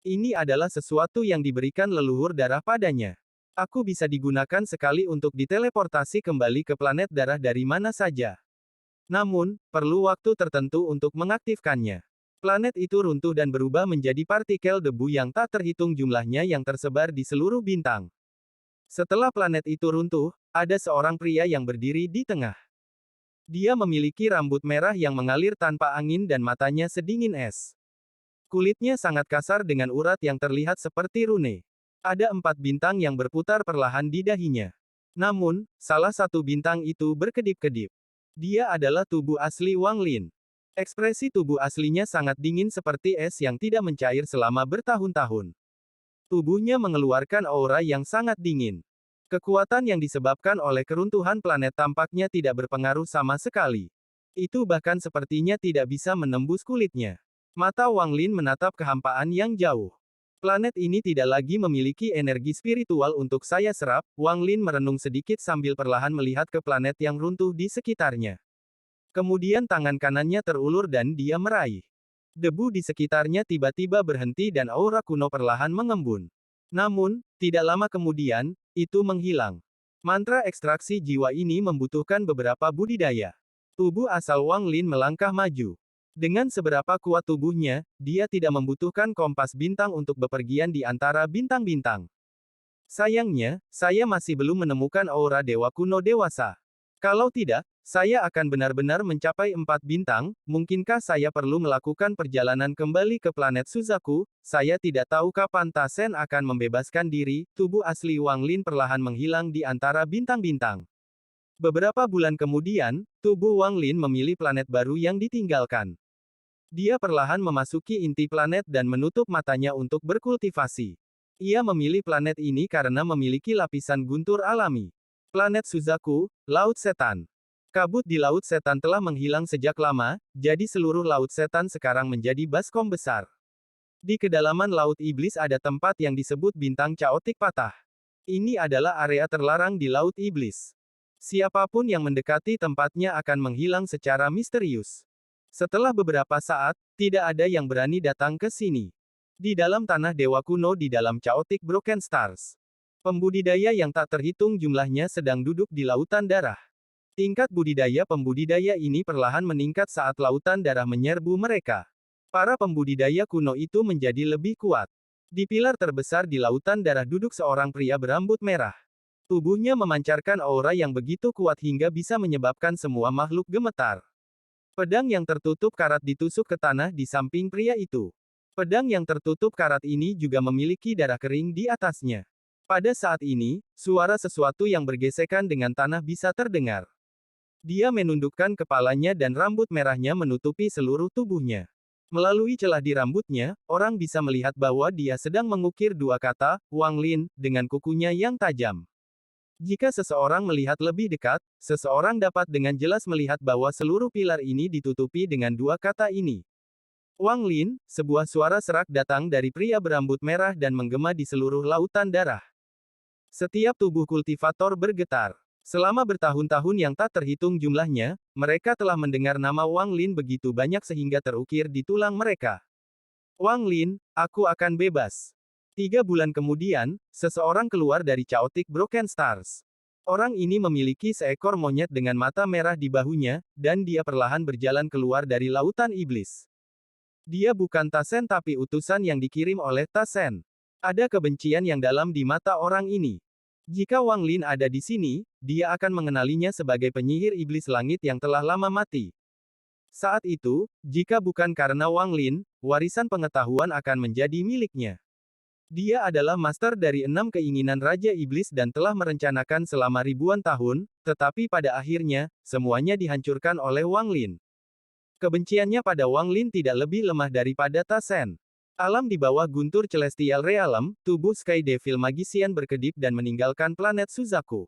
Ini adalah sesuatu yang diberikan leluhur darah padanya. Aku bisa digunakan sekali untuk diteleportasi kembali ke planet darah dari mana saja. Namun, perlu waktu tertentu untuk mengaktifkannya. Planet itu runtuh dan berubah menjadi partikel debu yang tak terhitung jumlahnya yang tersebar di seluruh bintang. Setelah planet itu runtuh, ada seorang pria yang berdiri di tengah. Dia memiliki rambut merah yang mengalir tanpa angin dan matanya sedingin es. Kulitnya sangat kasar dengan urat yang terlihat seperti rune. Ada 4 bintang yang berputar perlahan di dahinya. Namun, salah satu bintang itu berkedip-kedip. Dia adalah tubuh asli Wang Lin. Ekspresi tubuh aslinya sangat dingin seperti es yang tidak mencair selama bertahun-tahun. Tubuhnya mengeluarkan aura yang sangat dingin. Kekuatan yang disebabkan oleh keruntuhan planet tampaknya tidak berpengaruh sama sekali. Itu bahkan sepertinya tidak bisa menembus kulitnya. Mata Wang Lin menatap kehampaan yang jauh. Planet ini tidak lagi memiliki energi spiritual untuk saya serap. Wang Lin merenung sedikit sambil perlahan melihat ke planet yang runtuh di sekitarnya. Kemudian tangan kanannya terulur dan dia meraih. Debu di sekitarnya tiba-tiba berhenti dan aura kuno perlahan mengembun. Namun, tidak lama kemudian, itu menghilang. Mantra ekstraksi jiwa ini membutuhkan beberapa budidaya. Tubuh asal Wang Lin melangkah maju. Dengan seberapa kuat tubuhnya, dia tidak membutuhkan kompas bintang untuk bepergian di antara bintang-bintang. Sayangnya, saya masih belum menemukan aura dewa kuno dewasa. Kalau tidak, saya akan benar-benar mencapai 4 bintang. Mungkinkah saya perlu melakukan perjalanan kembali ke planet Suzaku? Saya tidak tahu kapan Ta Sen akan membebaskan diri. Tubuh asli Wang Lin perlahan menghilang di antara bintang-bintang. Beberapa bulan kemudian, tubuh Wang Lin memilih planet baru yang ditinggalkan. Dia perlahan memasuki inti planet dan menutup matanya untuk berkultivasi. Ia memilih planet ini karena memiliki lapisan guntur alami. Planet Suzaku, Laut Setan. Kabut di Laut Setan telah menghilang sejak lama, jadi seluruh Laut Setan sekarang menjadi baskom besar. Di kedalaman Laut Iblis ada tempat yang disebut bintang caotik patah. Ini adalah area terlarang di Laut Iblis. Siapapun yang mendekati tempatnya akan menghilang secara misterius. Setelah beberapa saat, tidak ada yang berani datang ke sini. Di dalam tanah dewa kuno di dalam Chaotic Broken Stars. Pembudidaya yang tak terhitung jumlahnya sedang duduk di lautan darah. Tingkat budidaya pembudidaya ini perlahan meningkat saat lautan darah menyerbu mereka. Para pembudidaya kuno itu menjadi lebih kuat. Di pilar terbesar di lautan darah duduk seorang pria berambut merah. Tubuhnya memancarkan aura yang begitu kuat hingga bisa menyebabkan semua makhluk gemetar. Pedang yang tertutup karat ditusuk ke tanah di samping pria itu. Pedang yang tertutup karat ini juga memiliki darah kering di atasnya. Pada saat ini, suara sesuatu yang bergesekan dengan tanah bisa terdengar. Dia menundukkan kepalanya dan rambut merahnya menutupi seluruh tubuhnya. Melalui celah di rambutnya, orang bisa melihat bahwa dia sedang mengukir 2 kata, Wang Lin, dengan kukunya yang tajam. Jika seseorang melihat lebih dekat, seseorang dapat dengan jelas melihat bahwa seluruh pilar ini ditutupi dengan 2 kata ini. Wang Lin, sebuah suara serak datang dari pria berambut merah dan menggema di seluruh lautan darah. Setiap tubuh kultivator bergetar. Selama bertahun-tahun yang tak terhitung jumlahnya, mereka telah mendengar nama Wang Lin begitu banyak sehingga terukir di tulang mereka. Wang Lin, aku akan bebas. 3 bulan kemudian, seseorang keluar dari Chaotic Broken Stars. Orang ini memiliki seekor monyet dengan mata merah di bahunya, dan dia perlahan berjalan keluar dari lautan iblis. Dia bukan Ta Sen tapi utusan yang dikirim oleh Ta Sen. Ada kebencian yang dalam di mata orang ini. Jika Wang Lin ada di sini, dia akan mengenalinya sebagai penyihir iblis langit yang telah lama mati. Saat itu, jika bukan karena Wang Lin, warisan pengetahuan akan menjadi miliknya. Dia adalah master dari 6 keinginan Raja Iblis dan telah merencanakan selama ribuan tahun, tetapi pada akhirnya, semuanya dihancurkan oleh Wang Lin. Kebenciannya pada Wang Lin tidak lebih lemah daripada Ta Sen. Alam di bawah guntur Celestial Realm, tubuh Sky Devil Magician berkedip dan meninggalkan planet Suzaku.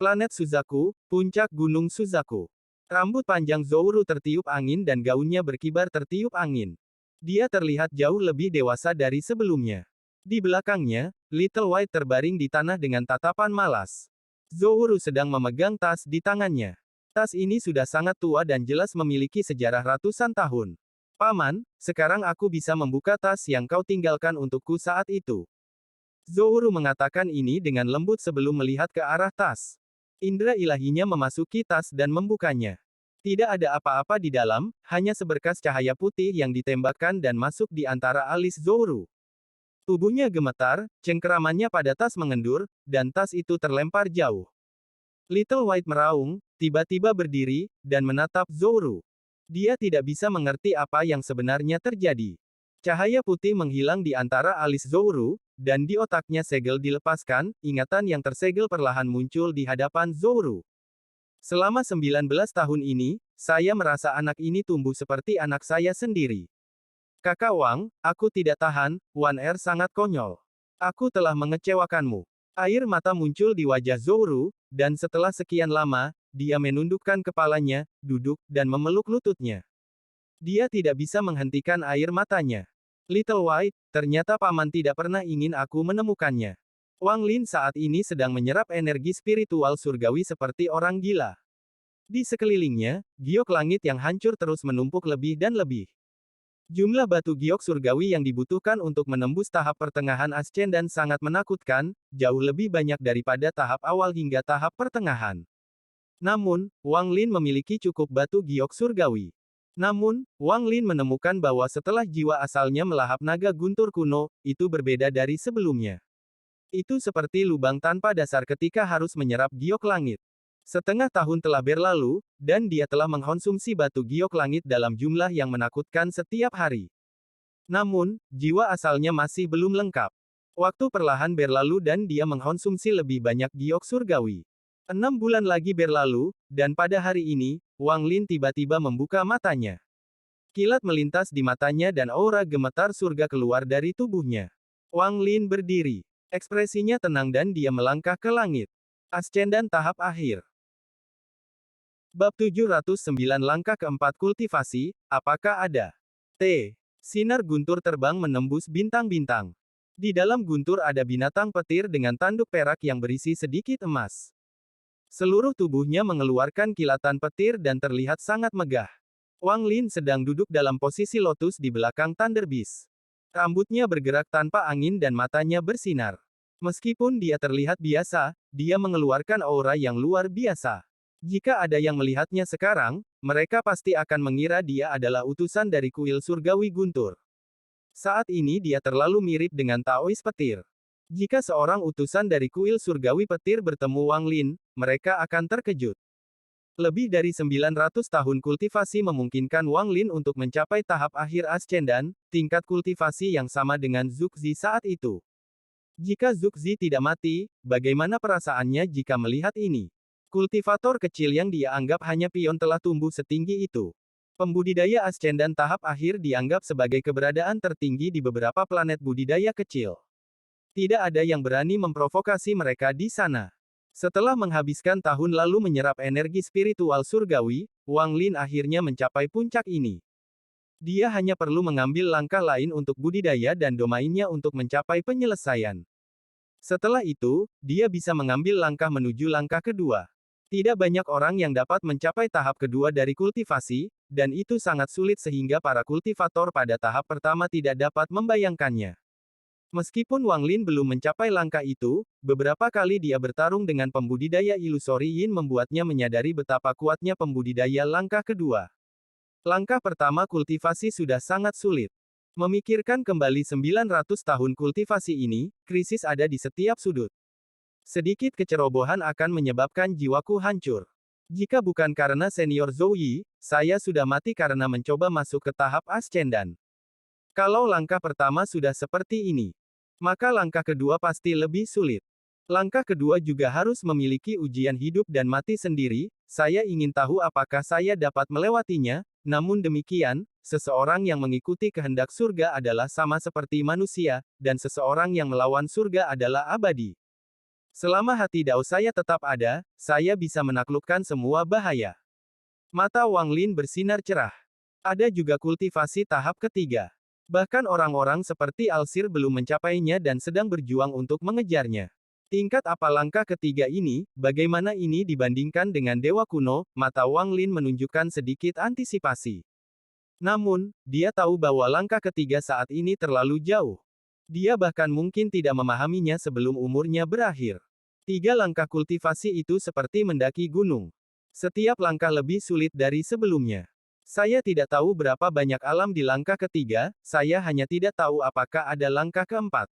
Planet Suzaku, puncak gunung Suzaku. Rambut panjang Zouru tertiup angin dan gaunnya berkibar tertiup angin. Dia terlihat jauh lebih dewasa dari sebelumnya. Di belakangnya, Little White terbaring di tanah dengan tatapan malas. Zouru sedang memegang tas di tangannya. Tas ini sudah sangat tua dan jelas memiliki sejarah ratusan tahun. Paman, sekarang aku bisa membuka tas yang kau tinggalkan untukku saat itu. Zouru mengatakan ini dengan lembut sebelum melihat ke arah tas. Indra ilahinya memasuki tas dan membukanya. Tidak ada apa-apa di dalam, hanya seberkas cahaya putih yang ditembakkan dan masuk di antara alis Zouru. Tubuhnya gemetar, cengkeramannya pada tas mengendur, dan tas itu terlempar jauh. Little White meraung, tiba-tiba berdiri, dan menatap Zouru. Dia tidak bisa mengerti apa yang sebenarnya terjadi. Cahaya putih menghilang di antara alis Zouru, dan di otaknya segel dilepaskan, ingatan yang tersegel perlahan muncul di hadapan Zouru. Selama 19 tahun ini, saya merasa anak ini tumbuh seperti anak saya sendiri. Kakak Wang, aku tidak tahan, Wan Er sangat konyol. Aku telah mengecewakanmu. Air mata muncul di wajah Zouru, dan setelah sekian lama, dia menundukkan kepalanya, duduk, dan memeluk lututnya. Dia tidak bisa menghentikan air matanya. Little White, ternyata paman tidak pernah ingin aku menemukannya. Wang Lin saat ini sedang menyerap energi spiritual surgawi seperti orang gila. Di sekelilingnya, giok langit yang hancur terus menumpuk lebih dan lebih. Jumlah batu giok surgawi yang dibutuhkan untuk menembus tahap pertengahan Ascendan sangat menakutkan, jauh lebih banyak daripada tahap awal hingga tahap pertengahan. Namun, Wang Lin memiliki cukup batu giok surgawi. Namun, Wang Lin menemukan bahwa setelah jiwa asalnya melahap naga guntur kuno, itu berbeda dari sebelumnya. Itu seperti lubang tanpa dasar ketika harus menyerap giok langit. Setengah tahun telah berlalu, dan dia telah mengkonsumsi batu giok langit dalam jumlah yang menakutkan setiap hari. Namun, jiwa asalnya masih belum lengkap. Waktu perlahan berlalu dan dia mengkonsumsi lebih banyak giok surgawi. 6 bulan lagi berlalu, dan pada hari ini, Wang Lin tiba-tiba membuka matanya. Kilat melintas di matanya dan aura gemetar surga keluar dari tubuhnya. Wang Lin berdiri. Ekspresinya tenang dan dia melangkah ke langit. Ascendan tahap akhir. Bab 709 Langkah keempat kultivasi, apakah ada? Sinar guntur terbang menembus bintang-bintang. Di dalam guntur ada binatang petir dengan tanduk perak yang berisi sedikit emas. Seluruh tubuhnya mengeluarkan kilatan petir dan terlihat sangat megah. Wang Lin sedang duduk dalam posisi lotus di belakang Thunder Beast. Rambutnya bergerak tanpa angin dan matanya bersinar. Meskipun dia terlihat biasa, dia mengeluarkan aura yang luar biasa. Jika ada yang melihatnya sekarang, mereka pasti akan mengira dia adalah utusan dari kuil surgawi guntur. Saat ini dia terlalu mirip dengan Taois petir. Jika seorang utusan dari kuil surgawi petir bertemu Wang Lin, mereka akan terkejut. Lebih dari 900 tahun kultivasi memungkinkan Wang Lin untuk mencapai tahap akhir Ascendan, tingkat kultivasi yang sama dengan Zuxi saat itu. Jika Zuxi tidak mati, bagaimana perasaannya jika melihat ini? Kultivator kecil yang dia anggap hanya pion telah tumbuh setinggi itu. Pembudidaya Ascendan tahap akhir dianggap sebagai keberadaan tertinggi di beberapa planet budidaya kecil. Tidak ada yang berani memprovokasi mereka di sana. Setelah menghabiskan tahun lalu menyerap energi spiritual surgawi, Wang Lin akhirnya mencapai puncak ini. Dia hanya perlu mengambil langkah lain untuk budidaya dan domainnya untuk mencapai penyelesaian. Setelah itu, dia bisa mengambil langkah menuju langkah kedua. Tidak banyak orang yang dapat mencapai tahap kedua dari kultivasi, dan itu sangat sulit sehingga para kultivator pada tahap pertama tidak dapat membayangkannya. Meskipun Wang Lin belum mencapai langkah itu, beberapa kali dia bertarung dengan pembudidaya ilusori Yin membuatnya menyadari betapa kuatnya pembudidaya langkah kedua. Langkah pertama kultivasi sudah sangat sulit. Memikirkan kembali 900 tahun kultivasi ini, krisis ada di setiap sudut. Sedikit kecerobohan akan menyebabkan jiwaku hancur. Jika bukan karena senior Zhou Yi, saya sudah mati karena mencoba masuk ke tahap Ascendan. Kalau langkah pertama sudah seperti ini, maka langkah kedua pasti lebih sulit. Langkah kedua juga harus memiliki ujian hidup dan mati sendiri. Saya ingin tahu apakah saya dapat melewatinya. Namun demikian, seseorang yang mengikuti kehendak surga adalah sama seperti manusia, dan seseorang yang melawan surga adalah abadi. Selama hati Dao saya tetap ada, saya bisa menaklukkan semua bahaya. Mata Wang Lin bersinar cerah. Ada juga kultivasi tahap ketiga. Bahkan orang-orang seperti Alsir belum mencapainya dan sedang berjuang untuk mengejarnya. Tingkat apa langkah ketiga ini, bagaimana ini dibandingkan dengan dewa kuno, mata Wang Lin menunjukkan sedikit antisipasi. Namun, dia tahu bahwa langkah ketiga saat ini terlalu jauh. Dia bahkan mungkin tidak memahaminya sebelum umurnya berakhir. 3 langkah kultivasi itu seperti mendaki gunung. Setiap langkah lebih sulit dari sebelumnya. Saya tidak tahu berapa banyak alam di langkah ketiga, saya hanya tidak tahu apakah ada langkah keempat.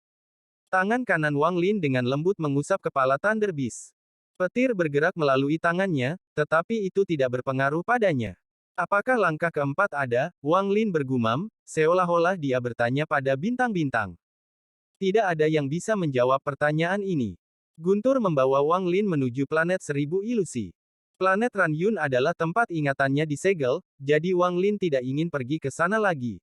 Tangan kanan Wang Lin dengan lembut mengusap kepala Thunder Beast. Petir bergerak melalui tangannya, tetapi itu tidak berpengaruh padanya. Apakah langkah keempat ada? Wang Lin bergumam, seolah-olah dia bertanya pada bintang-bintang. Tidak ada yang bisa menjawab pertanyaan ini. Guntur membawa Wang Lin menuju planet 1000 ilusi. Planet Ranyun adalah tempat ingatannya disegel, jadi Wang Lin tidak ingin pergi ke sana lagi.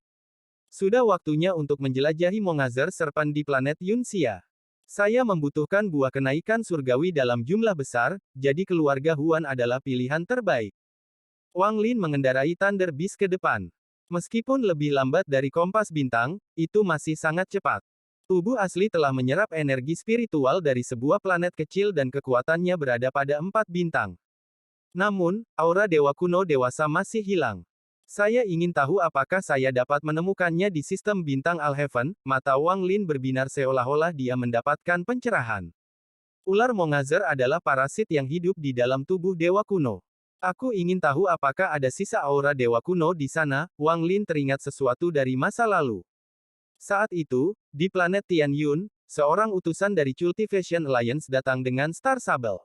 Sudah waktunya untuk menjelajahi Mongazer Serpent di planet Yunxia. Saya membutuhkan buah kenaikan surgawi dalam jumlah besar, jadi keluarga Huan adalah pilihan terbaik. Wang Lin mengendarai Thunder Beast ke depan. Meskipun lebih lambat dari kompas bintang, itu masih sangat cepat. Tubuh asli telah menyerap energi spiritual dari sebuah planet kecil dan kekuatannya berada pada 4 bintang. Namun, aura dewa kuno dewasa masih hilang. Saya ingin tahu apakah saya dapat menemukannya di sistem bintang Alheaven. Mata Wang Lin berbinar seolah-olah dia mendapatkan pencerahan. Ular Mongazer adalah parasit yang hidup di dalam tubuh dewa kuno. Aku ingin tahu apakah ada sisa aura dewa kuno di sana. Wang Lin teringat sesuatu dari masa lalu. Saat itu, di planet Tianyun, seorang utusan dari Cultivation Alliance datang dengan Star Sable.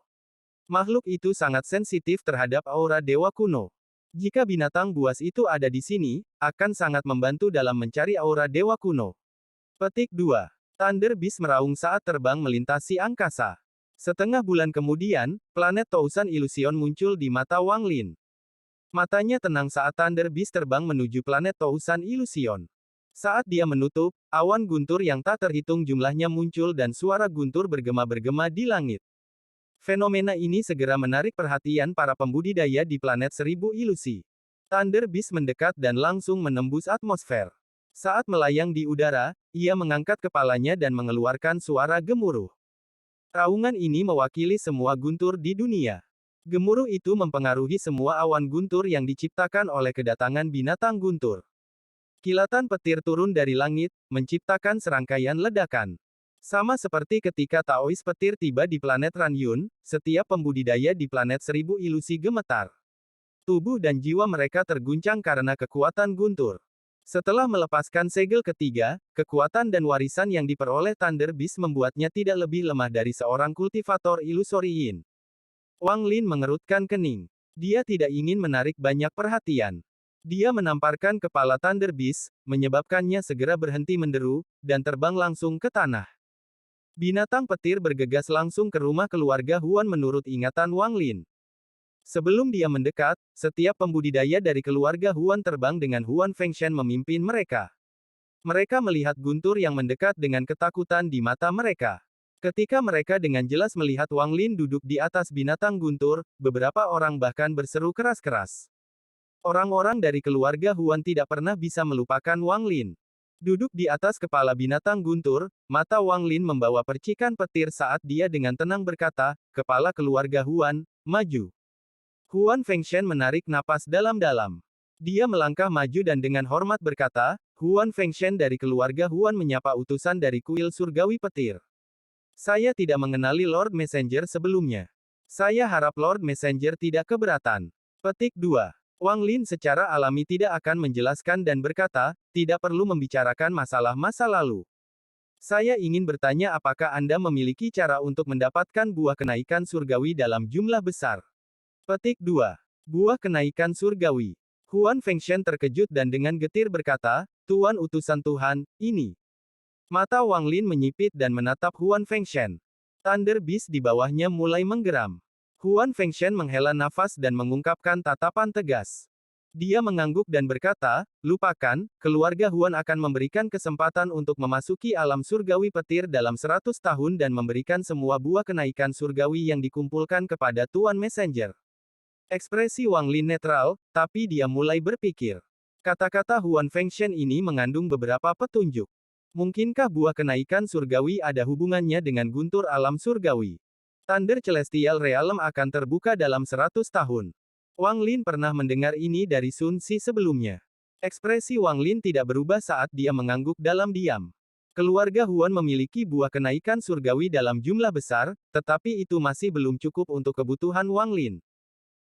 Makhluk itu sangat sensitif terhadap aura dewa kuno. Jika binatang buas itu ada di sini, akan sangat membantu dalam mencari aura dewa kuno. Petik 2. Thunder Beast meraung saat terbang melintasi angkasa. Setengah bulan kemudian, planet Tousan Illusion muncul di mata Wang Lin. Matanya tenang saat Thunder Beast terbang menuju planet Tousan Illusion. Saat dia menutup, awan guntur yang tak terhitung jumlahnya muncul dan suara guntur bergema-bergema di langit. Fenomena ini segera menarik perhatian para pembudidaya di planet 1000 ilusi. Thunder Beast mendekat dan langsung menembus atmosfer. Saat melayang di udara, ia mengangkat kepalanya dan mengeluarkan suara gemuruh. Raungan ini mewakili semua guntur di dunia. Gemuruh itu mempengaruhi semua awan guntur yang diciptakan oleh kedatangan binatang guntur. Kilatan petir turun dari langit, menciptakan serangkaian ledakan. Sama seperti ketika Taois petir tiba di planet Ranyun, setiap pembudidaya di planet 1000 ilusi gemetar. Tubuh dan jiwa mereka terguncang karena kekuatan guntur. Setelah melepaskan segel ketiga, kekuatan dan warisan yang diperoleh Thunder Beast membuatnya tidak lebih lemah dari seorang kultivator ilusori Yin. Wang Lin mengerutkan kening. Dia tidak ingin menarik banyak perhatian. Dia menamparkan kepala Thunder Beast, menyebabkannya segera berhenti menderu, dan terbang langsung ke tanah. Binatang petir bergegas langsung ke rumah keluarga Huan menurut ingatan Wang Lin. Sebelum dia mendekat, setiap pembudidaya dari keluarga Huan terbang dengan Huan Fengshen memimpin mereka. Mereka melihat guntur yang mendekat dengan ketakutan di mata mereka. Ketika mereka dengan jelas melihat Wang Lin duduk di atas binatang guntur, beberapa orang bahkan berseru keras-keras. Orang-orang dari keluarga Huan tidak pernah bisa melupakan Wang Lin. Duduk di atas kepala binatang guntur, mata Wang Lin membawa percikan petir saat dia dengan tenang berkata, "Kepala keluarga Huan, maju." Huan Fengshen menarik napas dalam-dalam. Dia melangkah maju dan dengan hormat berkata, "Huan Fengshen dari keluarga Huan menyapa utusan dari kuil surgawi petir. Saya tidak mengenali Lord Messenger sebelumnya. Saya harap Lord Messenger tidak keberatan." Petik 2. Wang Lin secara alami tidak akan menjelaskan dan berkata, "Tidak perlu membicarakan masalah masa lalu. Saya ingin bertanya apakah Anda memiliki cara untuk mendapatkan buah kenaikan surgawi dalam jumlah besar." Petik 2. Buah kenaikan surgawi. Huan Fengshen terkejut dan dengan getir berkata, "Tuan utusan Tuhan, ini." Mata Wang Lin menyipit dan menatap Huan Fengshen. Thunder Beast di bawahnya mulai menggeram. Huan Fengshen menghela nafas dan mengungkapkan tatapan tegas. Dia mengangguk dan berkata, "Lupakan, keluarga Huan akan memberikan kesempatan untuk memasuki alam surgawi petir dalam 100 tahun dan memberikan semua buah kenaikan surgawi yang dikumpulkan kepada Tuan Messenger." Ekspresi Wang Lin netral, tapi dia mulai berpikir. Kata-kata Huan Fengshen ini mengandung beberapa petunjuk. Mungkinkah buah kenaikan surgawi ada hubungannya dengan guntur alam surgawi? Thunder Celestial Realm akan terbuka dalam 100 tahun. Wang Lin pernah mendengar ini dari Sun Si sebelumnya. Ekspresi Wang Lin tidak berubah saat dia mengangguk dalam diam. Keluarga Huan memiliki buah kenaikan surgawi dalam jumlah besar, tetapi itu masih belum cukup untuk kebutuhan Wang Lin.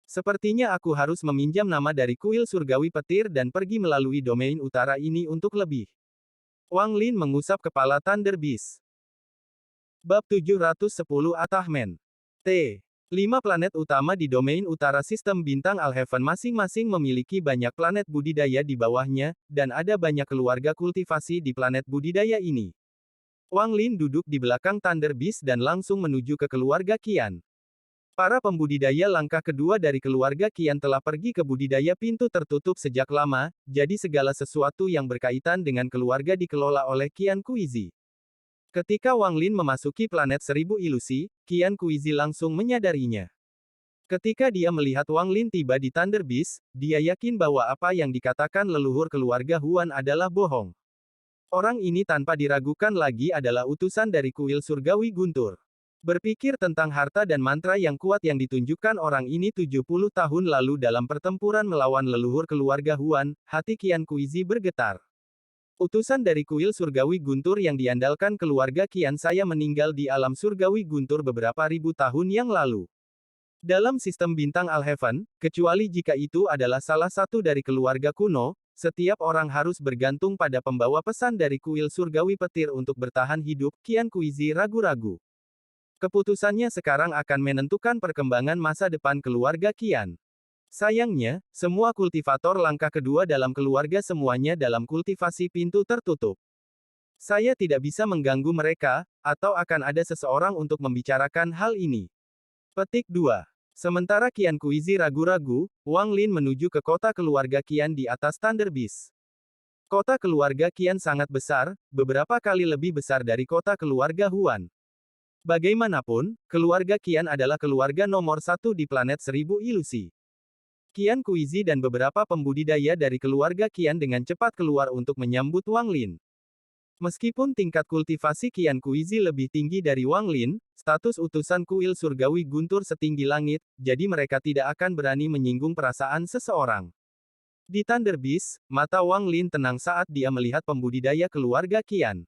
Sepertinya aku harus meminjam nama dari kuil surgawi petir dan pergi melalui domain utara ini untuk lebih. Wang Lin mengusap kepala Thunder Beast. Bab 710 Attachment. T. 5 planet utama di domain utara sistem bintang Alheaven masing-masing memiliki banyak planet budidaya di bawahnya, dan ada banyak keluarga kultivasi di planet budidaya ini. Wang Lin duduk di belakang Thunder Beast dan langsung menuju ke keluarga Qian. Para pembudidaya langkah kedua dari keluarga Qian telah pergi ke budidaya pintu tertutup sejak lama, jadi segala sesuatu yang berkaitan dengan keluarga dikelola oleh Qian Kuizi. Ketika Wang Lin memasuki planet 1000 ilusi, Qian Kuizi langsung menyadarinya. Ketika dia melihat Wang Lin tiba di Thunder Beast, dia yakin bahwa apa yang dikatakan leluhur keluarga Huan adalah bohong. Orang ini tanpa diragukan lagi adalah utusan dari kuil surgawi Guntur. Berpikir tentang harta dan mantra yang kuat yang ditunjukkan orang ini 70 tahun lalu dalam pertempuran melawan leluhur keluarga Huan, hati Qian Kuizi bergetar. Utusan dari kuil surgawi Guntur yang diandalkan keluarga Qian saya meninggal di alam surgawi Guntur beberapa ribu tahun yang lalu. Dalam sistem bintang Alheaven, kecuali jika itu adalah salah satu dari keluarga kuno, setiap orang harus bergantung pada pembawa pesan dari kuil surgawi petir untuk bertahan hidup. Qian Kuizi ragu-ragu. Keputusannya sekarang akan menentukan perkembangan masa depan keluarga Qian. Sayangnya, semua kultivator langkah kedua dalam keluarga semuanya dalam kultivasi pintu tertutup. Saya tidak bisa mengganggu mereka, atau akan ada seseorang untuk membicarakan hal ini. Petik 2. Sementara Qian Kuizi ragu-ragu, Wang Lin menuju ke kota keluarga Qian di atas Thunder Beast. Kota keluarga Qian sangat besar, beberapa kali lebih besar dari kota keluarga Huan. Bagaimanapun, keluarga Qian adalah keluarga nomor 1 di planet 1000 ilusi. Qian Kuizi dan beberapa pembudidaya dari keluarga Qian dengan cepat keluar untuk menyambut Wang Lin. Meskipun tingkat kultivasi Qian Kuizi lebih tinggi dari Wang Lin, status utusan kuil surgawi Guntur setinggi langit, jadi mereka tidak akan berani menyinggung perasaan seseorang. Di Thunder Beast, mata Wang Lin tenang saat dia melihat pembudidaya keluarga Qian.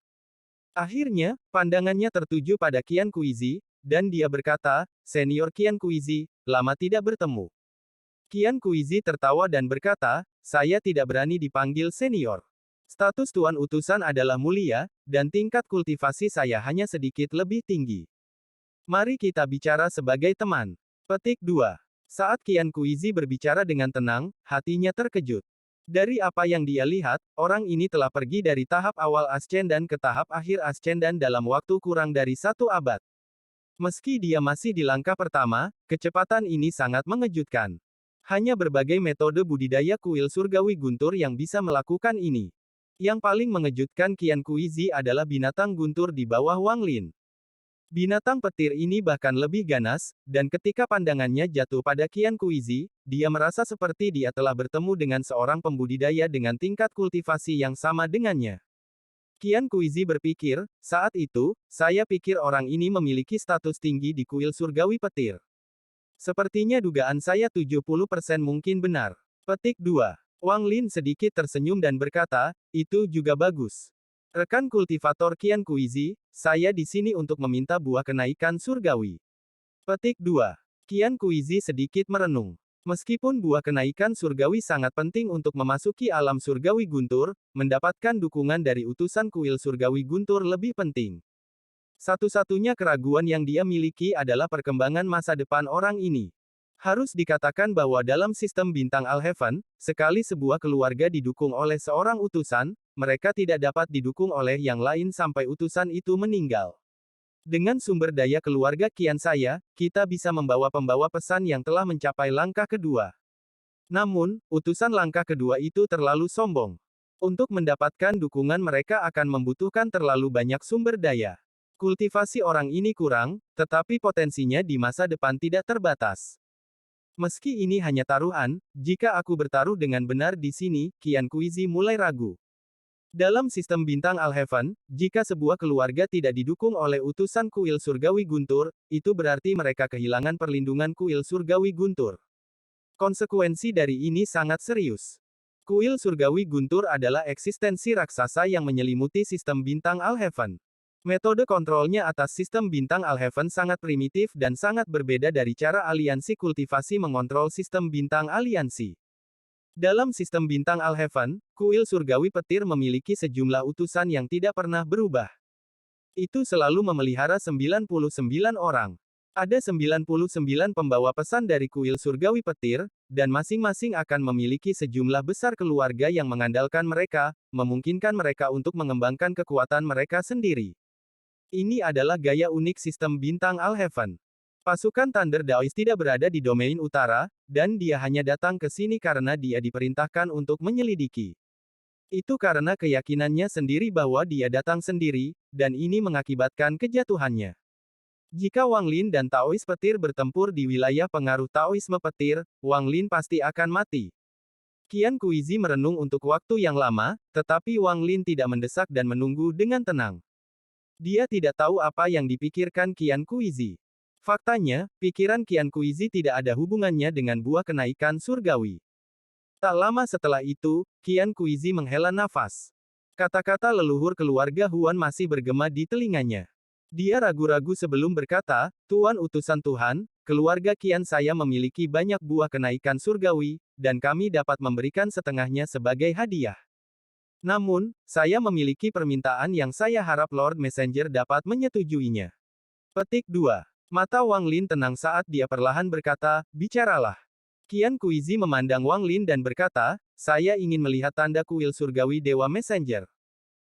Akhirnya, pandangannya tertuju pada Qian Kuizi, dan dia berkata, "Senior Qian Kuizi, lama tidak bertemu." Qian Kuizi tertawa dan berkata, "Saya tidak berani dipanggil senior. Status Tuan Utusan adalah mulia, dan tingkat kultivasi saya hanya sedikit lebih tinggi. Mari kita bicara sebagai teman." Petik 2. Saat Qian Kuizi berbicara dengan tenang, hatinya terkejut. Dari apa yang dia lihat, orang ini telah pergi dari tahap awal Ascendan ke tahap akhir Ascendan dalam waktu kurang dari 1 abad. Meski dia masih di langkah pertama, kecepatan ini sangat mengejutkan. Hanya berbagai metode budidaya kuil surgawi Guntur yang bisa melakukan ini. Yang paling mengejutkan Qian Kuizi adalah binatang Guntur di bawah Wang Lin. Binatang petir ini bahkan lebih ganas, dan ketika pandangannya jatuh pada Qian Kuizi, dia merasa seperti dia telah bertemu dengan seorang pembudidaya dengan tingkat kultivasi yang sama dengannya. Qian Kuizi berpikir, saat itu, saya pikir orang ini memiliki status tinggi di kuil surgawi petir. Sepertinya dugaan saya 70% mungkin benar. Petik 2. Wang Lin sedikit tersenyum dan berkata, itu juga bagus. Rekan kultivator Qian Kuizi, saya di sini untuk meminta buah kenaikan surgawi. Petik 2. Qian Kuizi sedikit merenung. Meskipun buah kenaikan surgawi sangat penting untuk memasuki alam surgawi Guntur, mendapatkan dukungan dari utusan kuil surgawi Guntur lebih penting. Satu-satunya keraguan yang dia miliki adalah perkembangan masa depan orang ini. Harus dikatakan bahwa dalam sistem bintang Alheaven, sekali sebuah keluarga didukung oleh seorang utusan, mereka tidak dapat didukung oleh yang lain sampai utusan itu meninggal. Dengan sumber daya keluarga Qian saya, kita bisa membawa pembawa pesan yang telah mencapai langkah kedua. Namun, utusan langkah kedua itu terlalu sombong. Untuk mendapatkan dukungan mereka akan membutuhkan terlalu banyak sumber daya. Kultivasi orang ini kurang, tetapi potensinya di masa depan tidak terbatas. Meski ini hanya taruhan, jika aku bertaruh dengan benar di sini, Qian Kuizi mulai ragu. Dalam sistem bintang Alheaven, jika sebuah keluarga tidak didukung oleh utusan kuil surgawi Guntur, itu berarti mereka kehilangan perlindungan kuil surgawi Guntur. Konsekuensi dari ini sangat serius. Kuil surgawi Guntur adalah eksistensi raksasa yang menyelimuti sistem bintang Alheaven. Metode kontrolnya atas sistem bintang Alheaven sangat primitif dan sangat berbeda dari cara aliansi kultivasi mengontrol sistem bintang aliansi. Dalam sistem bintang Alheaven, kuil surgawi petir memiliki sejumlah utusan yang tidak pernah berubah. Itu selalu memelihara 99 orang. Ada 99 pembawa pesan dari kuil surgawi petir, dan masing-masing akan memiliki sejumlah besar keluarga yang mengandalkan mereka, memungkinkan mereka untuk mengembangkan kekuatan mereka sendiri. Ini adalah gaya unik sistem bintang Alheaven. Pasukan Thunder Daoist tidak berada di domain utara, dan dia hanya datang ke sini karena dia diperintahkan untuk menyelidiki. Itu karena keyakinannya sendiri bahwa dia datang sendiri, dan ini mengakibatkan kejatuhannya. Jika Wang Lin dan Taoist petir bertempur di wilayah pengaruh Taoisme petir, Wang Lin pasti akan mati. Qian Kuizi merenung untuk waktu yang lama, tetapi Wang Lin tidak mendesak dan menunggu dengan tenang. Dia tidak tahu apa yang dipikirkan Qian Kuizi. Faktanya, pikiran Qian Kuizi tidak ada hubungannya dengan buah kenaikan surgawi. Tak lama setelah itu, Qian Kuizi menghela nafas. Kata-kata leluhur keluarga Huan masih bergema di telinganya. Dia ragu-ragu sebelum berkata, "Tuan utusan Tuhan, keluarga Qian saya memiliki banyak buah kenaikan surgawi, dan kami dapat memberikan setengahnya sebagai hadiah. Namun, saya memiliki permintaan yang saya harap Lord Messenger dapat menyetujuinya." Petik 2. Mata Wang Lin tenang saat dia perlahan berkata, "Bicaralah." Qian Kuizi memandang Wang Lin dan berkata, "Saya ingin melihat tanda kuil surgawi Dewa Messenger."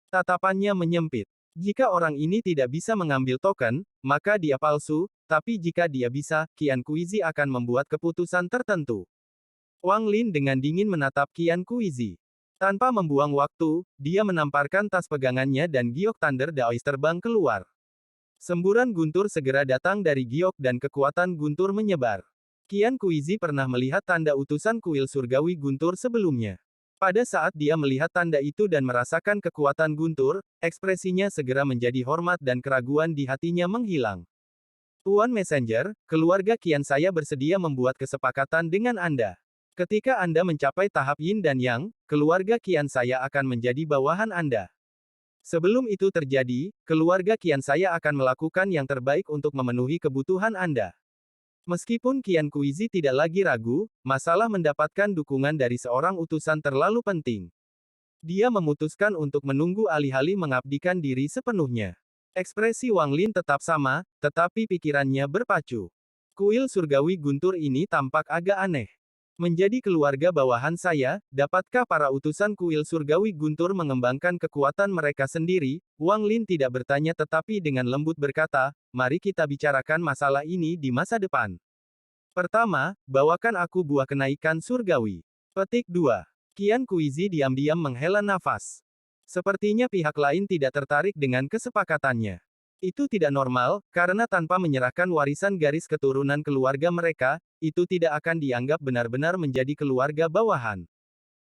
Tatapannya menyempit. Jika orang ini tidak bisa mengambil token, maka dia palsu, tapi jika dia bisa, Qian Kuizi akan membuat keputusan tertentu. Wang Lin dengan dingin menatap Qian Kuizi. Tanpa membuang waktu, dia menamparkan tas pegangannya dan giok Thunder Daoist terbang keluar. Semburan guntur segera datang dari giok dan kekuatan guntur menyebar. Qian Kuizi pernah melihat tanda utusan kuil surgawi guntur sebelumnya. Pada saat dia melihat tanda itu dan merasakan kekuatan guntur, ekspresinya segera menjadi hormat dan keraguan di hatinya menghilang. "Tuan Messenger, keluarga Qian saya bersedia membuat kesepakatan dengan Anda. Ketika Anda mencapai tahap Yin dan Yang, keluarga Qian saya akan menjadi bawahan Anda. Sebelum itu terjadi, keluarga Qian saya akan melakukan yang terbaik untuk memenuhi kebutuhan Anda." Meskipun Qian Kuizi tidak lagi ragu, masalah mendapatkan dukungan dari seorang utusan terlalu penting. Dia memutuskan untuk menunggu alih-alih mengabdikan diri sepenuhnya. Ekspresi Wang Lin tetap sama, tetapi pikirannya berpacu. Kuil surgawi guntur ini tampak agak aneh. Menjadi keluarga bawahan saya, dapatkah para utusan kuil surgawi guntur mengembangkan kekuatan mereka sendiri? Wang Lin tidak bertanya tetapi dengan lembut berkata, "Mari kita bicarakan masalah ini di masa depan. Pertama, bawakan aku buah kenaikan surgawi." Petik 2. Qian Kuizi diam-diam menghela nafas. Sepertinya pihak lain tidak tertarik dengan kesepakatannya. Itu tidak normal, karena tanpa menyerahkan warisan garis keturunan keluarga mereka, itu tidak akan dianggap benar-benar menjadi keluarga bawahan.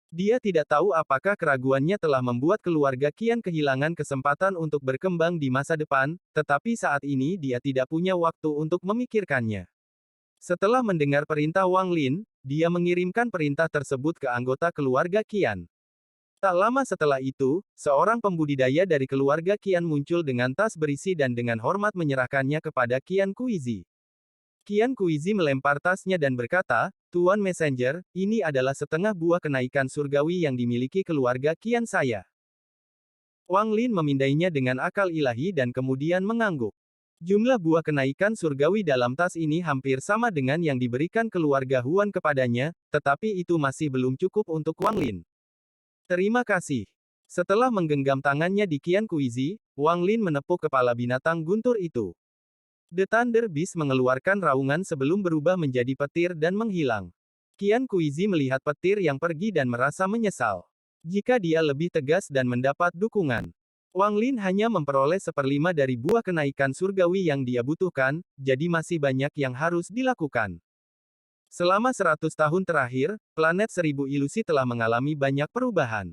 Dia tidak tahu apakah keraguannya telah membuat keluarga Qian kehilangan kesempatan untuk berkembang di masa depan, tetapi saat ini dia tidak punya waktu untuk memikirkannya. Setelah mendengar perintah Wang Lin, dia mengirimkan perintah tersebut ke anggota keluarga Qian. Tak lama setelah itu, seorang pembudidaya dari keluarga Qian muncul dengan tas berisi dan dengan hormat menyerahkannya kepada Qian Kuizi. Qian Kuizi melempar tasnya dan berkata, "Tuan Messenger, ini adalah setengah buah kenaikan surgawi yang dimiliki keluarga Qian saya." Wang Lin memindainya dengan akal ilahi dan kemudian mengangguk. Jumlah buah kenaikan surgawi dalam tas ini hampir sama dengan yang diberikan keluarga Huan kepadanya, tetapi itu masih belum cukup untuk Wang Lin. "Terima kasih." Setelah menggenggam tangannya di Qian Kuizi, Wang Lin menepuk kepala binatang guntur itu. The Thunder Beast mengeluarkan raungan sebelum berubah menjadi petir dan menghilang. Qian Kuizi melihat petir yang pergi dan merasa menyesal. Jika dia lebih tegas dan mendapat dukungan, Wang Lin hanya memperoleh 1/5 dari buah kenaikan surgawi yang dia butuhkan, jadi masih banyak yang harus dilakukan. Selama 100 tahun terakhir, planet Seribu Ilusi telah mengalami banyak perubahan.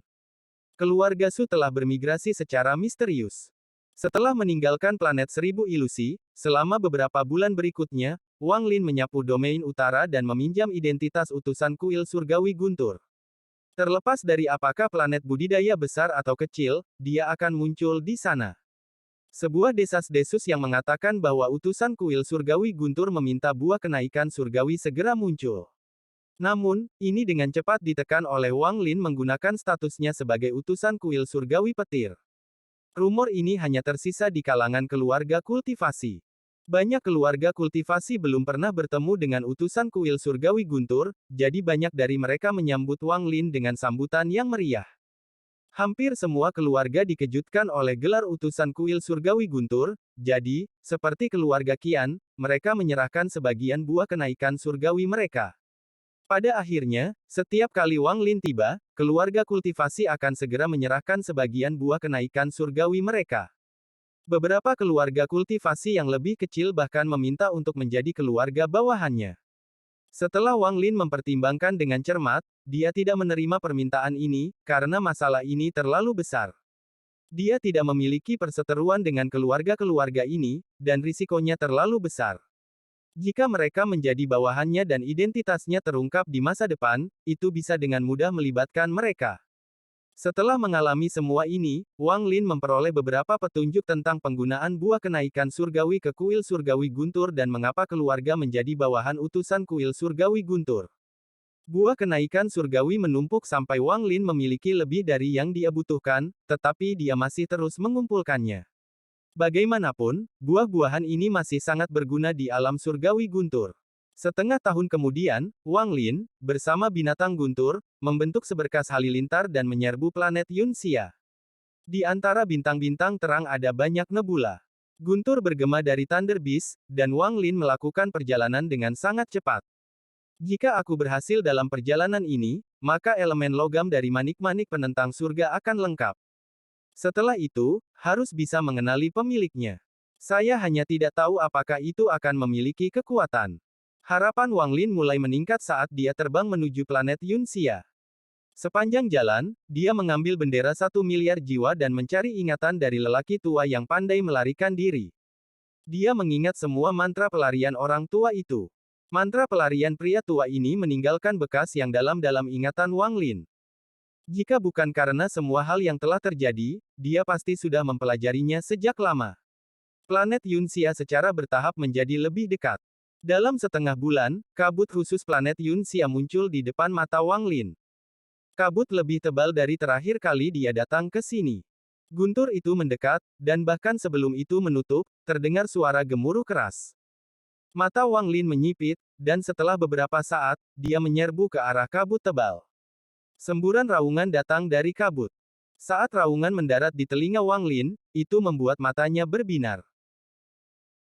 Keluarga Su telah bermigrasi secara misterius. Setelah meninggalkan planet Seribu Ilusi, selama beberapa bulan berikutnya, Wang Lin menyapu domain utara dan meminjam identitas utusan kuil surgawi Guntur. Terlepas dari apakah planet budidaya besar atau kecil, dia akan muncul di sana. Sebuah desas-desus yang mengatakan bahwa utusan kuil surgawi Guntur meminta buah kenaikan surgawi segera muncul. Namun, ini dengan cepat ditekan oleh Wang Lin menggunakan statusnya sebagai utusan kuil surgawi petir. Rumor ini hanya tersisa di kalangan keluarga kultivasi. Banyak keluarga kultivasi belum pernah bertemu dengan utusan kuil surgawi Guntur, jadi banyak dari mereka menyambut Wang Lin dengan sambutan yang meriah. Hampir semua keluarga dikejutkan oleh gelar utusan kuil surgawi Guntur, jadi, seperti keluarga Qian, mereka menyerahkan sebagian buah kenaikan surgawi mereka. Pada akhirnya, setiap kali Wang Lin tiba, keluarga kultivasi akan segera menyerahkan sebagian buah kenaikan surgawi mereka. Beberapa keluarga kultivasi yang lebih kecil bahkan meminta untuk menjadi keluarga bawahannya. Setelah Wang Lin mempertimbangkan dengan cermat, dia tidak menerima permintaan ini, karena masalah ini terlalu besar. Dia tidak memiliki perseteruan dengan keluarga-keluarga ini, dan risikonya terlalu besar. Jika mereka menjadi bawahannya dan identitasnya terungkap di masa depan, itu bisa dengan mudah melibatkan mereka. Setelah mengalami semua ini, Wang Lin memperoleh beberapa petunjuk tentang penggunaan buah kenaikan surgawi ke kuil surgawi Guntur dan mengapa keluarga menjadi bawahan utusan kuil surgawi Guntur. Buah kenaikan surgawi menumpuk sampai Wang Lin memiliki lebih dari yang dia butuhkan, tetapi dia masih terus mengumpulkannya. Bagaimanapun, buah-buahan ini masih sangat berguna di alam surgawi Guntur. Setengah tahun kemudian, Wang Lin, bersama binatang Guntur, membentuk seberkas halilintar dan menyerbu planet Yunxia. Di antara bintang-bintang terang ada banyak nebula. Guntur bergema dari Thunder Beast, dan Wang Lin melakukan perjalanan dengan sangat cepat. Jika aku berhasil dalam perjalanan ini, maka elemen logam dari manik-manik penentang surga akan lengkap. Setelah itu, harus bisa mengenali pemiliknya. Saya hanya tidak tahu apakah itu akan memiliki kekuatan. Harapan Wang Lin mulai meningkat saat dia terbang menuju planet Yunxia. Sepanjang jalan, dia mengambil bendera 1 miliar jiwa dan mencari ingatan dari lelaki tua yang pandai melarikan diri. Dia mengingat semua mantra pelarian orang tua itu. Mantra pelarian pria tua ini meninggalkan bekas yang dalam-dalam ingatan Wang Lin. Jika bukan karena semua hal yang telah terjadi, dia pasti sudah mempelajarinya sejak lama. Planet Yunxia secara bertahap menjadi lebih dekat. Dalam setengah bulan, kabut khusus planet Yunxia muncul di depan mata Wang Lin. Kabut lebih tebal dari terakhir kali dia datang ke sini. Guntur itu mendekat, dan bahkan sebelum itu menutup, terdengar suara gemuruh keras. Mata Wang Lin menyipit, dan setelah beberapa saat, dia menyerbu ke arah kabut tebal. Semburan raungan datang dari kabut. Saat raungan mendarat di telinga Wang Lin, itu membuat matanya berbinar.